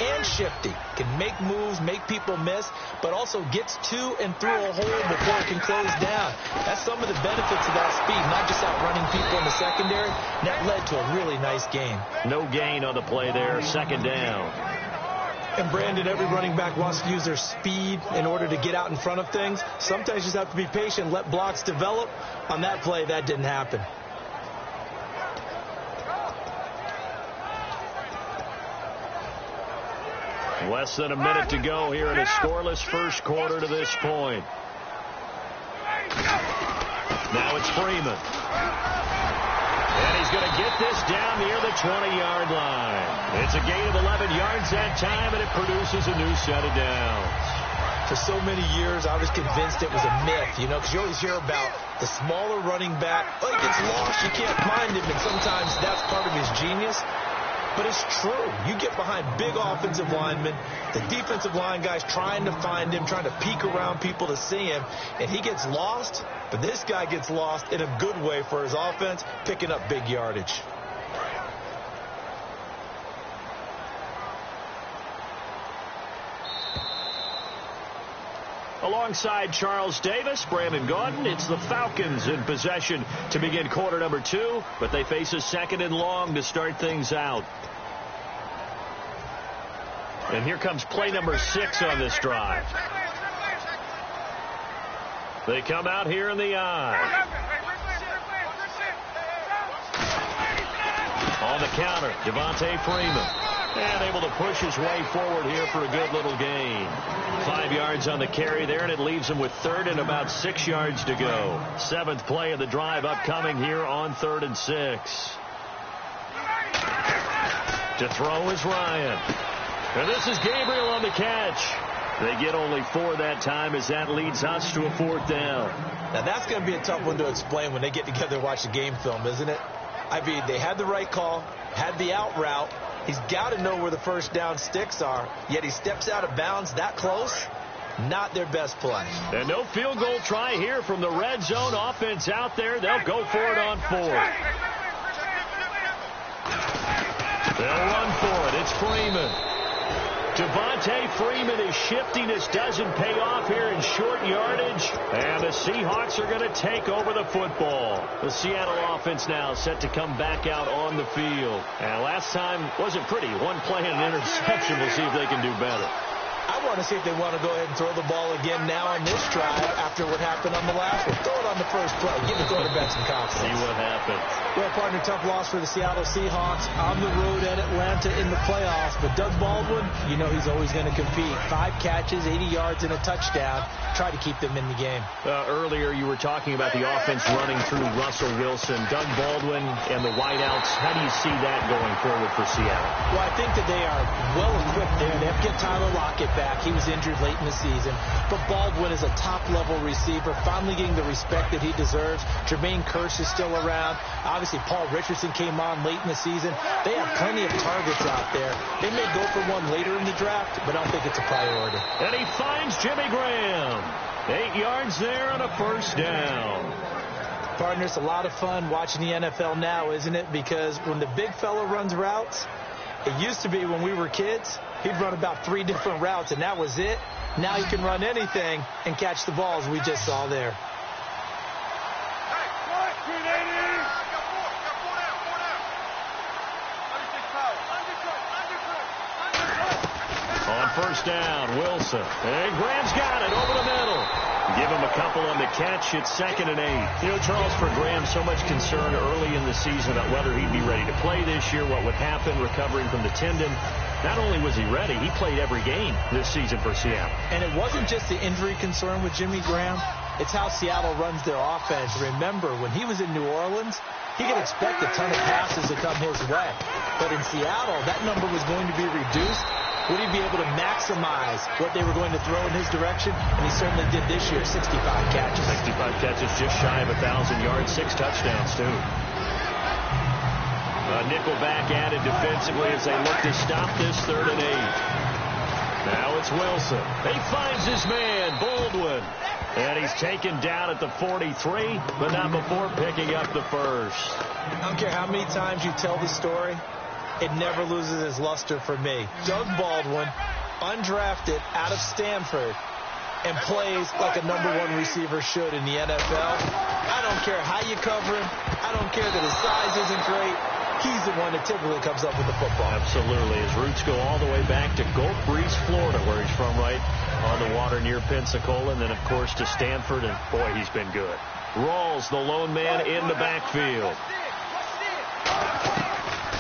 and shifty, can make moves, make people miss, but also gets to and through a hole before it can close down. That's some of the benefits of that speed, not just outrunning people in the secondary. That led to a really nice gain. No gain on the play there, 2nd down. And, Brandon, every running back wants to use their speed in order to get out in front of things. Sometimes you just have to be patient, let blocks develop. On that play, that didn't happen. Less than a minute to go here in a scoreless first quarter to this point. Now it's Freeman. And he's going to get this down near the 20-yard line. It's a gain of 11 yards that time, and it produces a new set of downs. For so many years, I was convinced it was a myth, you know, because you always hear about the smaller running back. Oh, he gets lost, you can't find him, and sometimes that's part of his genius. But it's true. You get behind big offensive linemen, the defensive line guys trying to find him, trying to peek around people to see him, and he gets lost. But this guy gets lost in a good way for his offense, picking up big yardage. Alongside Charles Davis, Brandon Gaudin, it's the Falcons in possession to begin quarter number 2, but they face a 2nd and long to start things out. And here comes play number 6 on this drive. They come out here in the eye. On the counter, Devontae Freeman. And able to push his way forward here for a good little gain. 5 yards on the carry there, and it leaves him with 3rd and about 6 yards to go. 7th play of the drive upcoming here on 3rd and 6. To throw is Ryan. And this is Gabriel on the catch. They get only 4 that time as that leads us to a 4th down. Now that's going to be a tough one to explain when they get together and watch the game film, isn't it? I mean, they had the right call, had the out route. He's got to know where the first down sticks are, yet he steps out of bounds that close. Not their best play. And no field goal try here from the red zone offense out there. They'll go for it on 4th. They'll run for it. It's Freeman. Devontae Freeman, his shiftiness doesn't pay off here in short yardage. And the Seahawks are going to take over the football. The Seattle offense now set to come back out on the field. And last time wasn't pretty. One play and an interception. We'll see if they can do better. I want to see if they want to go ahead and throw the ball again now on this drive after what happened on the last one. Throw it on the first play. Give the quarterback some confidence. See what happens. Well, partner, tough loss for the Seattle Seahawks on the road at Atlanta in the playoffs. But Doug Baldwin, you know he's always going to compete. 5 catches, 80 yards, and a touchdown. Try to keep them in the game. Earlier, you were talking about the offense running through Russell Wilson. Doug Baldwin and the wideouts. How do you see that going forward for Seattle? Well, I think that they are well equipped there. They have to get Tyler Lockett back. He was injured late in the season. But Baldwin is a top-level receiver, finally getting the respect that he deserves. Jermaine Kearse is still around. Obviously, Paul Richardson came on late in the season. They have plenty of targets out there. They may go for one later in the draft, but I don't think it's a priority. And he finds Jimmy Graham. 8 yards there on a first down. Partner, it's a lot of fun watching the NFL now, isn't it? Because when the big fella runs routes, it used to be when we were kids, he'd run about 3 different routes, and that was it. Now he can run anything and catch the balls we just saw there. On first down. Wilson. And Graham's got it over the middle. Give him a couple on the catch. It's 2nd and 8. You know, Charles, for Graham, so much concern early in the season about whether he'd be ready to play this year, what would happen recovering from the tendon. Not only was he ready, he played every game this season for Seattle. And it wasn't just the injury concern with Jimmy Graham. It's how Seattle runs their offense. Remember, when he was in New Orleans, he could expect a ton of passes to come his way. But in Seattle, that number was going to be reduced. Would he be able to maximize what they were going to throw in his direction? And he certainly did this year, 65 catches. 65 catches, just shy of 1,000 yards, 6 touchdowns, too. A nickelback added defensively as they look to stop this 3rd and 8. Now it's Wilson. He finds his man, Baldwin. And he's taken down at the 43, but not before picking up the first. I don't care how many times you tell the story, it never loses its luster for me. Doug Baldwin, undrafted out of Stanford, and plays like a #1 receiver should in the NFL. I don't care how you cover him. I don't care that his size isn't great. He's the one that typically comes up with the football. Absolutely. His roots go all the way back to Gulf Breeze, Florida, where he's from, right on the water near Pensacola. And then, of course, to Stanford. And, boy, he's been good. Rawls, the lone man in the backfield.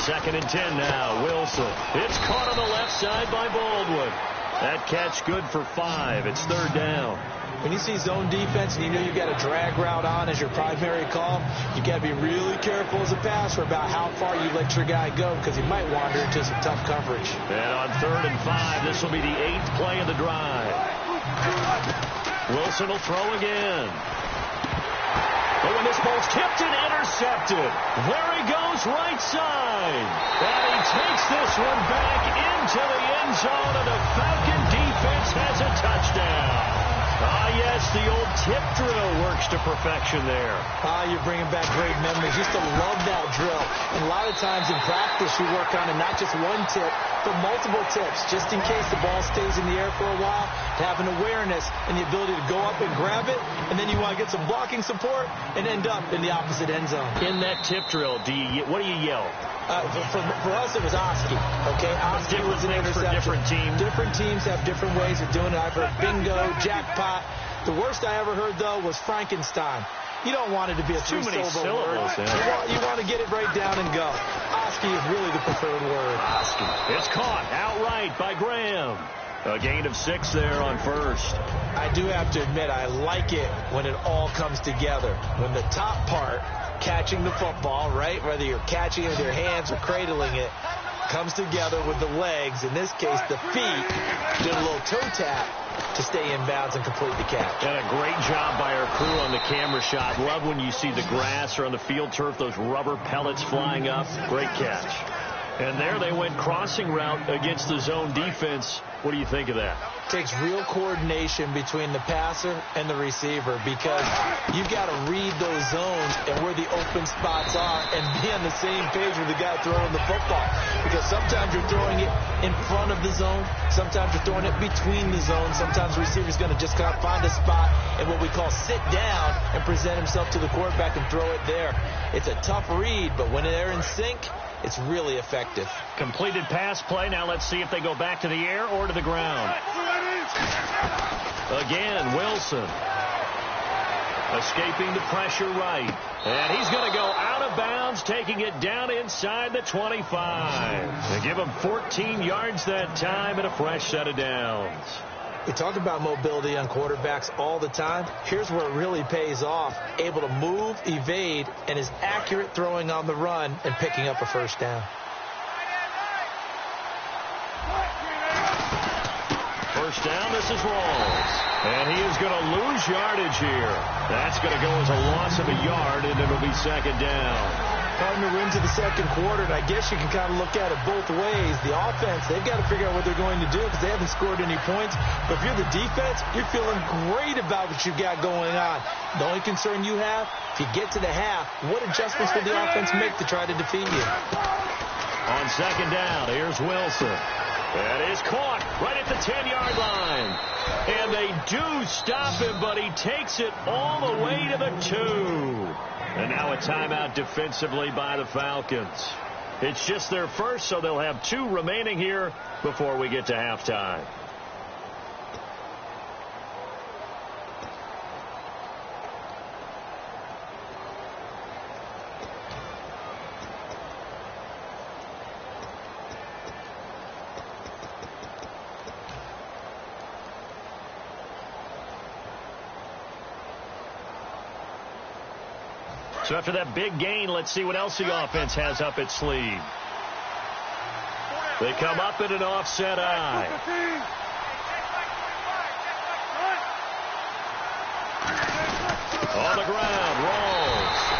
2nd and 10 now. Wilson. It's caught on the left side by Baldwin. That catch good for 5. It's 3rd down. When you see zone defense and you know you've got a drag route on as your primary call, you got to be really careful as a passer about how far you let your guy go because he might wander into some tough coverage. And on 3rd and 5, this will be the 8th play of the drive. Wilson will throw again. But when this ball's tipped and intercepted, there he goes right side. And he takes this one back into the end zone, and the Falcon defense has a touchdown. Ah, yes, the old tip drill works to perfection there. Ah, you're bringing back great memories. Used to love that drill. And a lot of times in practice, you work on it, not just one tip, but multiple tips, just in case the ball stays in the air for a while, to have an awareness and the ability to go up and grab it, and then you want to get some blocking support and end up in the opposite end zone. In that tip drill, what do you yell? For us, it was Oski. Okay, Oski was an interception. For different teams. Different teams have different ways of doing it. I've heard bingo, jackpot. The worst I ever heard, though, was Frankenstein. You don't want it to be a too many syllables. Yeah. You want to get it right down and go. Oski is really the preferred word. Oski. It's caught outright by Graham. A gain of 6 there on 1st. I do have to admit, I like it when it all comes together. When the top part, catching the football, right, whether you're catching it with your hands or cradling it, comes together with the legs, in this case the feet, did a little toe tap to stay in bounds and complete the catch. And a great job by our crew on the camera shot. Love when you see the grass or on the field turf, those rubber pellets flying up. Great catch. And there they went crossing route against the zone defense. What do you think of that? Takes real coordination between the passer and the receiver because you've got to read those zones and where the open spots are and be on the same page with the guy throwing the football. Because sometimes you're throwing it in front of the zone. Sometimes you're throwing it between the zones. Sometimes the receiver's going to just kind of find a spot and what we call sit down and present himself to the quarterback and throw it there. It's a tough read, but when they're in sync, it's really effective. Completed pass play. Now let's see if they go back to the air or to the ground. Again, Wilson. Escaping the pressure right. And he's going to go out of bounds, taking it down inside the 25. They give him 14 yards that time and a fresh set of downs. We talk about mobility on quarterbacks all the time. Here's where it really pays off. Able to move, evade, and is accurate throwing on the run and picking up a first down. First down, this is Rawls. And he is going to lose yardage here. That's going to go as a loss of a yard, and it'll be 2nd down. Partner into the second quarter, and I guess you can kind of look at it both ways. The offense, they've got to figure out what they're going to do because they haven't scored any points. But if you're the defense, you're feeling great about what you've got going on. The only concern you have, if you get to the half, what adjustments will the offense make to try to defeat you? On 2nd down, here's Wilson. That is caught right at the 10-yard line. And they do stop him, but he takes it all the way to the 2. And now a timeout defensively by the Falcons. It's just their first, so they'll have 2 remaining here before we get to halftime. So after that big gain, let's see what else the offense has up its sleeve. They come up in an offset eye. On the ground, Rawls.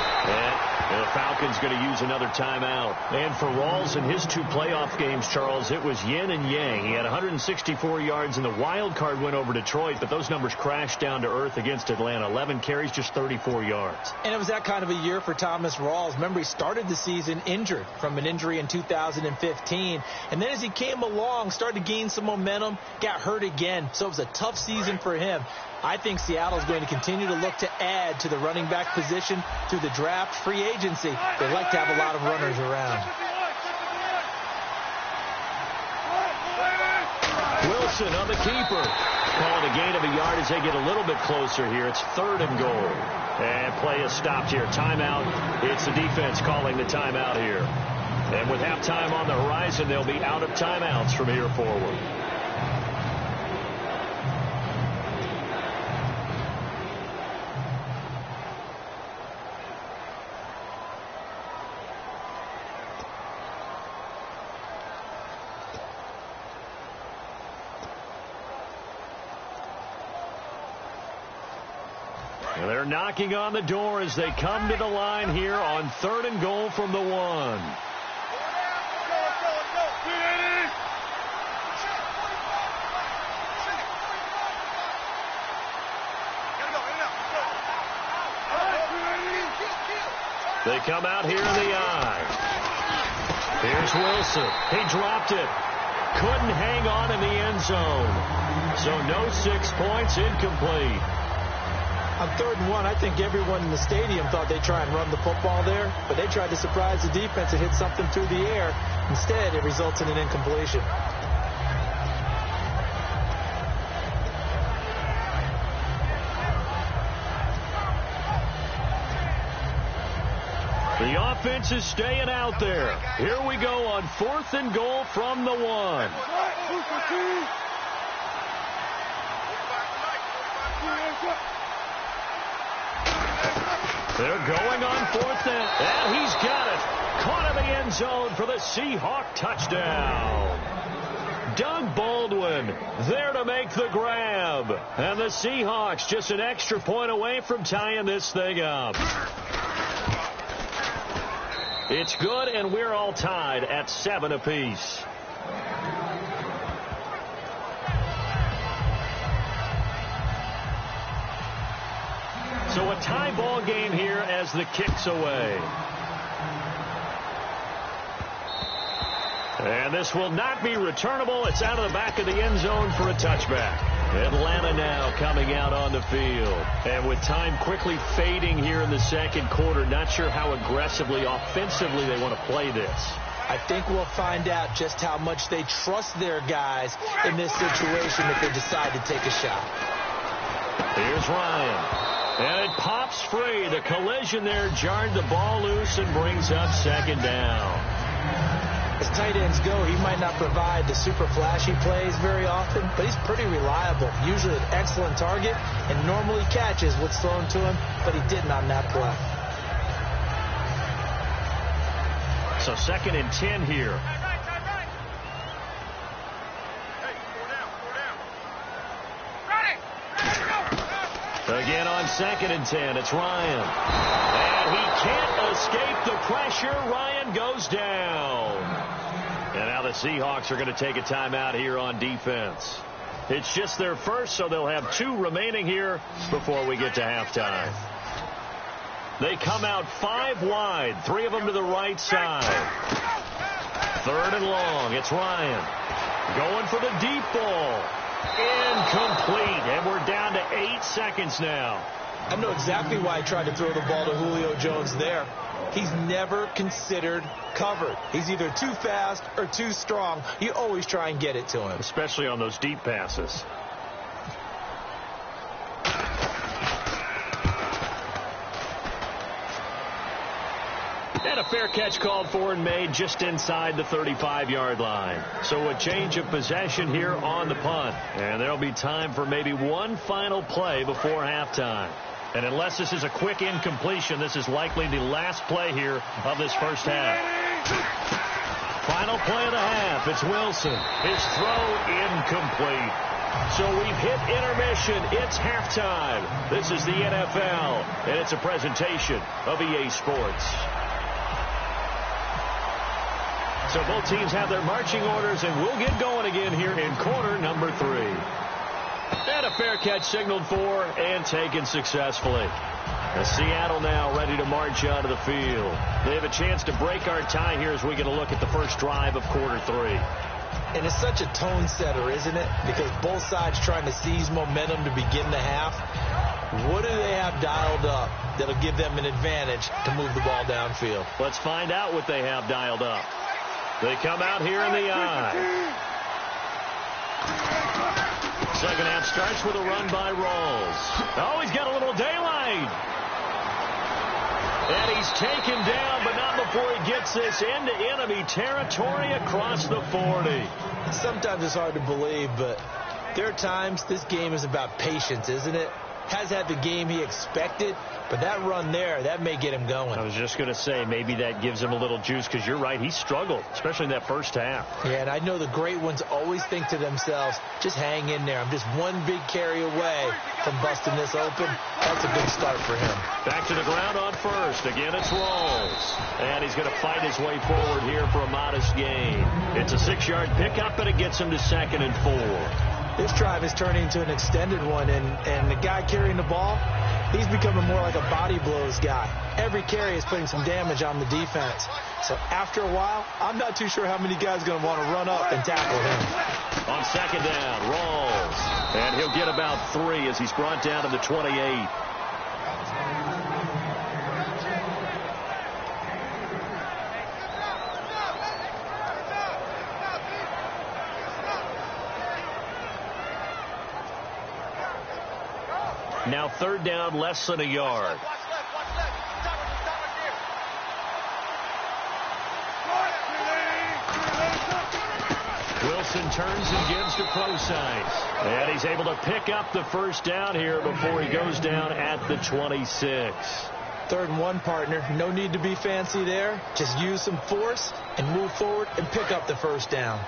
And the Falcons going to use another timeout. And for Rawls in his 2 playoff games, Charles, it was yin and yang. He had 164 yards in the wild card win over Detroit, but those numbers crashed down to earth against Atlanta. 11 carries, just 34 yards. And it was that kind of a year for Thomas Rawls. Remember, he started the season injured from an injury in 2015. And then as he came along, started to gain some momentum, got hurt again. So it was a tough season for him. I think Seattle's going to continue to look to add to the running back position through the draft, free agency. They like to have a lot of runners around. Wilson on the keeper. Calling a gain of a yard as they get a little bit closer here. It's 3rd and goal. And play is stopped here. Timeout. It's the defense calling the timeout here. And with halftime on the horizon, they'll be out of timeouts from here forward. They're knocking on the door as they come to the line here on 3rd and goal from the 1. They come out here in the eye. Here's Wilson. He dropped it. Couldn't hang on in the end zone. So no 6 points, incomplete. On 3rd and 1, I think everyone in the stadium thought they'd try and run the football there, but they tried to surprise the defense and hit something through the air. Instead, it results in an incompletion. The offense is staying out there. Here we go on 4th and goal from the 1. They're going on 4th and he's got it. Caught in the end zone for the Seahawk touchdown. Doug Baldwin there to make the grab. And the Seahawks just an extra point away from tying this thing up. It's good, and we're all tied at 7 apiece. So a tie ball game here as the kick's away. And this will not be returnable. It's out of the back of the end zone for a touchback. Atlanta now coming out on the field. And with time quickly fading here in the second quarter, not sure how aggressively, offensively they want to play this. I think we'll find out just how much they trust their guys in this situation if they decide to take a shot. Here's Ryan. And it pops free. The collision there jarred the ball loose and brings up 2nd down. As tight ends go, he might not provide the super flashy plays very often, but he's pretty reliable. Usually an excellent target and normally catches what's thrown to him, but he didn't on that play. So 2nd and 10 here. Again on 2nd and 10, it's Ryan. And he can't escape the pressure. Ryan goes down. And now the Seahawks are going to take a timeout here on defense. It's just their first, so they'll have 2 remaining here before we get to halftime. They come out 5 wide, 3 of them to the right side. 3rd and long, it's Ryan. Going for the deep ball. Incomplete, and we're down to 8 seconds now. I know exactly why I tried to throw the ball to Julio Jones there. He's never considered covered. He's either too fast or too strong. You always try and get it to him. Especially on those deep passes. And a fair catch called for and made just inside the 35-yard line. So a change of possession here on the punt. And there'll be time for maybe one final play before halftime. And unless this is a quick incompletion, this is likely the last play here of this first half. Final play of the half. It's Wilson. His throw incomplete. So we've hit intermission. It's halftime. This is the NFL, and it's a presentation of EA Sports. So both teams have their marching orders, and we'll get going again here in quarter number 3. And a fair catch signaled for and taken successfully. As Seattle now ready to march out of the field. They have a chance to break our tie here as we get a look at the first drive of quarter 3. And it's such a tone setter, isn't it? Because both sides trying to seize momentum to begin the half. What do they have dialed up that'll give them an advantage to move the ball downfield? Let's find out what they have dialed up. They come out here in the eye. Second half starts with a run by Rawls. Oh, he's got a little daylight. And he's taken down, but not before he gets this into enemy territory across the 40. Sometimes it's hard to believe, but there are times this game is about patience, isn't it? Has had the game he expected, but that run there, that may get him going. I was just going to say, maybe that gives him a little juice, because you're right, he struggled, especially in that first half. Yeah, and I know the great ones always think to themselves, just hang in there. I'm just one big carry away from busting this open. That's a good start for him. Back to the ground on first. Again, it's Rawls. And he's going to fight his way forward here for a modest gain. It's a 6-yard pickup, and it gets him to 2nd and 4. This drive is turning into an extended one, and the guy carrying the ball, he's becoming more like a body blows guy. Every carry is putting some damage on the defense. So after a while, I'm not too sure how many guys are going to want to run up and tackle him. On 2nd down, Rawls. And he'll get about 3 as he's brought down to the 28. Now 3rd down, less than a yard. Wilson turns and gives to Prosise. And he's able to pick up the first down here before he goes down at the 26. 3rd and 1, partner. No need to be fancy there. Just use some force and move forward and pick up the first down.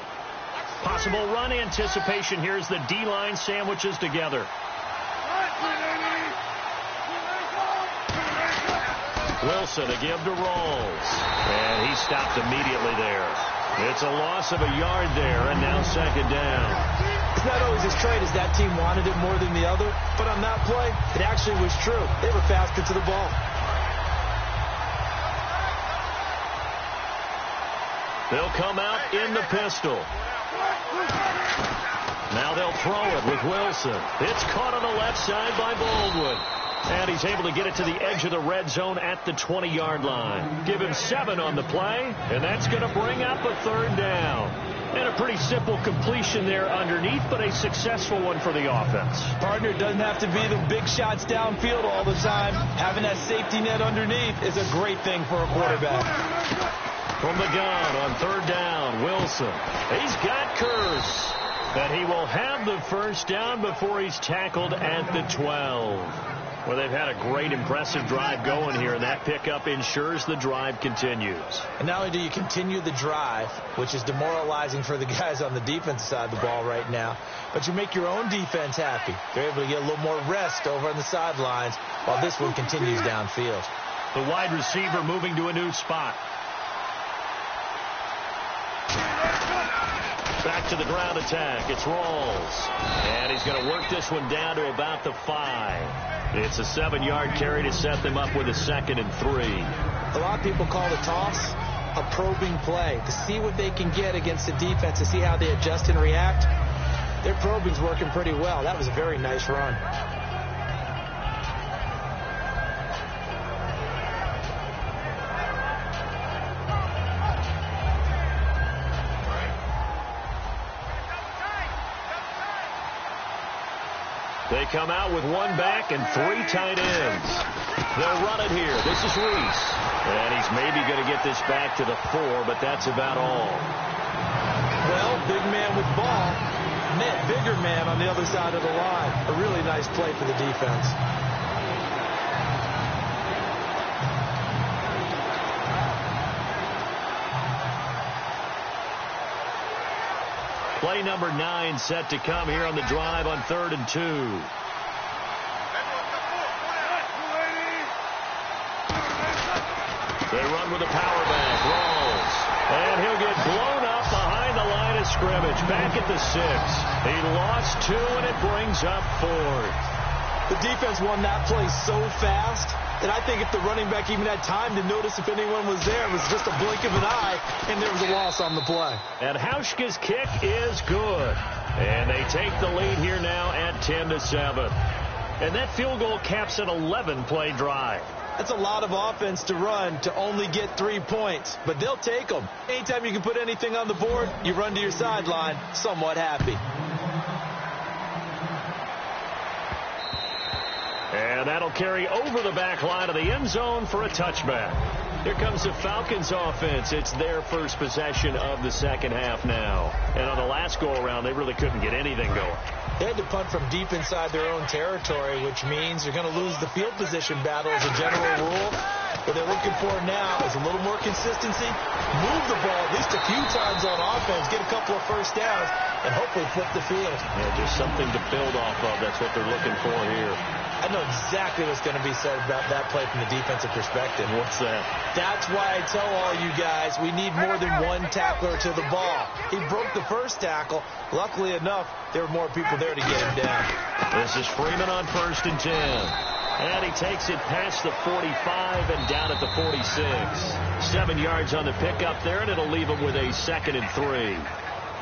Possible run anticipation. Here's the D-line sandwiches together. Wilson a give to Rawls. And he stopped immediately there. It's a loss of a yard there, and now 2nd down. It's not always as straight as that team wanted it more than the other, but on that play, it actually was true. They were faster to the ball. They'll come out in the pistol. Now they'll throw it with Wilson. It's caught on the left side by Baldwin. And he's able to get it to the edge of the red zone at the 20-yard line. Give him 7 on the play, and that's going to bring up a 3rd down. And a pretty simple completion there underneath, but a successful one for the offense. Partner, doesn't have to be the big shots downfield all the time. Having that safety net underneath is a great thing for a quarterback. From the gun on 3rd down, Wilson. He's got Kearse. And he will have the first down before he's tackled at the 12. Well, they've had a great, impressive drive going here, and that pickup ensures the drive continues. And not only do you continue the drive, which is demoralizing for the guys on the defensive side of the ball right now, but you make your own defense happy. They're able to get a little more rest over on the sidelines while this one continues downfield. The wide receiver moving to a new spot. Back to the ground attack. It's Rawls. And he's going to work this one down to about the 5. It's a 7-yard carry to set them up with a 2nd and 3. A lot of people call the toss a probing play to see what they can get against the defense, to see how they adjust and react. Their probing's working pretty well. That was a very nice run. They come out with 1 back and 3 tight ends. They'll run it here. This is Reese. And he's maybe going to get this back to the 4, but that's about all. Well, big man with ball. Bigger man on the other side of the line. A really nice play for the defense. Play number 9 set to come here on the drive on 3rd and 2. They run with a power back. Rawls. And he'll get blown up behind the line of scrimmage. Back at the 6. He lost 2, and it brings up 4th. The defense won that play so fast that I think if the running back even had time to notice if anyone was there, it was just a blink of an eye, and there was a loss on the play. And Hauschka's kick is good. And they take the lead here now at 10-7. And that field goal caps an 11-play drive. That's a lot of offense to run to only get 3 points, but they'll take them. Anytime you can put anything on the board, you run to your sideline somewhat happy. And that'll carry over the back line of the end zone for a touchback. Here comes the Falcons offense. It's their first possession of the second half now. And on the last go-around, they really couldn't get anything going. They had to punt from deep inside their own territory, which means you're going to lose the field position battle as a general rule. What they're looking for now is a little more consistency, move the ball at least a few times on offense, get a couple of first downs, and hopefully flip the field. Yeah, just something to build off of. That's what they're looking for here. I know exactly what's going to be said about that play from the defensive perspective. What's that? That's why I tell all you guys we need more than one tackler to the ball. He broke the first tackle. Luckily enough, there were more people there to get him down. This is Freeman on 1st and 10. And he takes it past the 45 and down at the 46. 7 yards on the pickup there, and it'll leave him with a 2nd and 3.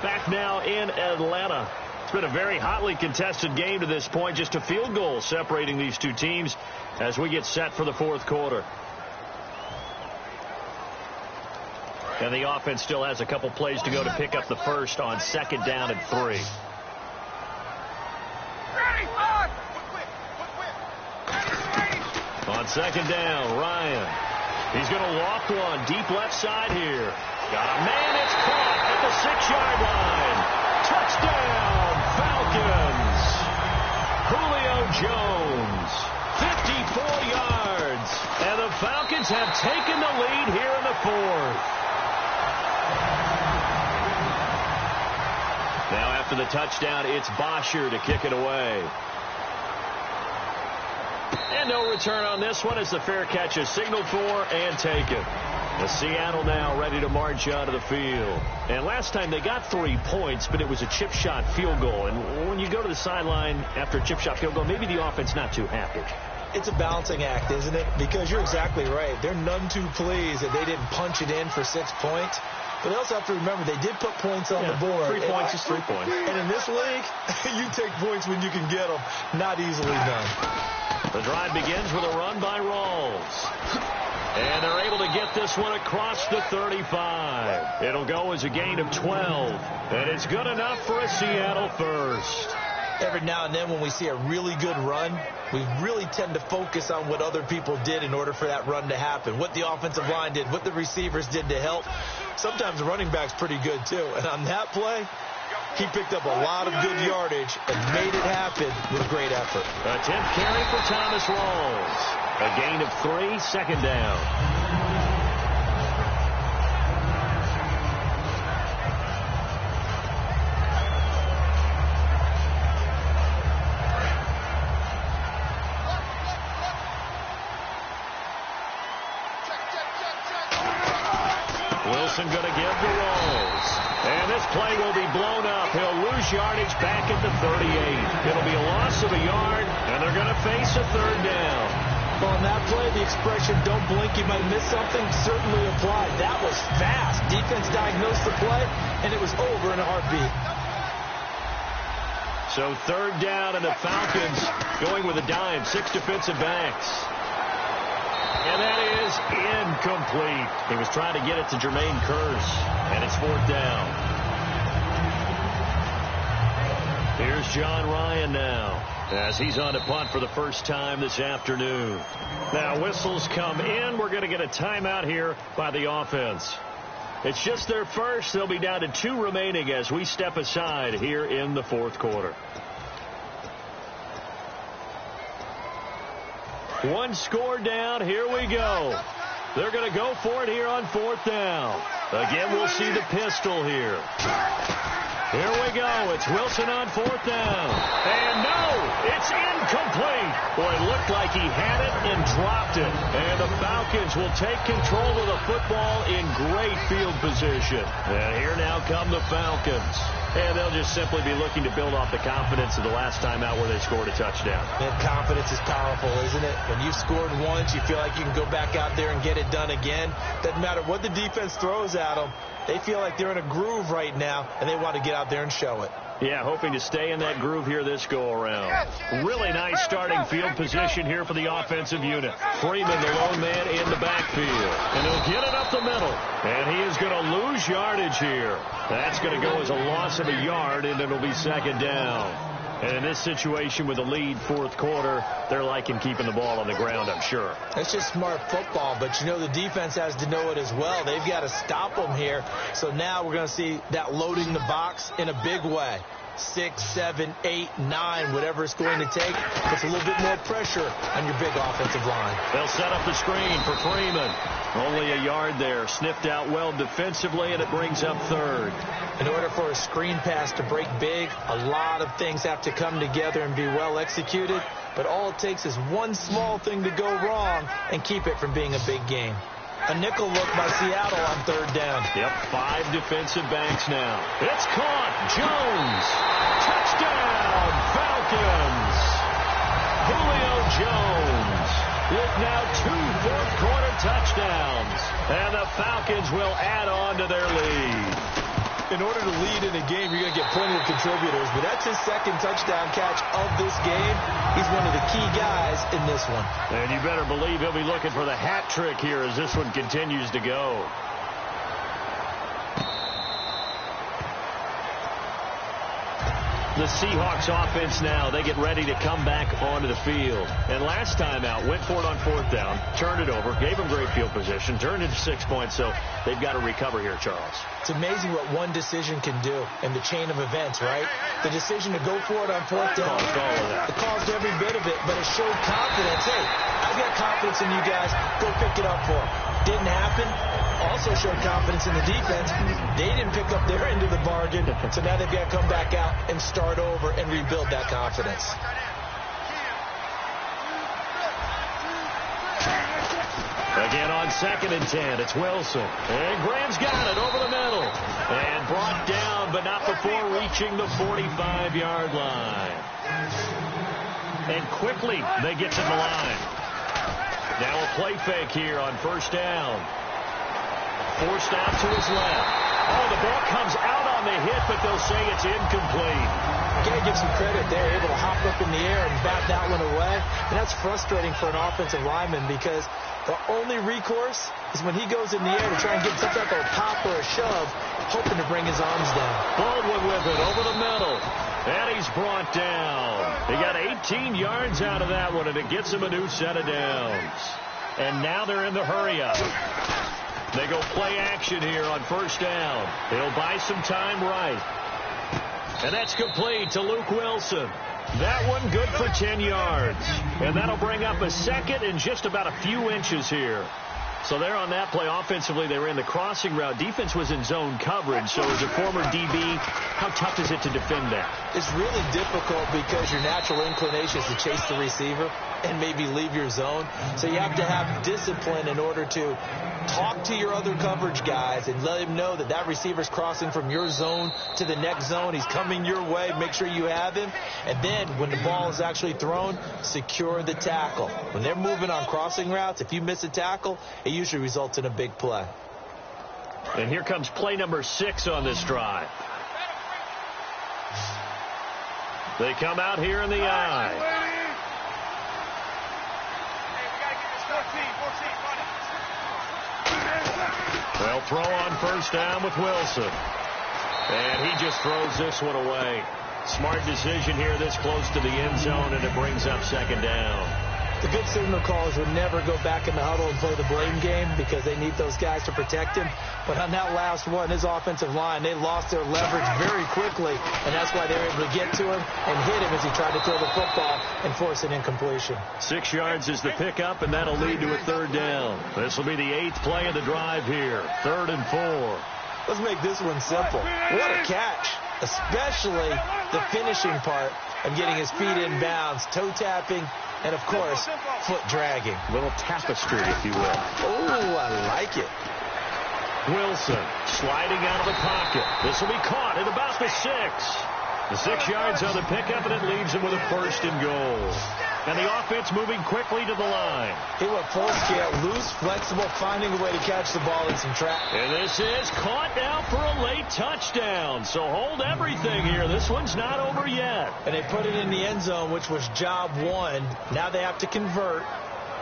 Back now in Atlanta. It's been a very hotly contested game to this point. Just a field goal separating these two teams as we get set for the 4th quarter. And the offense still has a couple plays to go to pick up the first on 2nd down and 3. On 2nd down, Ryan. He's going to walk one deep left side here. Got a man. It's caught at the 6-yard line. Touchdown, Falcons. Julio Jones, 54 yards. And the Falcons have taken the lead here in the 4th. Now after the touchdown, it's Bosher to kick it away. And no return on this one as the fair catch is signaled for and taken. The Seattle now ready to march out of the field. And last time they got 3 points, but it was a chip shot field goal. And when you go to the sideline after a chip shot field goal, maybe the offense not too happy. It's a balancing act, isn't it? Because you're exactly right. They're none too pleased that they didn't punch it in for 6 points. But they also have to remember they did put points on the board. 3 points is 3 points. And in this league, you take points when you can get them. Not easily done. The drive begins with a run by Rawls. And they're able to get this one across the 35. It'll go as a gain of 12. And it's good enough for a Seattle first. Every now and then when we see a really good run, we really tend to focus on what other people did in order for that run to happen. What the offensive line did, what the receivers did to help. Sometimes the running back's pretty good too. And on that play, he picked up a lot of good yardage and made it happen with great effort. A 10th carry for Thomas Rawls. A gain of 3, 2nd down. Wilson going to give to Rawls. And this play will be blown up. He'll lose yardage back at the 38. It'll be a loss of a yard, and they're going to face a 3rd down. Well, on that play, the expression, don't blink, you might miss something, certainly applied. That was fast. Defense diagnosed the play, and it was over in a heartbeat. So 3rd down, and the Falcons going with a dime. 6 defensive backs. And that is incomplete. He was trying to get it to Jermaine Kearse, and it's 4th down. Here's John Ryan now as he's on to punt for the first time this afternoon. Now whistles come in. We're going to get a timeout here by the offense. It's just their first. They'll be down to 2 remaining as we step aside here in the 4th quarter. 1 score down. Here we go. They're going to go for it here on 4th down. Again, we'll see the pistol here. Here we go. It's Wilson on 4th down. And no, it's incomplete. Boy, it looked like he had it and dropped it. And the Falcons will take control of the football in great field position. And here now come the Falcons. And they'll just simply be looking to build off the confidence of the last time out where they scored a touchdown. And confidence is powerful, isn't it? When you've scored once, you feel like you can go back out there and get it done again. Doesn't matter what the defense throws at them. They feel like they're in a groove right now, and they want to get out there and show it. Yeah, hoping to stay in that groove here this go-around. Really nice starting field position here for the offensive unit. Freeman, the lone man, in the backfield. And he'll get it up the middle. And he is going to lose yardage here. That's going to go as a loss of a yard, and it'll be 2nd down. And in this situation with the lead 4th quarter, they're liking keeping the ball on the ground, I'm sure. It's just smart football, but you know the defense has to know it as well. They've got to stop them here. So now we're going to see that loading the box in a big way. 6, 7, 8, 9, whatever it's going to take. Puts a little bit more pressure on your big offensive line. They'll set up the screen for Freeman. Only a yard there. Sniffed out well defensively, and it brings up 3rd. In order for a screen pass to break big, a lot of things have to come together and be well executed. But all it takes is one small thing to go wrong and keep it from being a big game. A nickel look by Seattle on 3rd down. Yep, 5 defensive backs now. It's caught. Jones. Touchdown, Falcons. Julio Jones with now 2 fourth-quarter touchdowns. And the Falcons will add on to their lead. In order to lead in a game, you're going to get plenty of contributors, but that's his 2nd touchdown catch of this game. He's one of the key guys in this one. And you better believe he'll be looking for the hat trick here as this one continues to go. The Seahawks offense now, they get ready to come back onto the field. And last time out, went for it on 4th down, turned it over, gave them great field position, turned it to 6 points, so they've got to recover here, Charles. It's amazing what one decision can do in the chain of events, right? The decision to go for it on 4th down, it caused every bit of it, but it showed confidence. Hey, I've got confidence in you guys. Go pick it up for them. Didn't happen. Also showed confidence in the defense. They didn't pick up their end of the bargain, so now they've got to come back out and start over and rebuild that confidence. Again on 2nd and 10, it's Wilson. And Graham's got it over the middle. And brought down, but not before reaching the 45-yard line. And quickly, they get to the line. Now a play fake here on 1st down. Forced out to his left. Oh, the ball comes out on the hit, but they'll say it's incomplete. You got to give some credit. They're able to hop up in the air and bat that one away. And that's frustrating for an offensive lineman because the only recourse is when he goes in the air to try and get some type of a pop or a shove, hoping to bring his arms down. Baldwin with it over the middle. And he's brought down. He got 18 yards out of that one, and it gets him a new set of downs. And now they're in the hurry-up. They go play action here on 1st down. They'll buy some time right. And that's complete to Luke Wilson. That one good for 10 yards. And that'll bring up a 2nd and just about a few inches here. So there on that play, offensively, they ran the crossing route. Defense was in zone coverage. So as a former DB, how tough is it to defend that? It's really difficult because your natural inclination is to chase the receiver and maybe leave your zone. So you have to have discipline in order to talk to your other coverage guys and let him know that that receiver's crossing from your zone to the next zone. He's coming your way. Make sure you have him. And then when the ball is actually thrown, secure the tackle. When they're moving on crossing routes, if you miss a tackle, it usually results in a big play. And here comes play number 6 on this drive. They come out here in the eye. They'll throw on 1st down with Wilson. And he just throws this one away. Smart decision here this close to the end zone, and it brings up 2nd down. The good signal callers would never go back in the huddle and play the blame game because they need those guys to protect him. But on that last one, his offensive line, they lost their leverage very quickly, and that's why they were able to get to him and hit him as he tried to throw the football and force an incompletion. 6 yards is the pickup, and that'll lead to a 3rd down. This will be the 8th play of the drive here. 3rd and 4. Let's make this one simple. What a catch, especially the finishing part of getting his feet in bounds, toe tapping, and, of course, foot dragging. Little tapestry, if you will. Oh, I like it. Wilson sliding out of the pocket. This will be caught at about the 6. The 6 yards on the pickup, and it leaves him with a 1st and goal. And the offense moving quickly to the line. He went full scale, loose, flexible, finding a way to catch the ball in some trap. And this is caught now for a late touchdown. So hold everything here. This one's not over yet. And they put it in the end zone, which was job 1. Now they have to convert.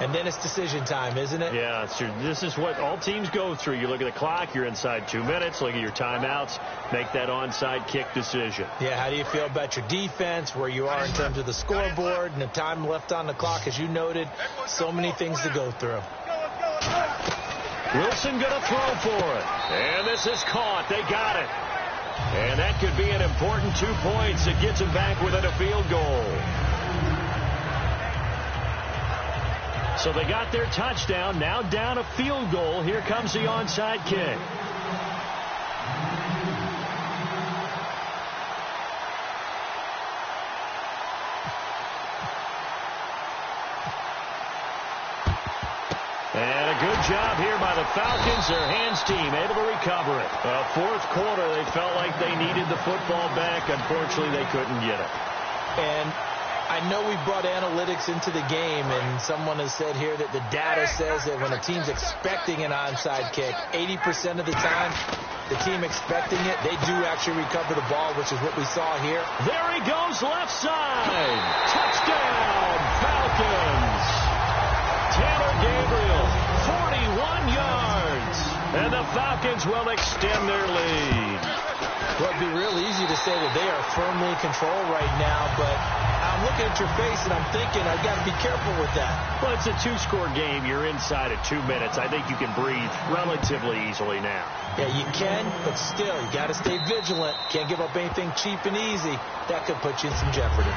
And then it's decision time, isn't it? Yeah, this is what all teams go through. You look at the clock, you're inside 2 minutes, look at your timeouts, make that onside kick decision. Yeah, how do you feel about your defense, where you are in terms of the scoreboard, and the time left on the clock, as you noted, so many things to go through. Wilson going to throw for it. And this is caught. They got it. And that could be an important 2 points. It gets him back within a field goal. So they got their touchdown, now down a field goal. Here comes the onside kick. And a good job here by the Falcons. Their hands team able to recover it. Fourth quarter, they felt like they needed the football back. Unfortunately, they couldn't get it. And I know we brought analytics into the game, and someone has said here that the data says that when a team's expecting an onside kick, 80% of the time, the team expecting it, they do actually recover the ball, which is what we saw here. There he goes, left side. Touchdown, Falcons. Taylor Gabriel, 41 yards. And the Falcons will extend their lead. Well, it'd be real easy to say that they are firmly in control right now, but I'm looking at your face and I'm thinking I've got to be careful with that. Well, it's a 2-score game. You're inside at 2 minutes. I think you can breathe relatively easily now. Yeah, you can, but still, you got to stay vigilant. Can't give up anything cheap and easy. That could put you in some jeopardy.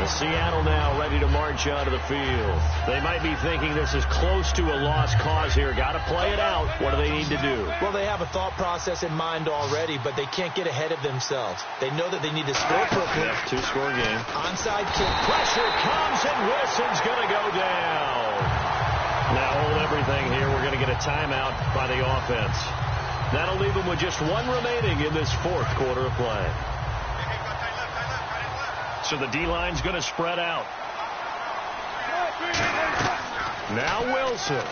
The Seattle now ready to march onto the field. They might be thinking this is close to a lost cause here. Got to play it out. What do they need to do? Well, they have a thought process in mind already, but they can't get ahead of themselves. They know that they need to score quickly. Yeah, 2-score game. Onside kick. Pressure comes, and Wilson's going to go down. Now hold everything here. We're going to get a timeout by the offense. That'll leave them with just 1 remaining in this fourth quarter of play. So the D-line's going to spread out. Now Wilson.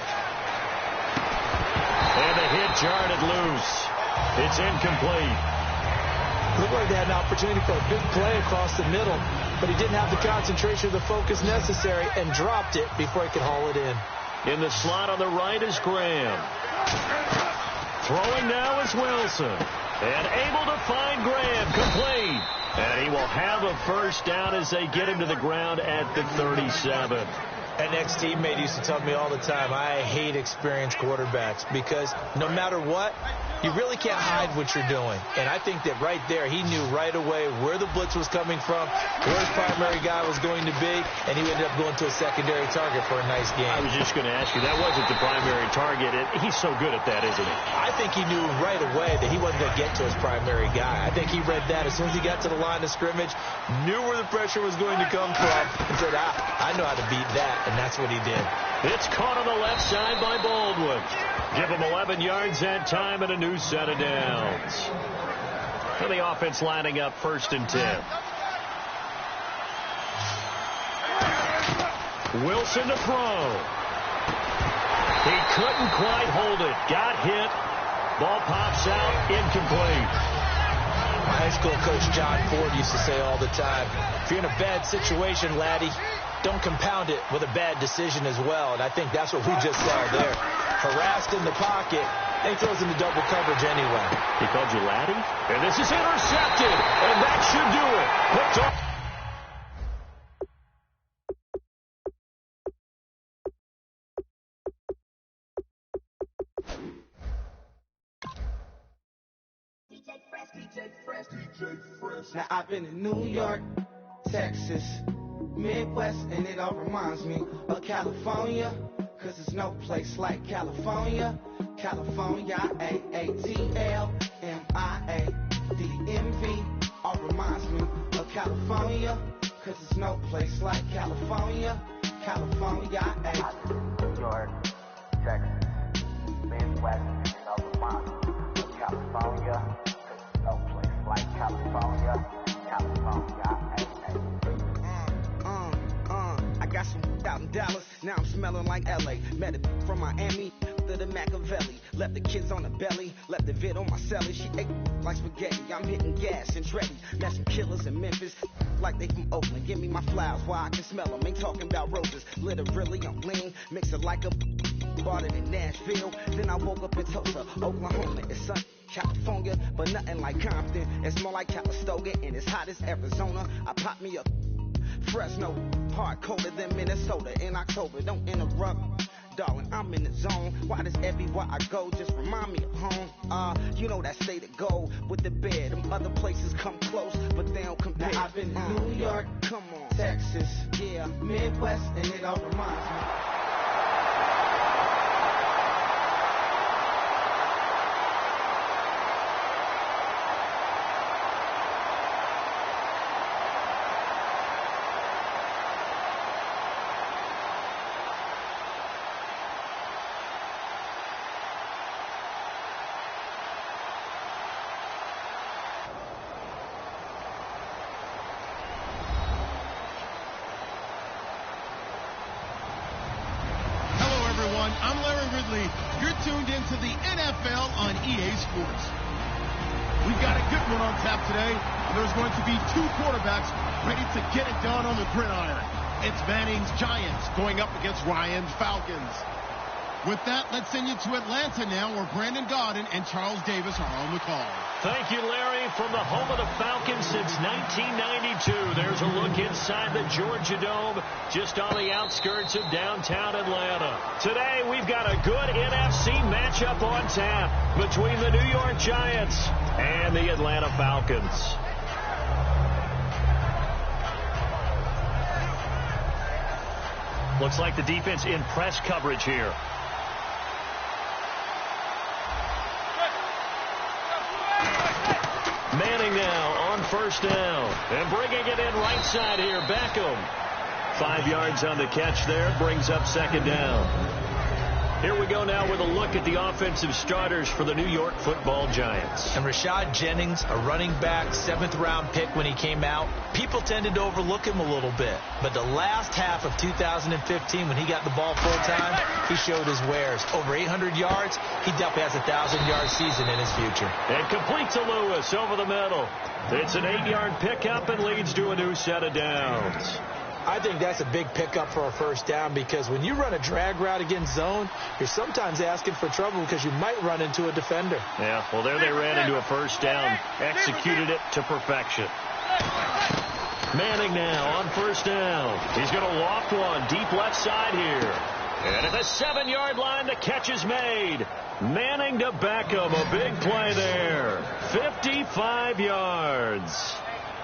And the hit jarred it loose. It's incomplete. Looked like they had an opportunity for a big play across the middle, but he didn't have the concentration or the focus necessary and dropped it before he could haul it in. In the slot on the right is Graham. Throwing now is Wilson. And able to find Graham. Complete. And he will have a first down as they get him to the ground at the 37. An ex-teammate used to tell me all the time, I hate experienced quarterbacks because no matter what, you really can't hide what you're doing. And I think that right there, he knew right away where the blitz was coming from, where his primary guy was going to be, and he ended up going to a secondary target for a nice game. I was just going to ask you, that wasn't the primary target. He's so good at that, isn't he? I think he knew right away that he wasn't going to get to his primary guy. I think he read that as soon as he got to the line of scrimmage, knew where the pressure was going to come from, and said, I know how to beat that. And that's what he did. It's caught on the left side by Baldwin. Give him 11 yards that time and a new set of downs. And the offense lining up 1st and 10. Wilson to throw. He couldn't quite hold it. Got hit. Ball pops out. Incomplete. My high school coach John Ford used to say all the time, if you're in a bad situation, laddie, don't compound it with a bad decision as well. And I think that's what we just saw there. Harassed in the pocket, and he throws into double coverage anyway. He called you laddie? And this is intercepted, and that should do it. Picked off. Now I've been in New York, Texas, Midwest, and it all reminds me of California, cause there's no place like California. California, AATL, and W-I-A-D-M-V. All reminds me of California, cause there's no place like California. California, New York, Texas, Midwest, and all reminds me of California, cause there's no place like California. California, I got some out in Dallas, now I'm smelling like LA. Met a from Miami to the Machiavelli. Left the kids on the belly, left the vid on my celly. She ate like spaghetti, I'm hitting gas and Tretti. Met some killers in Memphis, like they from Oakland. Give me my flowers while I can smell them. Ain't talking about roses, literally I'm lean. Mix it like a bought it in Nashville. Then I woke up in Tulsa, Oklahoma. It's sun, California, but nothing like Compton. It's more like Calistoga and it's hot as Arizona. I pop me up Fresno, hard colder than Minnesota in October. Don't interrupt, darling, I'm in the zone. Why does everywhere I go just remind me of home? You know that state of gold with the bed. Them other places come close, but they don't compare. Now I've been to New York, come on, Texas, yeah, Midwest, and it all reminds me. I'm Larry Ridley. You're tuned into the NFL on EA Sports. We've got a good one on tap today. There's going to be two quarterbacks ready to get it done on the gridiron. It's Manning's Giants going up against Ryan's Falcons. With that, let's send you to Atlanta now, where Brandon Gaudin and Charles Davis are on the call. Thank you, Larry. From the home of the Falcons since 1992, there's a look inside the Georgia Dome, just on the outskirts of downtown Atlanta. Today, we've got a good NFC matchup on tap between the New York Giants and the Atlanta Falcons. Looks like the defense in press coverage here. Manning now on first down. And bringing it in right side here, Beckham. 5 yards on the catch there, brings up second down. Here we go now with a look at the offensive starters for the New York Football Giants. And Rashad Jennings, a running back, 7th-round pick when he came out. People tended to overlook him a little bit. But the last half of 2015, when he got the ball full-time, he showed his wares. Over 800 yards, he definitely has a 1,000-yard season in his future. And complete to Lewis over the middle. It's an 8-yard pickup and leads to a new set of downs. I think that's a big pickup for a first down, because when you run a drag route against zone, you're sometimes asking for trouble because you might run into a defender. Yeah, well, there they ran into a first down, executed it to perfection. Manning now on first down. He's going to loft one deep left side here. And at the 7-yard line, the catch is made. Manning to Beckham, a big play there. 55 yards.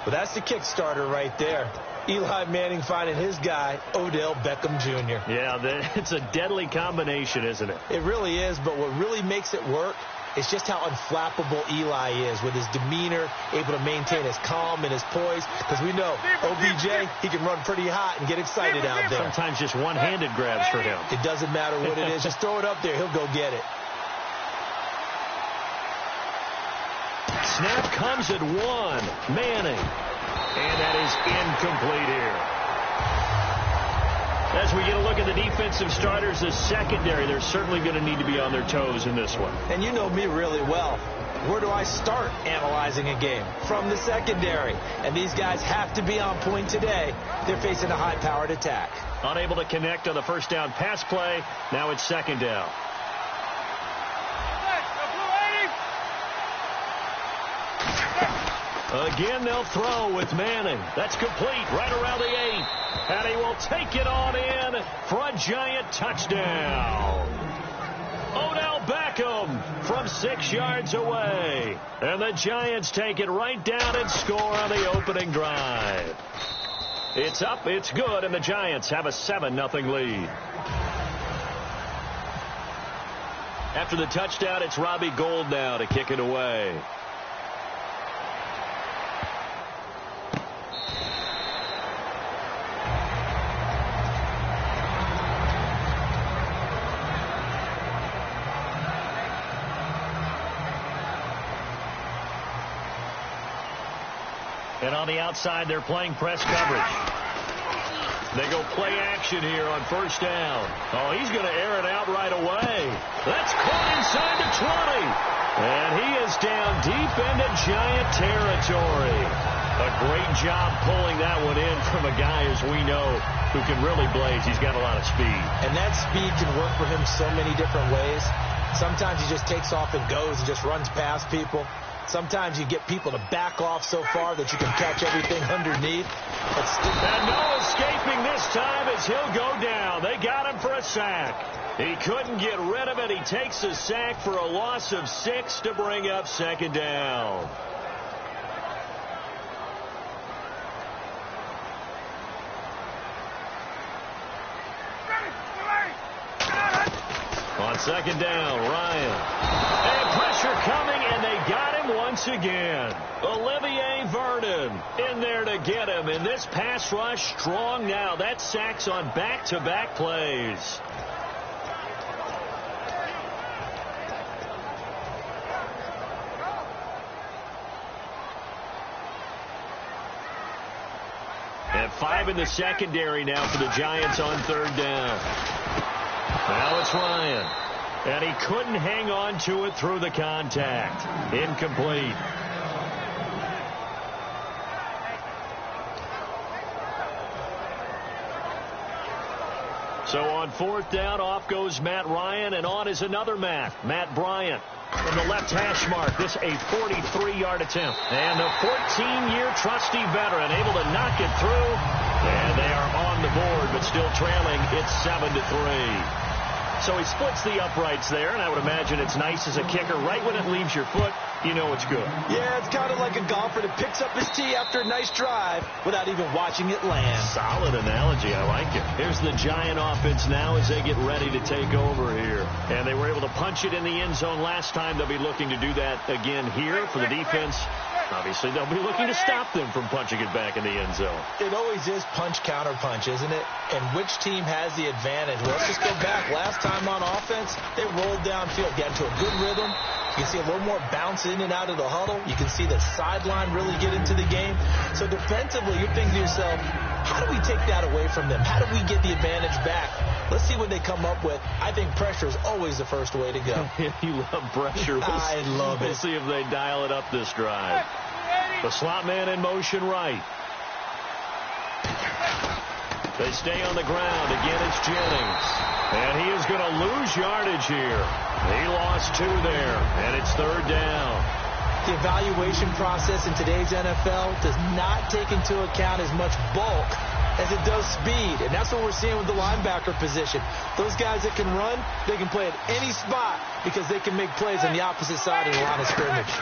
Well, that's the kickstarter right there. Eli Manning finding his guy, Odell Beckham Jr. Yeah, it's a deadly combination, isn't it? It really is, but what really makes it work is just how unflappable Eli is with his demeanor, able to maintain his calm and his poise. Because we know OBJ, he can run pretty hot and get excited out there. Sometimes just one-handed grabs for him. It doesn't matter what it is. Just throw it up there. He'll go get it. Snap comes at 1. Manning. And that is incomplete here. As we get a look at the defensive starters, the secondary, they're certainly going to need to be on their toes in this one. And you know me really well. Where do I start analyzing a game? From the secondary. And these guys have to be on point today. They're facing a high-powered attack. Unable to connect on the first down pass play. Now it's second down. Again, they'll throw with Manning. That's complete right around the 8. And he will take it on in for a Giant touchdown. Odell Beckham from 6 yards away. And the Giants take it right down and score on the opening drive. It's up, it's good, and the Giants have a 7-0 lead. After the touchdown, it's Robbie Gould now to kick it away. And on the outside, they're playing press coverage. They go play action here on first down. Oh, he's going to air it out right away. That's caught inside the 20. And he is down deep into Giant territory. A great job pulling that one in from a guy, as we know, who can really blaze. He's got a lot of speed. And that speed can work for him so many different ways. Sometimes he just takes off and goes and just runs past people. Sometimes you get people to back off so far that you can catch everything underneath. And no escaping this time as he'll go down. They got him for a sack. He couldn't get rid of it. He takes a sack for a loss of 6 to bring up second down. On second down, Ryan. And pressure coming, and they got him once again. Olivier Vernon in there to get him. And this pass rush strong now. That sacks on back-to-back plays. And 5 in the secondary now for the Giants on third down. Now it's Ryan. And he couldn't hang on to it through the contact. Incomplete. So on fourth down, off goes Matt Ryan, and on is another Matt Bryant. From the left hash mark, this a 43-yard attempt. And the 14-year trusty veteran able to knock it through. And they are on the board, but still trailing. It's 7-3. So he splits the uprights there, and I would imagine it's nice as a kicker. Right when it leaves your foot, you know it's good. Yeah, it's kind of like a golfer that picks up his tee after a nice drive without even watching it land. Solid analogy. I like it. Here's the Giant offense now as they get ready to take over here. And they were able to punch it in the end zone last time. They'll be looking to do that again here for the defense. Obviously, they'll be looking to stop them from punching it back in the end zone. It always is punch-counter-punch, isn't it? And which team has the advantage? Well, let's just go back. Last time on offense, they rolled downfield, got into a good rhythm. You can see a little more bounce in and out of the huddle. You can see the sideline really get into the game. So defensively, you're thinking to yourself, how do we take that away from them? How do we get the advantage back? Let's see what they come up with. I think pressure is always the first way to go. You love pressure. I love it. We'll see if they dial it up this drive. The slot man in motion right. They stay on the ground. Again, it's Jennings. And he is going to lose yardage here. He lost 2 there, and it's third down. The evaluation process in today's NFL does not take into account as much bulk as it does speed. And that's what we're seeing with the linebacker position. Those guys that can run, they can play at any spot because they can make plays on the opposite side of the line of scrimmage.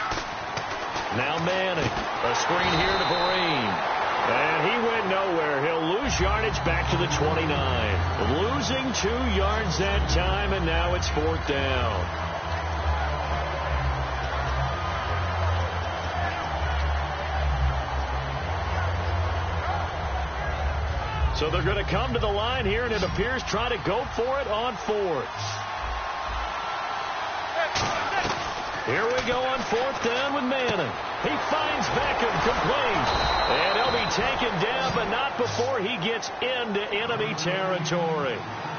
Now Manning. A screen here to Vereen. And he went nowhere. He'll lose yardage back to the 29. Losing 2 yards that time, and now it's fourth down. So they're going to come to the line here, and it appears try to go for it on fourth. Here we go on fourth down with Manning. He finds Beckham, complete. And he'll be taken down, but not before he gets into enemy territory.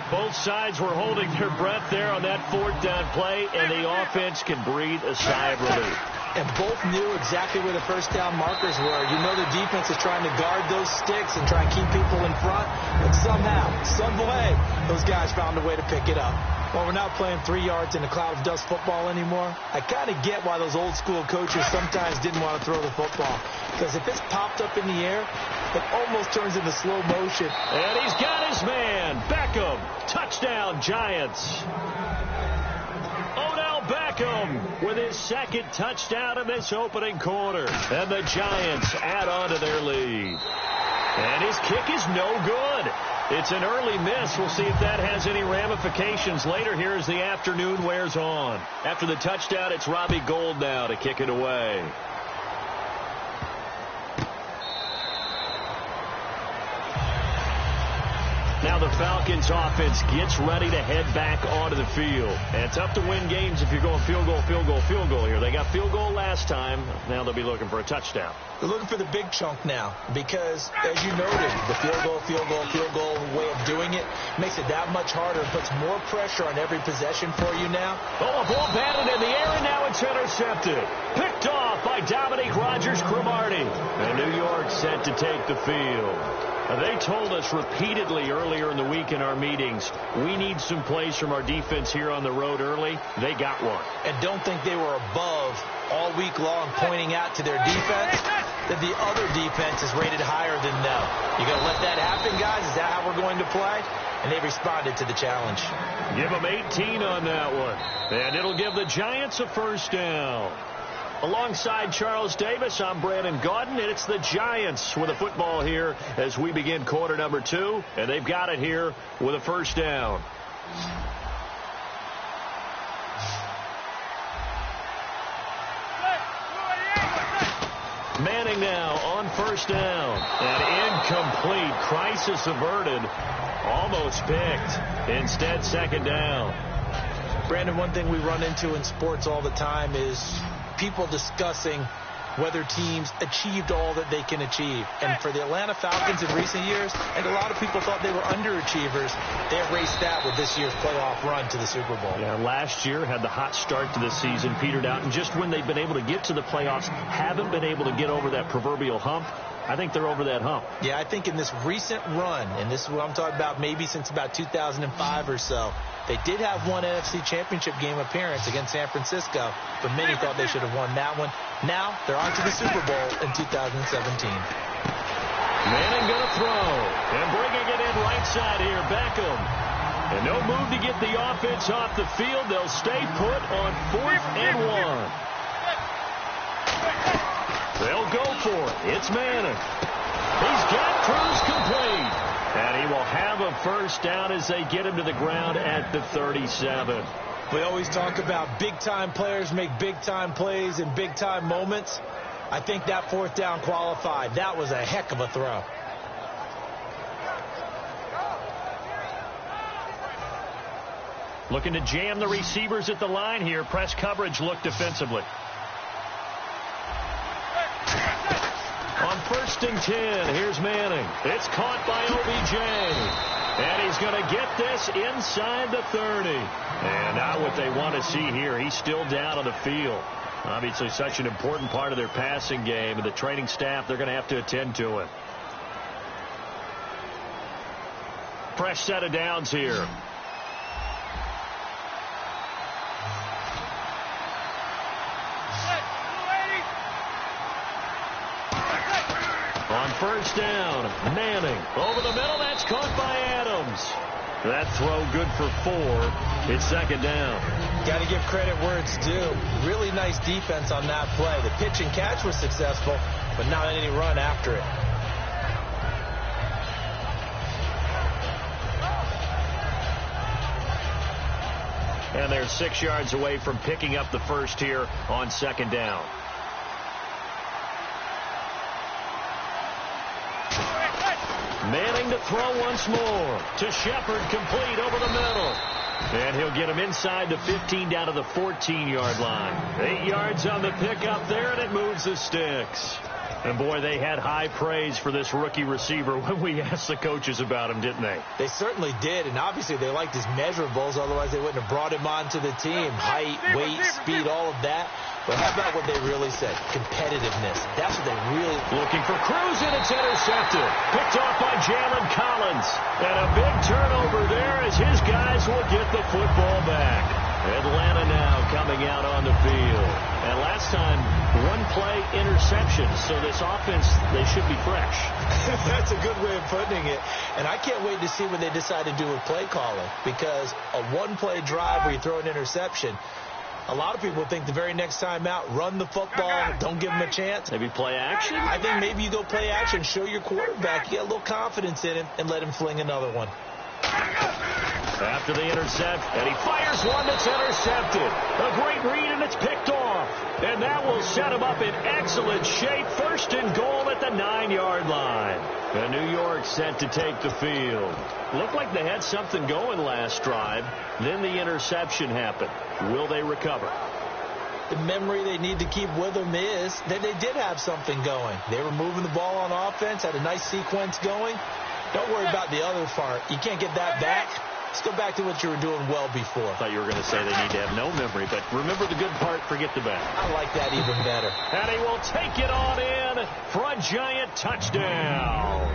Both sides were holding their breath there on that fourth down play, and the offense can breathe a sigh of relief. And both knew exactly where the first down markers were. You know the defense is trying to guard those sticks and try and keep people in front. But somehow, some way, those guys found a way to pick it up. Well, we're not playing 3 yards in a cloud of dust football anymore. I kind of get why those old school coaches sometimes didn't want to throw the football. Because if it's popped up in the air, it almost turns into slow motion. And he's got his man, Beckham. Touchdown, Giants. Odell Beckham with his second touchdown in this opening quarter. And the Giants add on to their lead. And his kick is no good. It's an early miss. We'll see if that has any ramifications later here as the afternoon wears on. After the touchdown, it's Robbie Gould now to kick it away. Now the Falcons offense gets ready to head back onto the field. And it's tough to win games if you're going field goal, field goal, field goal here. They got field goal last time. Now they'll be looking for a touchdown. They're looking for the big chunk now because, as you noted, the field goal way of doing it makes it that much harder. It puts more pressure on every possession for you now. Oh, a ball batted in the air, and now it's intercepted. Picked off by Dominique Rodgers-Cromartie. And New York set to take the field. They told us repeatedly earlier in the week in our meetings, we need some plays from our defense here on the road early. They got one. And don't think they were above all week long pointing out to their defense that the other defense is rated higher than them. You going to let that happen, guys? Is that how we're going to play? And they responded to the challenge. Give them 18 on that one. And it'll give the Giants a first down. Alongside Charles Davis, I'm Brandon Gaudin, and it's the Giants with a football here as we begin quarter number 2, and they've got it here with a first down. Manning now on first down, and incomplete. Crisis averted, almost picked. Instead, second down. Brandon, one thing we run into in sports all the time is people discussing whether teams achieved all that they can achieve. And for the Atlanta Falcons in recent years, and a lot of people thought they were underachievers, they erased that with this year's playoff run to the Super Bowl. Yeah, last year had the hot start to the season, petered out, and just when they've been able to get to the playoffs, haven't been able to get over that proverbial hump. I think they're over that hump. Yeah, I think in this recent run, and this is what I'm talking about maybe since about 2005 or so, they did have one NFC Championship game appearance against San Francisco, but many thought they should have won that one. Now they're on to the Super Bowl in 2017. Manning going to throw, and bringing it in right side here, Beckham. And no move to get the offense off the field. They'll stay put on 4th and 1. They'll go for it. It's Manning. He's got Cruz complete. And he will have a first down as they get him to the ground at the 37. We always talk about big-time players make big-time plays in big-time moments. I think that 4th down qualified. That was a heck of a throw. Looking to jam the receivers at the line here. Press coverage look defensively. On 1st and 10, here's Manning. It's caught by OBJ. And he's going to get this inside the 30. And not what they want to see here. He's still down on the field. Obviously such an important part of their passing game. And the training staff, they're going to have to attend to it. Fresh set of downs here. On 1st down, Manning over the middle. That's caught by Adams. That throw good for 4. It's 2nd down. Got to give credit where it's due. Really nice defense on that play. The pitch and catch was successful, but not any run after it. And they're 6 yards away from picking up the first here on 2nd down. Manning to throw once more to Shepard, complete over the middle. And he'll get him inside the 15 down to the 14-yard line. 8 yards on the pickup there, and it moves the sticks. And, boy, they had high praise for this rookie receiver when we asked the coaches about him, didn't they? They certainly did, and obviously they liked his measurables. Otherwise, they wouldn't have brought him onto the team. Height, weight, speed, all of that. But how about what they really said? Competitiveness. That's what they really... Looking for Cruz, and it's intercepted. Picked off by Jalen Collins. And a big turnover there as his guys will get the football back. Atlanta now coming out on the field. And last time, one play interception. So this offense, they should be fresh. That's a good way of putting it. And I can't wait to see what they decide to do with play calling. Because a one-play drive where you throw an interception, a lot of people think the very next time out, run the football, don't give him a chance. Maybe play action? I think maybe you go play action, show your quarterback, you get a little confidence in him, and let him fling another one. after the intercept, and he fires one that's intercepted. A great read, and it's picked off. And that will set him up in excellent shape. First and goal at the 9-yard line. And New York set to take the field. Looked like they had something going last drive. Then the interception happened. Will they recover? The memory they need to keep with them is that they did have something going. They were moving the ball on offense, had a nice sequence going. Don't worry about the other part. You can't get that back. Let's go back to what you were doing well before. I thought you were going to say they need to have no memory, but remember the good part, forget the bad. I like that even better. And he will take it on in for a giant touchdown.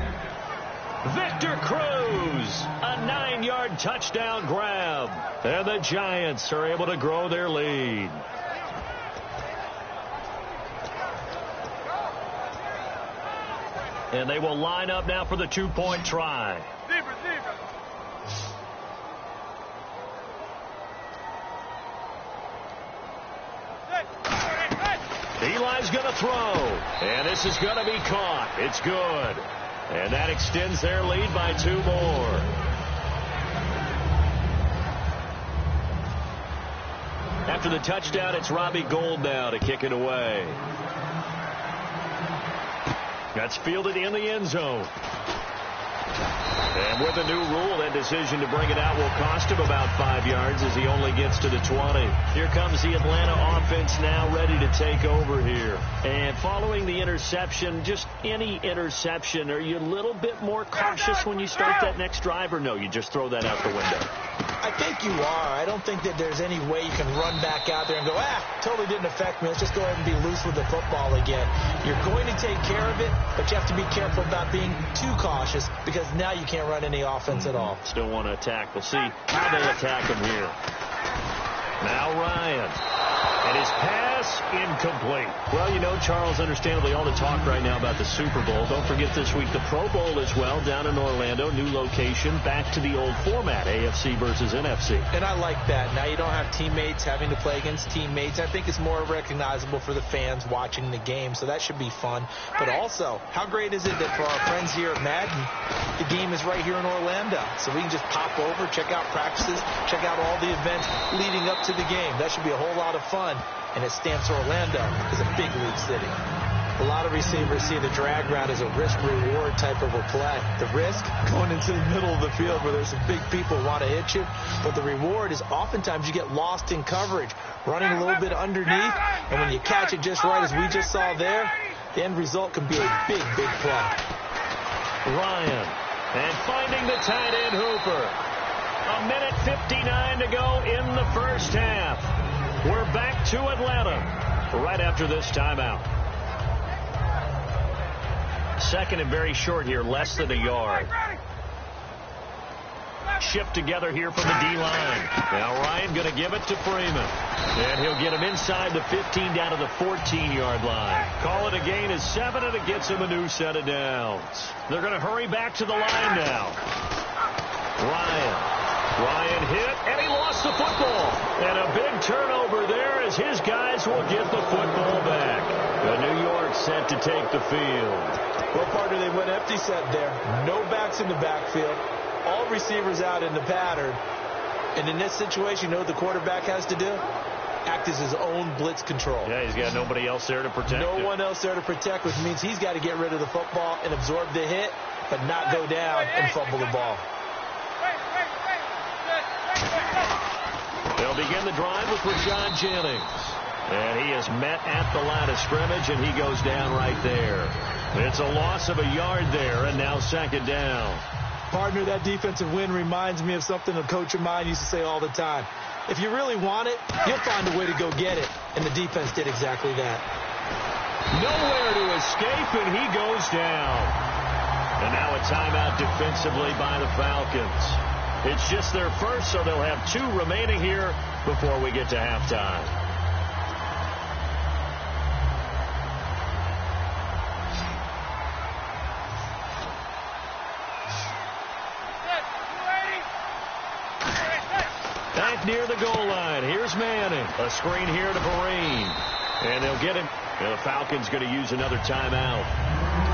Victor Cruz, a 9-yard touchdown grab. And the Giants are able to grow their lead. And they will line up now for the 2-point try. Eli's going to throw. And this is going to be caught. It's good. And that extends their lead by 2 more. After the touchdown, it's Robbie Gould now to kick it away. That's fielded in the end zone. And with the new rule, that decision to bring it out will cost him about 5 yards as he only gets to the 20. Here comes the Atlanta offense now ready to take over here. And following the interception, just any interception, are you a little bit more cautious when you start that next drive, or no, you just throw that out the window? I think you are. I don't think that there's any way you can run back out there and go, totally didn't affect me. Let's just go ahead and be loose with the football again. You're going to take care of it, but you have to be careful about being too cautious because now you can't run any offense at all. Still want to attack. We'll see how they attack him here. Now Ryan. And his pass incomplete. Well, you know, Charles, understandably, all the talk right now about the Super Bowl. Don't forget this week the Pro Bowl as well down in Orlando. New location, back to the old format, AFC versus NFC. And I like that. Now you don't have teammates having to play against teammates. I think it's more recognizable for the fans watching the game, so that should be fun. But also, how great is it that for our friends here at Madden, the game is right here in Orlando. So we can just pop over, check out practices, check out all the events leading up to the game. That should be a whole lot of fun. And it stamps Orlando as a big league city. A lot of receivers see the drag route as a risk-reward type of a play. The risk, going into the middle of the field where there's some big people who want to hit you. But the reward is oftentimes you get lost in coverage, running a little bit underneath. And when you catch it just right, as we just saw there, the end result can be a big, big play. Ryan. And finding the tight end Hooper. 1:59 to go in the first half. We're back to Atlanta right after this timeout. Second and very short here, less than a yard. Shipped together here from the D-line. Now Ryan going to give it to Freeman. And he'll get him inside the 15 down to the 14-yard line. Call it a gain of 7, and it gets him a new set of downs. They're going to hurry back to the line now. Ryan hit, and he lost the football. And a big turnover there as his guys will get the football back. The New York set to take the field. Well, partner, they went empty set there. No backs in the backfield. All receivers out in the pattern. And in this situation, you know what the quarterback has to do? Act as his own blitz control. Yeah, he's got nobody else there to protect him. No one else there to protect, which means he's got to get rid of the football and absorb the hit, but not go down and fumble the ball. They'll begin the drive with Rashad Jennings. And he is met at the line of scrimmage, and he goes down right there. It's a loss of a yard there, and now second down. Partner, that defensive win reminds me of something a coach of mine used to say all the time. If you really want it, you'll find a way to go get it. And the defense did exactly that. Nowhere to escape, and he goes down. And now a timeout defensively by the Falcons. It's just their first, so they'll have 2 remaining here before we get to halftime. Back near the goal line. Here's Manning. A screen here to Vereen. And they'll get him. And the Falcons going to use another timeout.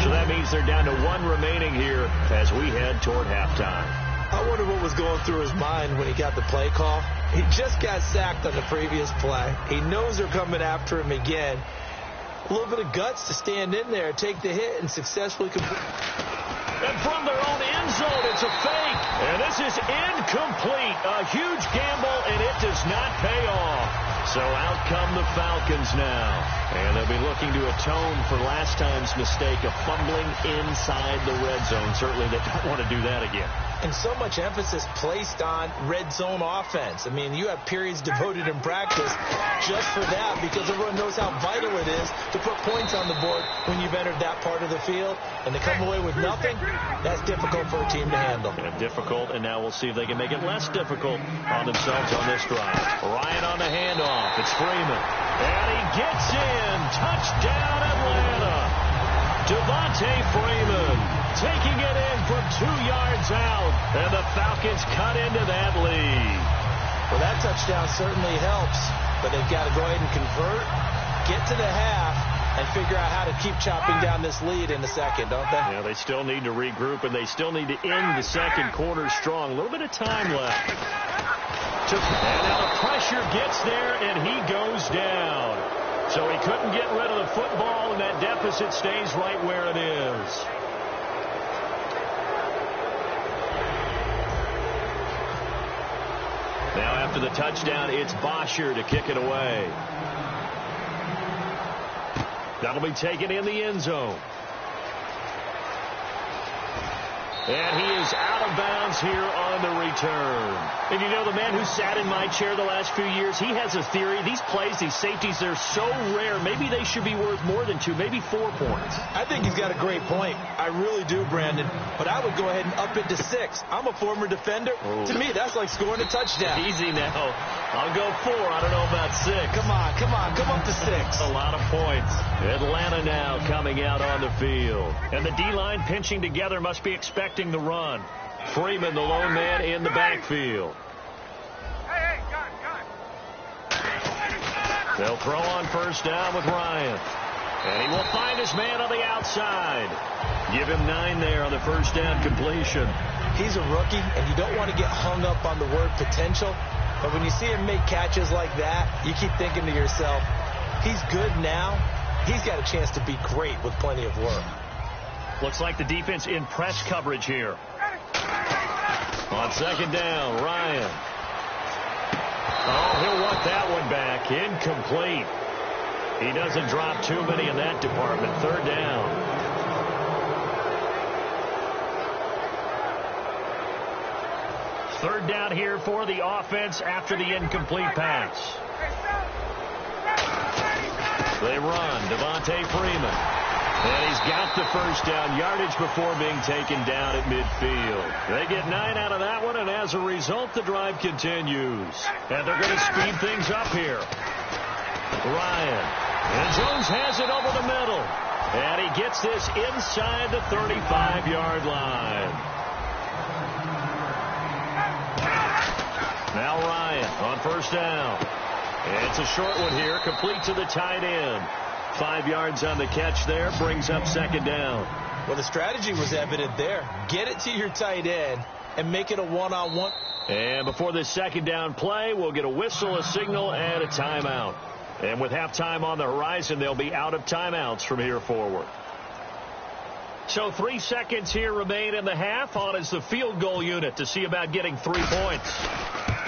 So that means they're down to 1 remaining here as we head toward halftime. I wonder what was going through his mind when he got the play call. He just got sacked on the previous play. He knows they're coming after him again. A little bit of guts to stand in there, take the hit, and successfully complete. And from their own end zone, it's a fake. And this is incomplete. A huge gamble, and it does not pay off. So out come the Falcons now. And they'll be looking to atone for last time's mistake of fumbling inside the red zone. Certainly they don't want to do that again. And so much emphasis placed on red zone offense. I mean, you have periods devoted in practice just for that because everyone knows how vital it is to put points on the board when you've entered that part of the field. And to come away with nothing, that's difficult for a team to handle. And difficult, and now we'll see if they can make it less difficult on themselves on this drive. Ryan on the handoff. It's Freeman. And he gets in. Touchdown, Atlanta. Devontae Freeman taking it in from 2 yards out. And the Falcons cut into that lead. Well, that touchdown certainly helps, but they've got to go ahead and convert, get to the half, and figure out how to keep chopping down this lead in the second, don't they? Yeah, they still need to regroup, and they still need to end the second quarter strong. A little bit of time left. And now the pressure gets there, and he goes down. So he couldn't get rid of the football, and that deficit stays right where it is. Now after the touchdown, it's Bosher to kick it away. That'll be taken in the end zone. And he is out of bounds here on the return. And you know, the man who sat in my chair the last few years, he has a theory. These plays, these safeties, they're so rare. Maybe they should be worth more than 2, maybe 4 points. I think he's got a great point. I really do, Brandon. But I would go ahead and up it to 6. I'm a former defender. Oh. To me, that's like scoring a touchdown. Easy now. I'll go 4. I don't know about 6. Come on. Come up to 6. A lot of points. Atlanta now coming out on the field. And the D-line pinching together must be expecting the run. Freeman, the lone man in the backfield. They'll throw on first down with Ryan. And he will find his man on the outside. Give him 9 there on the first down completion. He's a rookie, and you don't want to get hung up on the word potential. But when you see him make catches like that, you keep thinking to yourself, he's good now. He's got a chance to be great with plenty of work. Looks like the defense in press coverage here. On second down, Ryan. Oh, he'll want that one back. Incomplete. He doesn't drop too many in that department. Third down. Third down here for the offense after the incomplete pass. They run. Devontae Freeman. And he's got the first down yardage before being taken down at midfield. They get 9 out of that one, and as a result, the drive continues. And they're going to speed things up here. Ryan. And Jones has it over the middle. And he gets this inside the 35-yard line. Now Ryan on first down. And it's a short one here, complete to the tight end. 5 yards on the catch there, brings up second down. Well, the strategy was evident there. Get it to your tight end and make it a one-on-one. And before this second down play, we'll get a whistle, a signal, and a timeout. And with halftime on the horizon, they'll be out of timeouts from here forward. So 3 seconds here remain in the half. On is the field goal unit to see about getting 3 points.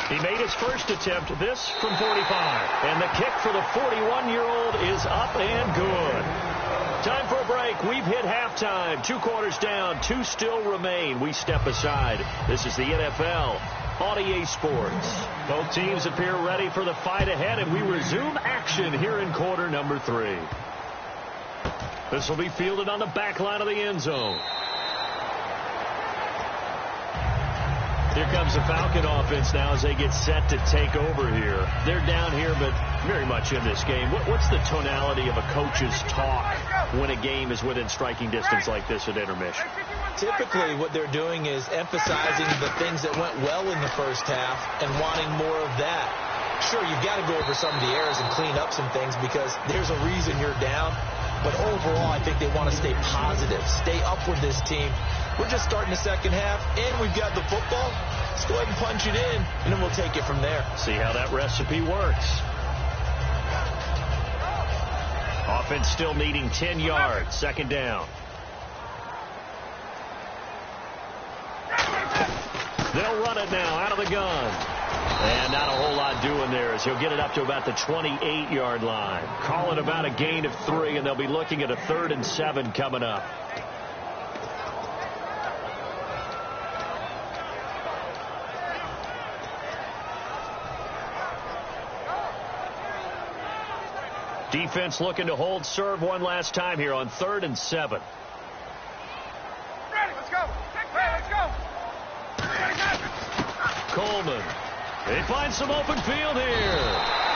He made his first attempt, this from 45. And the kick for the 41-year-old is up and good. Time for a break. We've hit halftime. 2 quarters down, 2 still remain. We step aside. This is the NFL on EA Sports. Both teams appear ready for the fight ahead, and we resume action here in quarter number 3. This will be fielded on the back line of the end zone. Here comes the Falcon offense now as they get set to take over here. They're down here, but very much in this game. What's the tonality of a coach's talk when a game is within striking distance like this at intermission? Typically, what they're doing is emphasizing the things that went well in the first half and wanting more of that. Sure, you've got to go over some of the errors and clean up some things because there's a reason you're down. But overall, I think they want to stay positive, stay up with this team. We're just starting the second half, and we've got the football. Let's go ahead and punch it in, and then we'll take it from there. See how that recipe works. Offense still needing 10 yards. Second down. They'll run it now out of the gun. And not a whole lot doing there as he'll get it up to about the 28-yard line. Call it about a gain of 3, and they'll be looking at a 3rd and 7 coming up. Defense looking to hold serve one last time here on 3rd and 7. Ready, let's go. Let's go. Coleman. They find some open field here.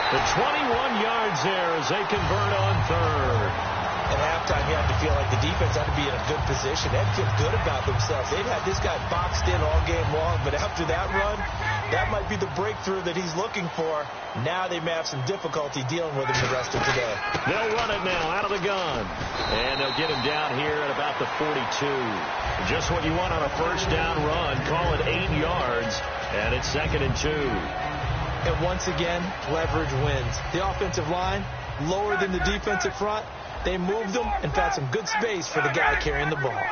The 21 yards there as they convert on 3rd. At halftime, you have to feel like the defense had to be in a good position. They had to feel good about themselves. They've had this guy boxed in all game long, but after that run, that might be the breakthrough that he's looking for. Now they may have some difficulty dealing with him the rest of today. They'll run it now out of the gun. And they'll get him down here at about the 42. Just what you want on a first down run. Call it 8 yards. And it's 2nd and 2. And once again, leverage wins. The offensive line, lower than the defensive front. They moved them and found some good space for the guy carrying the ball.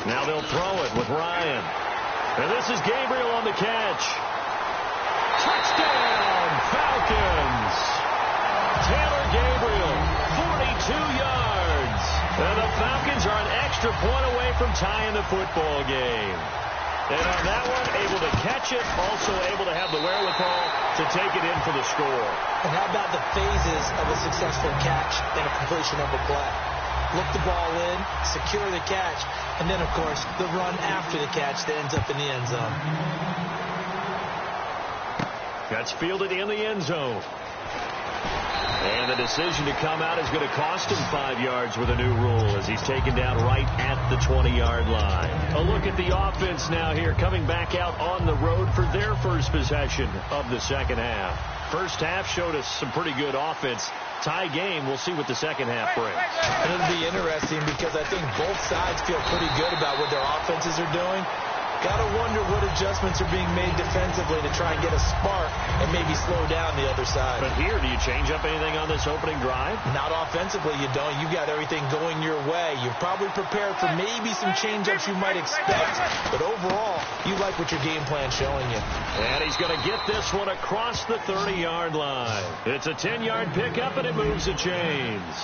Now they'll throw it with Ryan. And this is Gabriel on the catch. Touchdown, Falcons. Taylor Gabriel, 42 yards. And the Falcons are an extra point away from tying the football game. And on that one, able to catch it, also able to have the wherewithal to take it in for the score. And how about the phases of a successful catch and a completion of a play? Look the ball in, secure the catch, and then, of course, the run after the catch that ends up in the end zone. That's fielded in the end zone. And the decision to come out is going to cost him 5 yards with a new rule as he's taken down right at the 20-yard line. A look at the offense now here coming back out on the road for their first possession of the second half. First half showed us some pretty good offense. Tie game, we'll see what the second half brings. And it'll be interesting because I think both sides feel pretty good about what their offenses are doing. Got to wonder what adjustments are being made defensively to try and get a spark and maybe slow down the other side. But here, do you change up anything on this opening drive? Not offensively, you don't. You got everything going your way. You're probably prepared for maybe some change-ups you might expect. But overall, you like what your game plan's showing you. And he's going to get this one across the 30-yard line. It's a 10-yard pickup, and it moves the chains.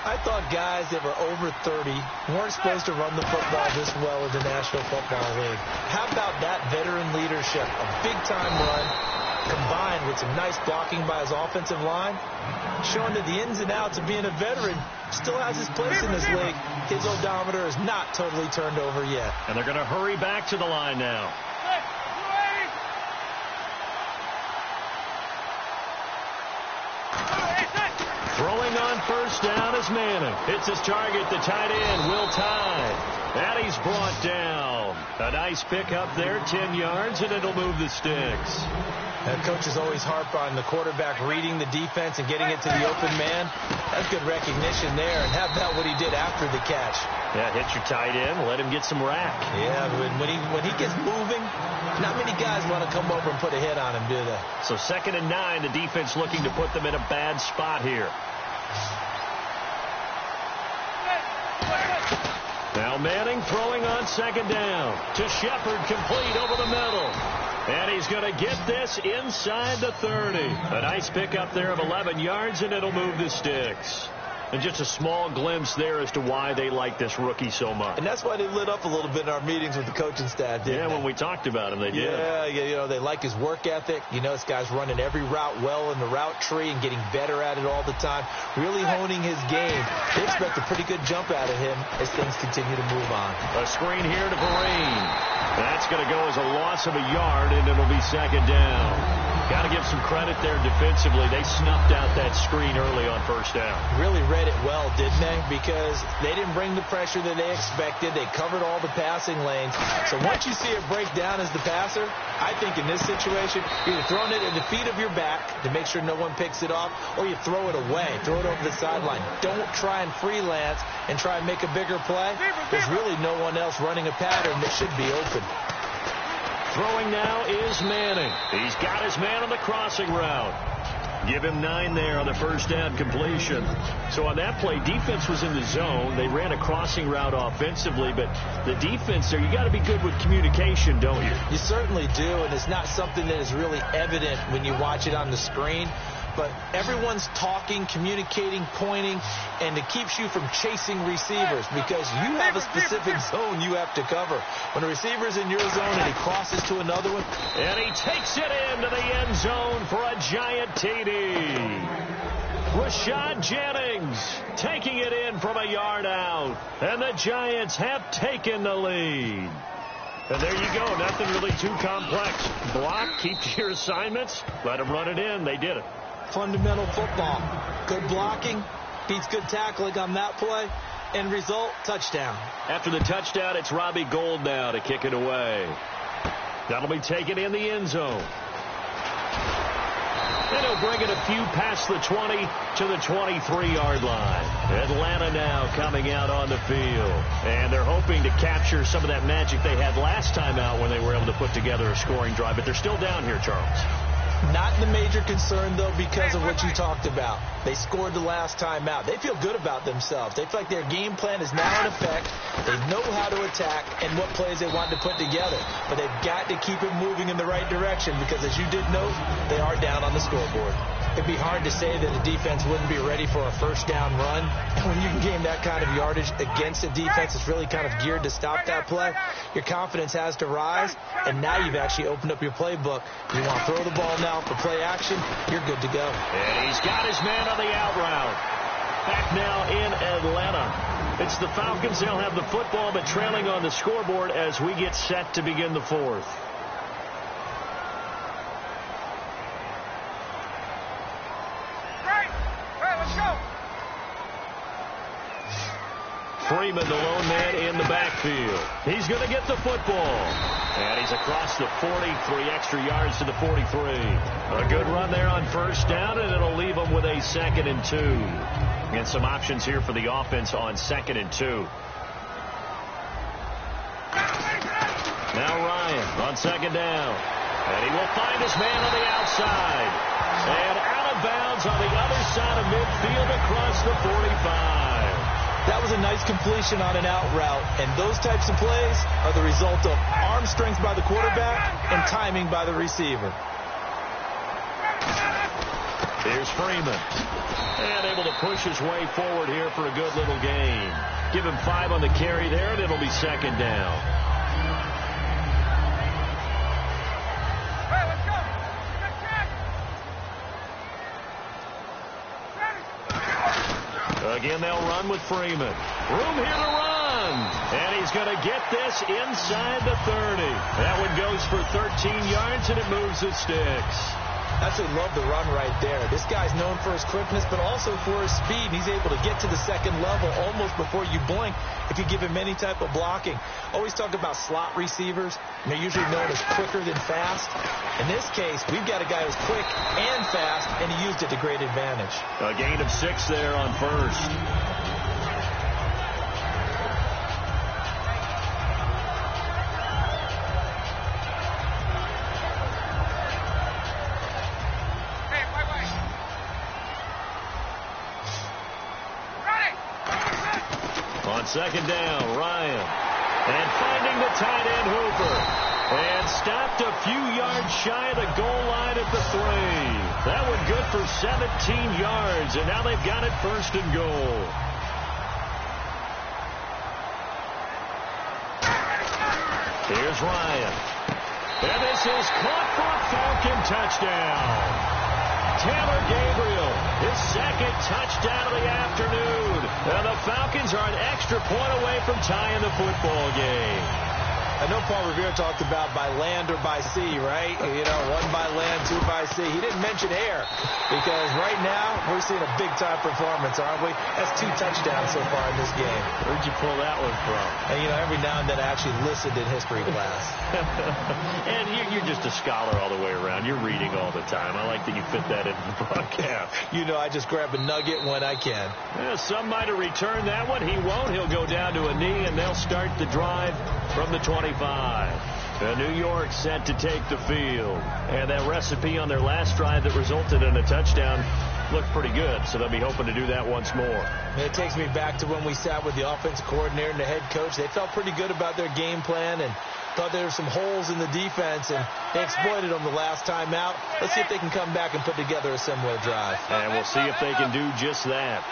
I thought guys that were over 30 weren't supposed to run the football this well in the National Football League. How about that veteran leadership? A big-time run combined with some nice blocking by his offensive line, showing that the ins and outs of being a veteran still has his place in this league. His odometer is not totally turned over yet. And they're going to hurry back to the line now. Throwing on first down is Manning. It's his target, the tight end, Will Tye. And he's brought down. A nice pickup there, 10 yards, and it'll move the sticks. Coaches always harp on the quarterback reading the defense and getting it to the open man. That's good recognition there. And how about what he did after the catch? Yeah, hit your tight end, let him get some rack. Yeah, when he gets moving, not many guys want to come over and put a hit on him, do they? So 2nd and 9, the defense looking to put them in a bad spot here. Now Manning throwing on 2nd down to Shepard, complete over the middle. And he's going to get this inside the 30. A nice pickup there of 11 yards, and it'll move the sticks. And just a small glimpse there as to why they like this rookie so much. And that's why they lit up a little bit in our meetings with the coaching staff, didn't they? When we talked about him, they did. Yeah, you know, they like his work ethic. You know, this guy's running every route well in the route tree and getting better at it all the time, really honing his game. They expect a pretty good jump out of him as things continue to move on. A screen here to Vereen. That's going to go as a loss of a yard, and it'll be 2nd down. Got to give some credit there defensively. They snuffed out that screen early on first down. Really read it well, didn't they? Because they didn't bring the pressure that they expected. They covered all the passing lanes. So once you see it break down as the passer, I think in this situation, you're either throwing it at the feet of your back to make sure no one picks it off, or you throw it away. Throw it over the sideline. Don't try and freelance and try and make a bigger play. There's really no one else running a pattern that should be open. Throwing now is Manning. He's got his man on the crossing route. Give him 9 there on the first down completion. So on that play, defense was in the zone. They ran a crossing route offensively, but the defense there, you got to be good with communication, don't you? You certainly do, and it's not something that is really evident when you watch it on the screen. But everyone's talking, communicating, pointing, and it keeps you from chasing receivers because you have a specific zone you have to cover. When a receiver's in your zone and he crosses to another one. And he takes it into the end zone for a giant TD. Rashad Jennings taking it in from a yard out. And the Giants have taken the lead. And there you go. Nothing really too complex. Block, keep to your assignments, let them run it in. They did it. Fundamental football. Good blocking beats good tackling on that play. End result, touchdown. After the touchdown, it's Robbie Gould now to kick it away. That'll be taken in the end zone. And he'll bring it a few past the 20 to the 23-yard line. Atlanta now coming out on the field. And they're hoping to capture some of that magic they had last time out when they were able to put together a scoring drive. But they're still down here, Charles. Not the major concern, though, because of what you talked about. They scored the last time out. They feel good about themselves. They feel like their game plan is now in effect. They know how to attack and what plays they want to put together. But they've got to keep it moving in the right direction because, as you did note, they are down on the scoreboard. It'd be hard to say that the defense wouldn't be ready for a first down run. And when you can gain that kind of yardage against a defense that's really kind of geared to stop that play, your confidence has to rise. And now you've actually opened up your playbook. You want to throw the ball now for play action, you're good to go. And he's got his man on the out route. Back now in Atlanta. It's the Falcons. They'll have the football, but trailing on the scoreboard as we get set to begin the fourth. Freeman, the lone man in the backfield. He's going to get the football. And he's across the 40, 3 extra yards to the 43. A good run there on first down, and it'll leave them with a 2nd and 2. And some options here for the offense on 2nd and 2. Now Ryan on 2nd down. And he will find his man on the outside. And out of bounds on the other side of midfield across the 45. That was a nice completion on an out route, and those types of plays are the result of arm strength by the quarterback and timing by the receiver. Here's Freeman. And able to push his way forward here for a good little gain. Give him 5 on the carry there, and it'll be 2nd down. Again, they'll run with Freeman. Room here to run. And he's going to get this inside the 30. That one goes for 13 yards, and it moves the sticks. I absolutely love the run right there. This guy's known for his quickness, but also for his speed. And he's able to get to the 2nd level almost before you blink if you give him any type of blocking. Always talk about slot receivers, and they're usually known as quicker than fast. In this case, we've got a guy who's quick and fast, and he used it to great advantage. A gain of 6 there on first. On 2nd down, Ryan. And finding the tight end, Hooper. And stopped a few yards shy of the goal line at the 3. That one good for 17 yards, and now they've got it 1st and goal. Here's Ryan. And this is caught for a Falcon touchdown. Taylor Gabriel, his 2nd touchdown of the afternoon. And the Falcons are an extra point away from tying the football game. I know Paul Revere talked about by land or by sea, right? You know, 1 by land, 2 by sea. He didn't mention air because right now we're seeing a big-time performance, aren't we? That's 2 touchdowns so far in this game. Where'd you pull that one from? And, you know, every now and then I actually listened in history class. And you're just a scholar all the way around. You're reading all the time. I like that you fit that into the broadcast. You know, I just grab a nugget when I can. Yeah, some might have returned that one. He won't. He'll go down to a knee, and they'll start the drive from the 25. New York set to take the field. And that recipe on their last drive that resulted in a touchdown looked pretty good, so they'll be hoping to do that once more. And it takes me back to when we sat with the offensive coordinator and the head coach. They felt pretty good about their game plan and thought there were some holes in the defense, and they exploited them the last time out. Let's see if they can come back and put together a similar drive. And we'll see if they can do just that.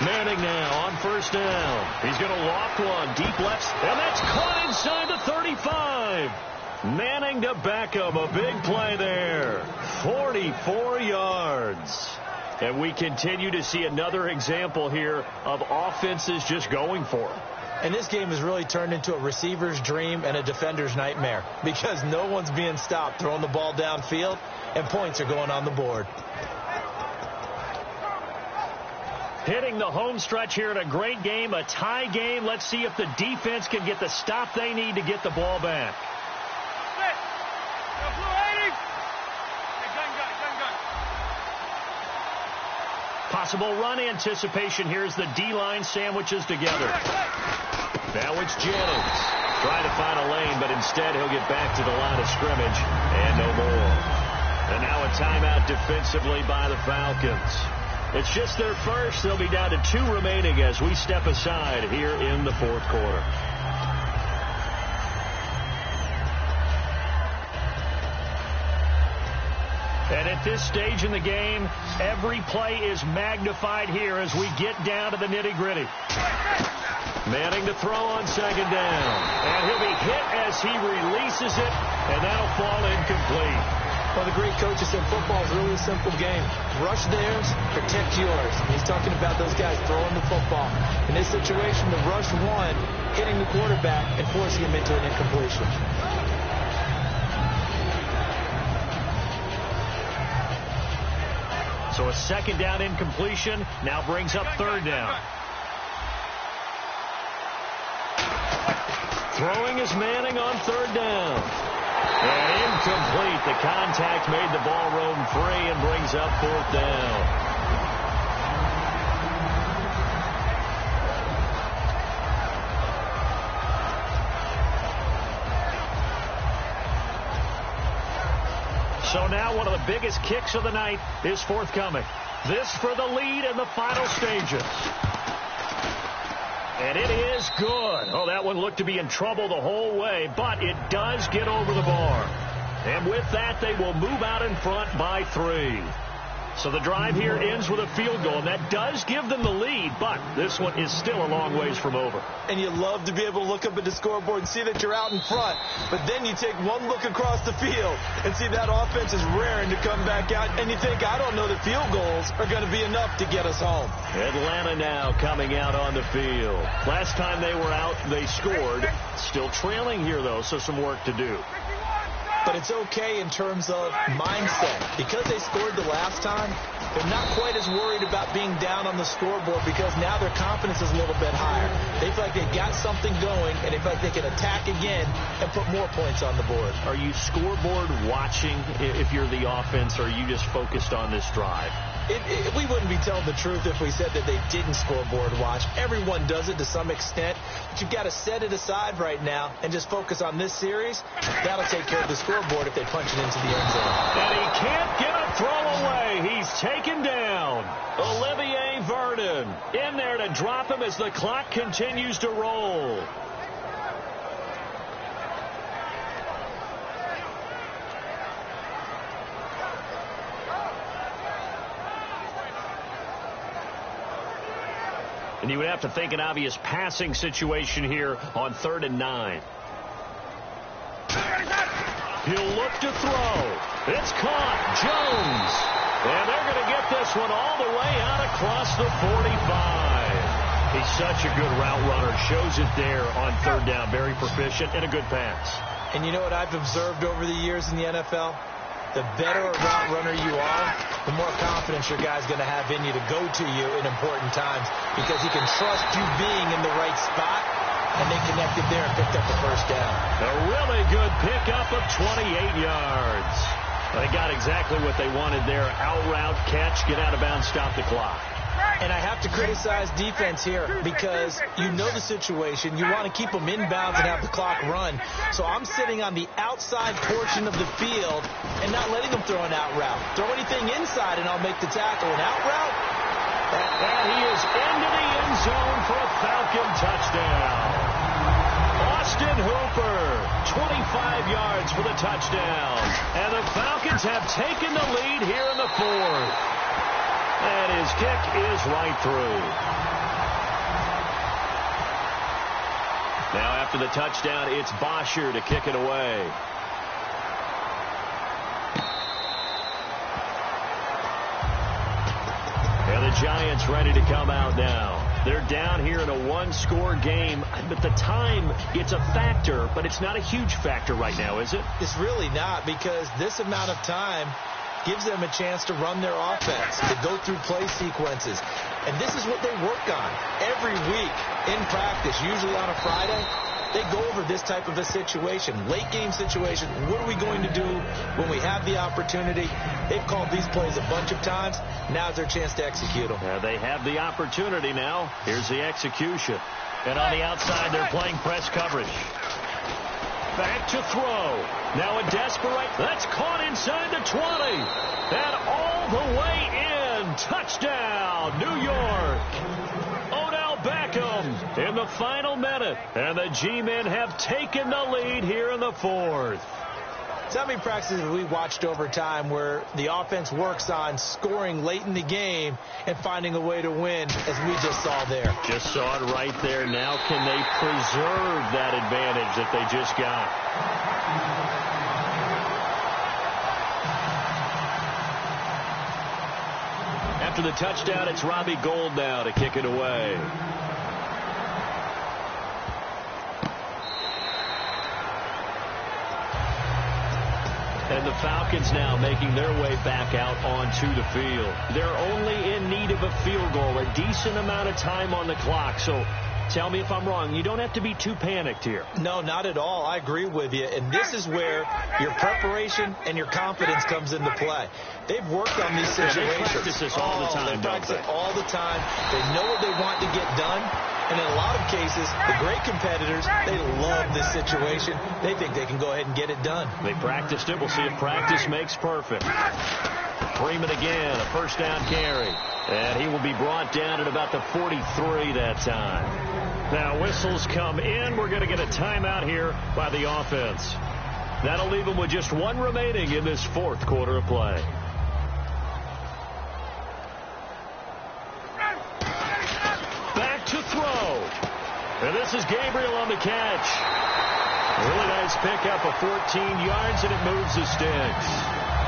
Manning now on first down. He's going to loft one deep left, and that's caught inside the 35. Manning to Beckham, a big play there. 44 yards. And we continue to see another example here of offenses just going for it. And this game has really turned into a receiver's dream and a defender's nightmare because no one's being stopped throwing the ball downfield, and points are going on the board. Hitting the home stretch here in a great game, a tie game. Let's see if the defense can get the stop they need to get the ball back. Possible run anticipation here as the D-line sandwiches together. Now it's Jennings. Trying to find a lane, but instead he'll get back to the line of scrimmage and no more. And now a timeout defensively by the Falcons. It's just their first. They'll be down to 2 remaining as we step aside here in the fourth quarter. And at this stage in the game, every play is magnified here as we get down to the nitty-gritty. Manning to throw on second down. And he'll be hit as he releases it, and that'll fall incomplete. Well, the great coach has said football is really a simple game. Rush theirs, protect yours. And he's talking about those guys throwing the football. In this situation, the rush one, hitting the quarterback and forcing him into an incompletion. So a second down incompletion now brings up third down. Throwing is Manning on third down. And incomplete. The contact made the ball roam free and brings up fourth down. So now one of the biggest kicks of the night is forthcoming. This for the lead in the final stages. And it is good. Oh, that one looked to be in trouble the whole way, but it does get over the bar. And with that, they will move out in front by 3. So the drive here ends with a field goal, and that does give them the lead, but this one is still a long ways from over. And you love to be able to look up at the scoreboard and see that you're out in front, but then you take one look across the field and see that offense is raring to come back out, and you think, I don't know that field goals are going to be enough to get us home. Atlanta now coming out on the field. Last time they were out, they scored. Still trailing here, though, so some work to do. But it's okay in terms of mindset. Because they scored the last time, they're not quite as worried about being down on the scoreboard because now their confidence is a little bit higher. They feel like they've got something going, and they feel like they can attack again and put more points on the board. Are you scoreboard watching if you're the offense, or are you just focused on this drive? We wouldn't be telling the truth if we said that they didn't scoreboard watch. Everyone does it to some extent, but you've got to set it aside right now and just focus on this series. That'll take care of the scoreboard if they punch it into the end zone. And he can't get a throw away. He's taken down. Olivier Vernon in there to drop him as the clock continues to roll. And you would have to think an obvious passing situation here on 3rd and 9. He'll look to throw. It's caught. Jones. And they're going to get this one all the way out across the 45. He He's such a good route runner. Shows it there on third down. Very proficient and a good pass. And you know what I've observed over the years in the NFL? The better a route runner you are, the more confidence your guy's going to have in you to go to you in important times because he can trust you being in the right spot, and they connected there and picked up the first down. A really good pickup of 28 yards. They got exactly what they wanted there. Out route, catch, get out of bounds, stop the clock. And I have to criticize defense here because you know the situation. You want to keep them inbounds and have the clock run. So I'm sitting on the outside portion of the field and not letting them throw an out route. Throw anything inside and I'll make the tackle. An out route? And he is into the end zone for a Falcon touchdown. Austin Hooper, 25 yards for the touchdown. And the Falcons have taken the lead here in the fourth. And his kick is right through. Now after the touchdown, it's Bosher to kick it away. And the Giants ready to come out now. They're down here in a one-score game, but the time, it's a factor, but it's not a huge factor right now, is it? It's really not, because this amount of time gives them a chance to run their offense, to go through play sequences. And this is what they work on every week in practice, usually on a Friday. They go over this type of a situation, late game situation. What are we going to do when we have the opportunity? They've called these plays a bunch of times. Now's their chance to execute them. They have the opportunity now. Here's the execution. And on the outside, they're playing press coverage. Back to throw. Now a desperate. That's caught inside the 20. And all the way in. Touchdown, New York. Odell Beckham in the final minute. And the G-men have taken the lead here in the fourth. So how many practices have we watched over time where the offense works on scoring late in the game and finding a way to win, as we just saw there? Just saw it right there. Now can they preserve that advantage that they just got? After the touchdown, it's Robbie Gould now to kick it away. And the Falcons now making their way back out onto the field. They're only in need of a field goal, a decent amount of time on the clock. So tell me if I'm wrong. You don't have to be too panicked here. No, not at all. I agree with you. And this is where your preparation and your confidence comes into play. They've worked on these situations. They practice this all the time, They practice it all the time. They know what they want to get done. And in a lot of cases, the great competitors, they love this situation. They think they can go ahead and get it done. They practiced it. We'll see if practice makes perfect. Freeman again, a first down carry. And he will be brought down at about the 43 that time. Now whistles come in. We're going to get a timeout here by the offense. That'll leave them with just one remaining in this fourth quarter of play. Back to throw. And this is Gabriel on the catch. Really nice pickup of 14 yards, and it moves the sticks.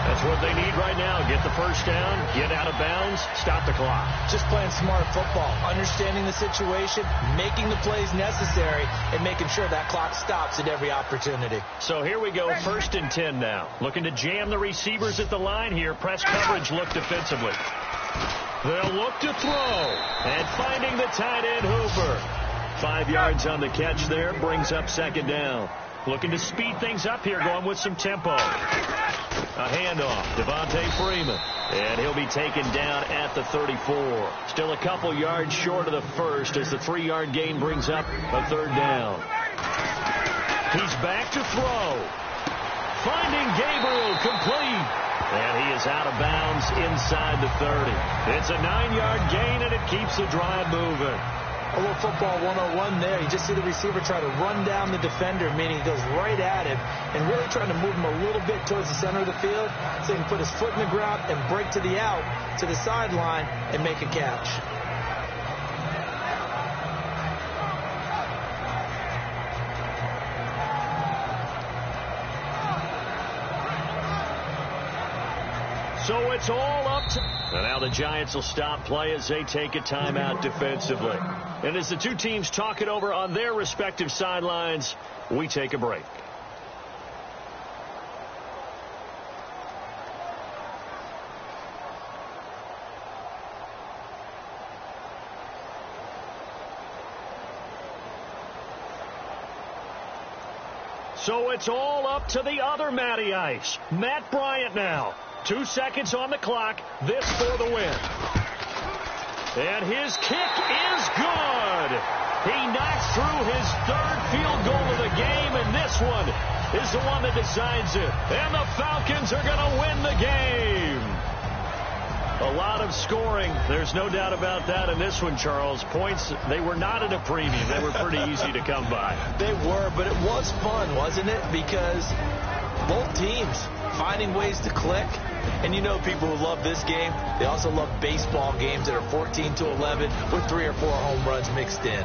That's what they need right now. Get the first down, get out of bounds, stop the clock. Just playing smart football, understanding the situation, making the plays necessary, and making sure that clock stops at every opportunity. So here we go, 1st and 10 now. Looking to jam the receivers at the line here. Press coverage, look defensively. They'll look to throw. And finding the tight end, Hooper. 5 yards on the catch there, brings up 2nd down. Looking to speed things up here, going with some tempo. A handoff, Devontae Freeman. And he'll be taken down at the 34. Still a couple yards short of the first as the 3-yard gain brings up a 3rd down. He's back to throw. Finding Gabriel complete. And he is out of bounds inside the 30. It's a 9-yard gain, and it keeps the drive moving. A little football 101 there. You just see the receiver try to run down the defender, meaning he goes right at him and really trying to move him a little bit towards the center of the field so he can put his foot in the ground and break to the out, to the sideline, and make a catch. So it's all up to... And now the Giants will stop play as they take a timeout defensively. And as the two teams talk it over on their respective sidelines, we take a break. So it's all up to the other Matty Ice. Matt Bryant now. 2 seconds on the clock. This for the win. And his kick is good. He knocks through his third field goal of the game, and this one is the one that decides it. And the Falcons are going to win the game. A lot of scoring. There's no doubt about that in this one, Charles. Points, they were not at a premium. They were pretty easy to come by. They were, but it was fun, wasn't it? Because both teams finding ways to click. And you know people who love this game, they also love baseball games that are 14-11 with 3 or 4 home runs mixed in.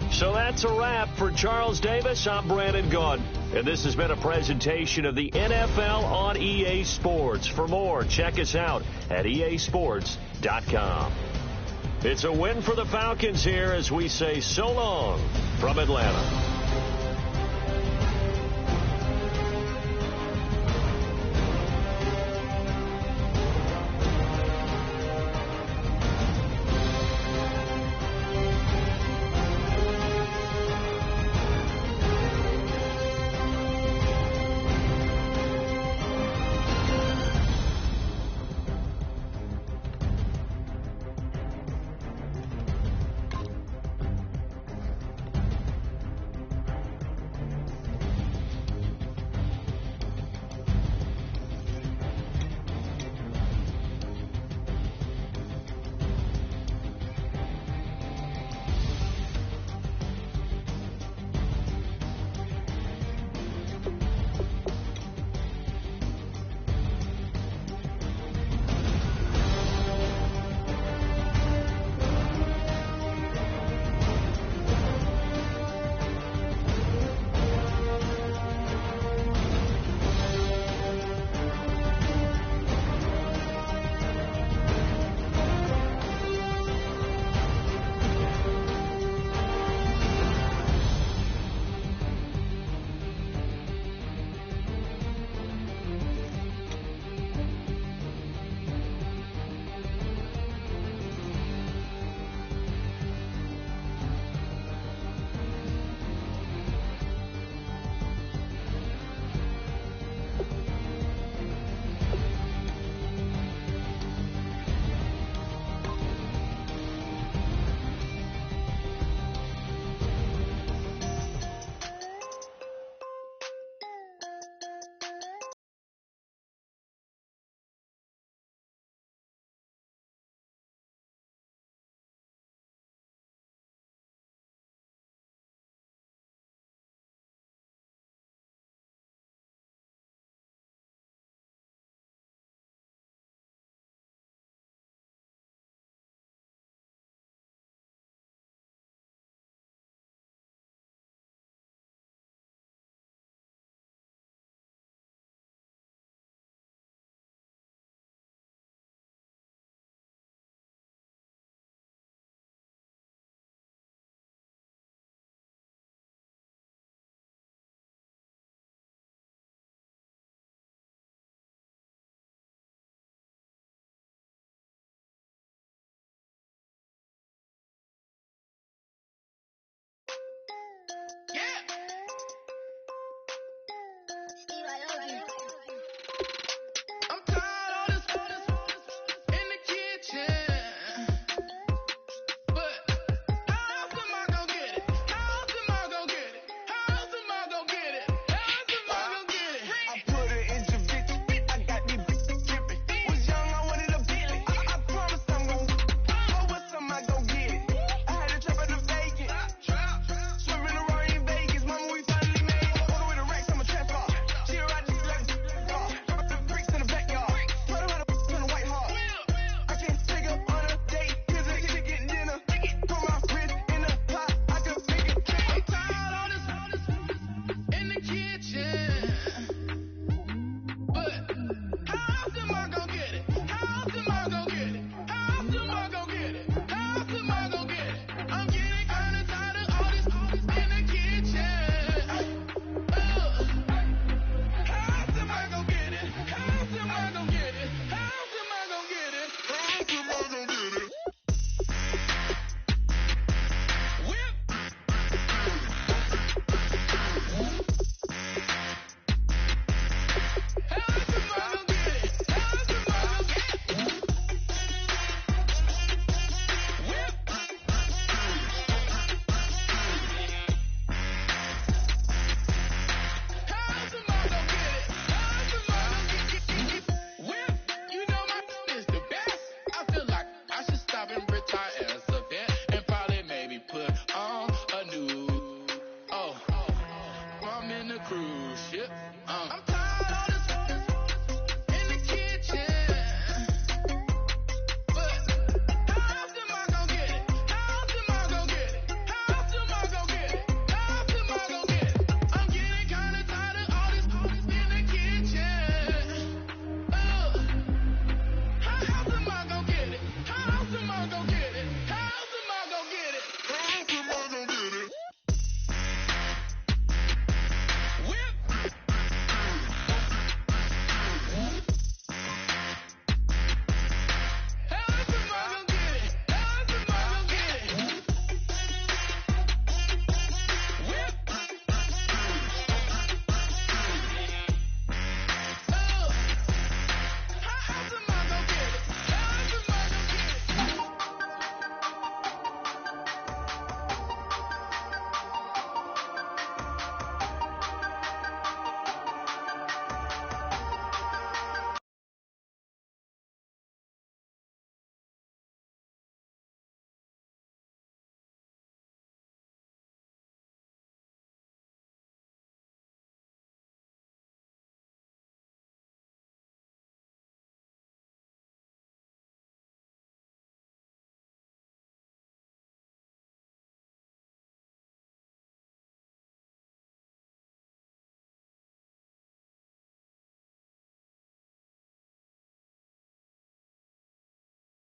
So that's a wrap for Charles Davis. I'm Brandon Gaudin, and this has been a presentation of the NFL on EA Sports. For more, check us out at easports.com. It's a win for the Falcons here as we say so long from Atlanta.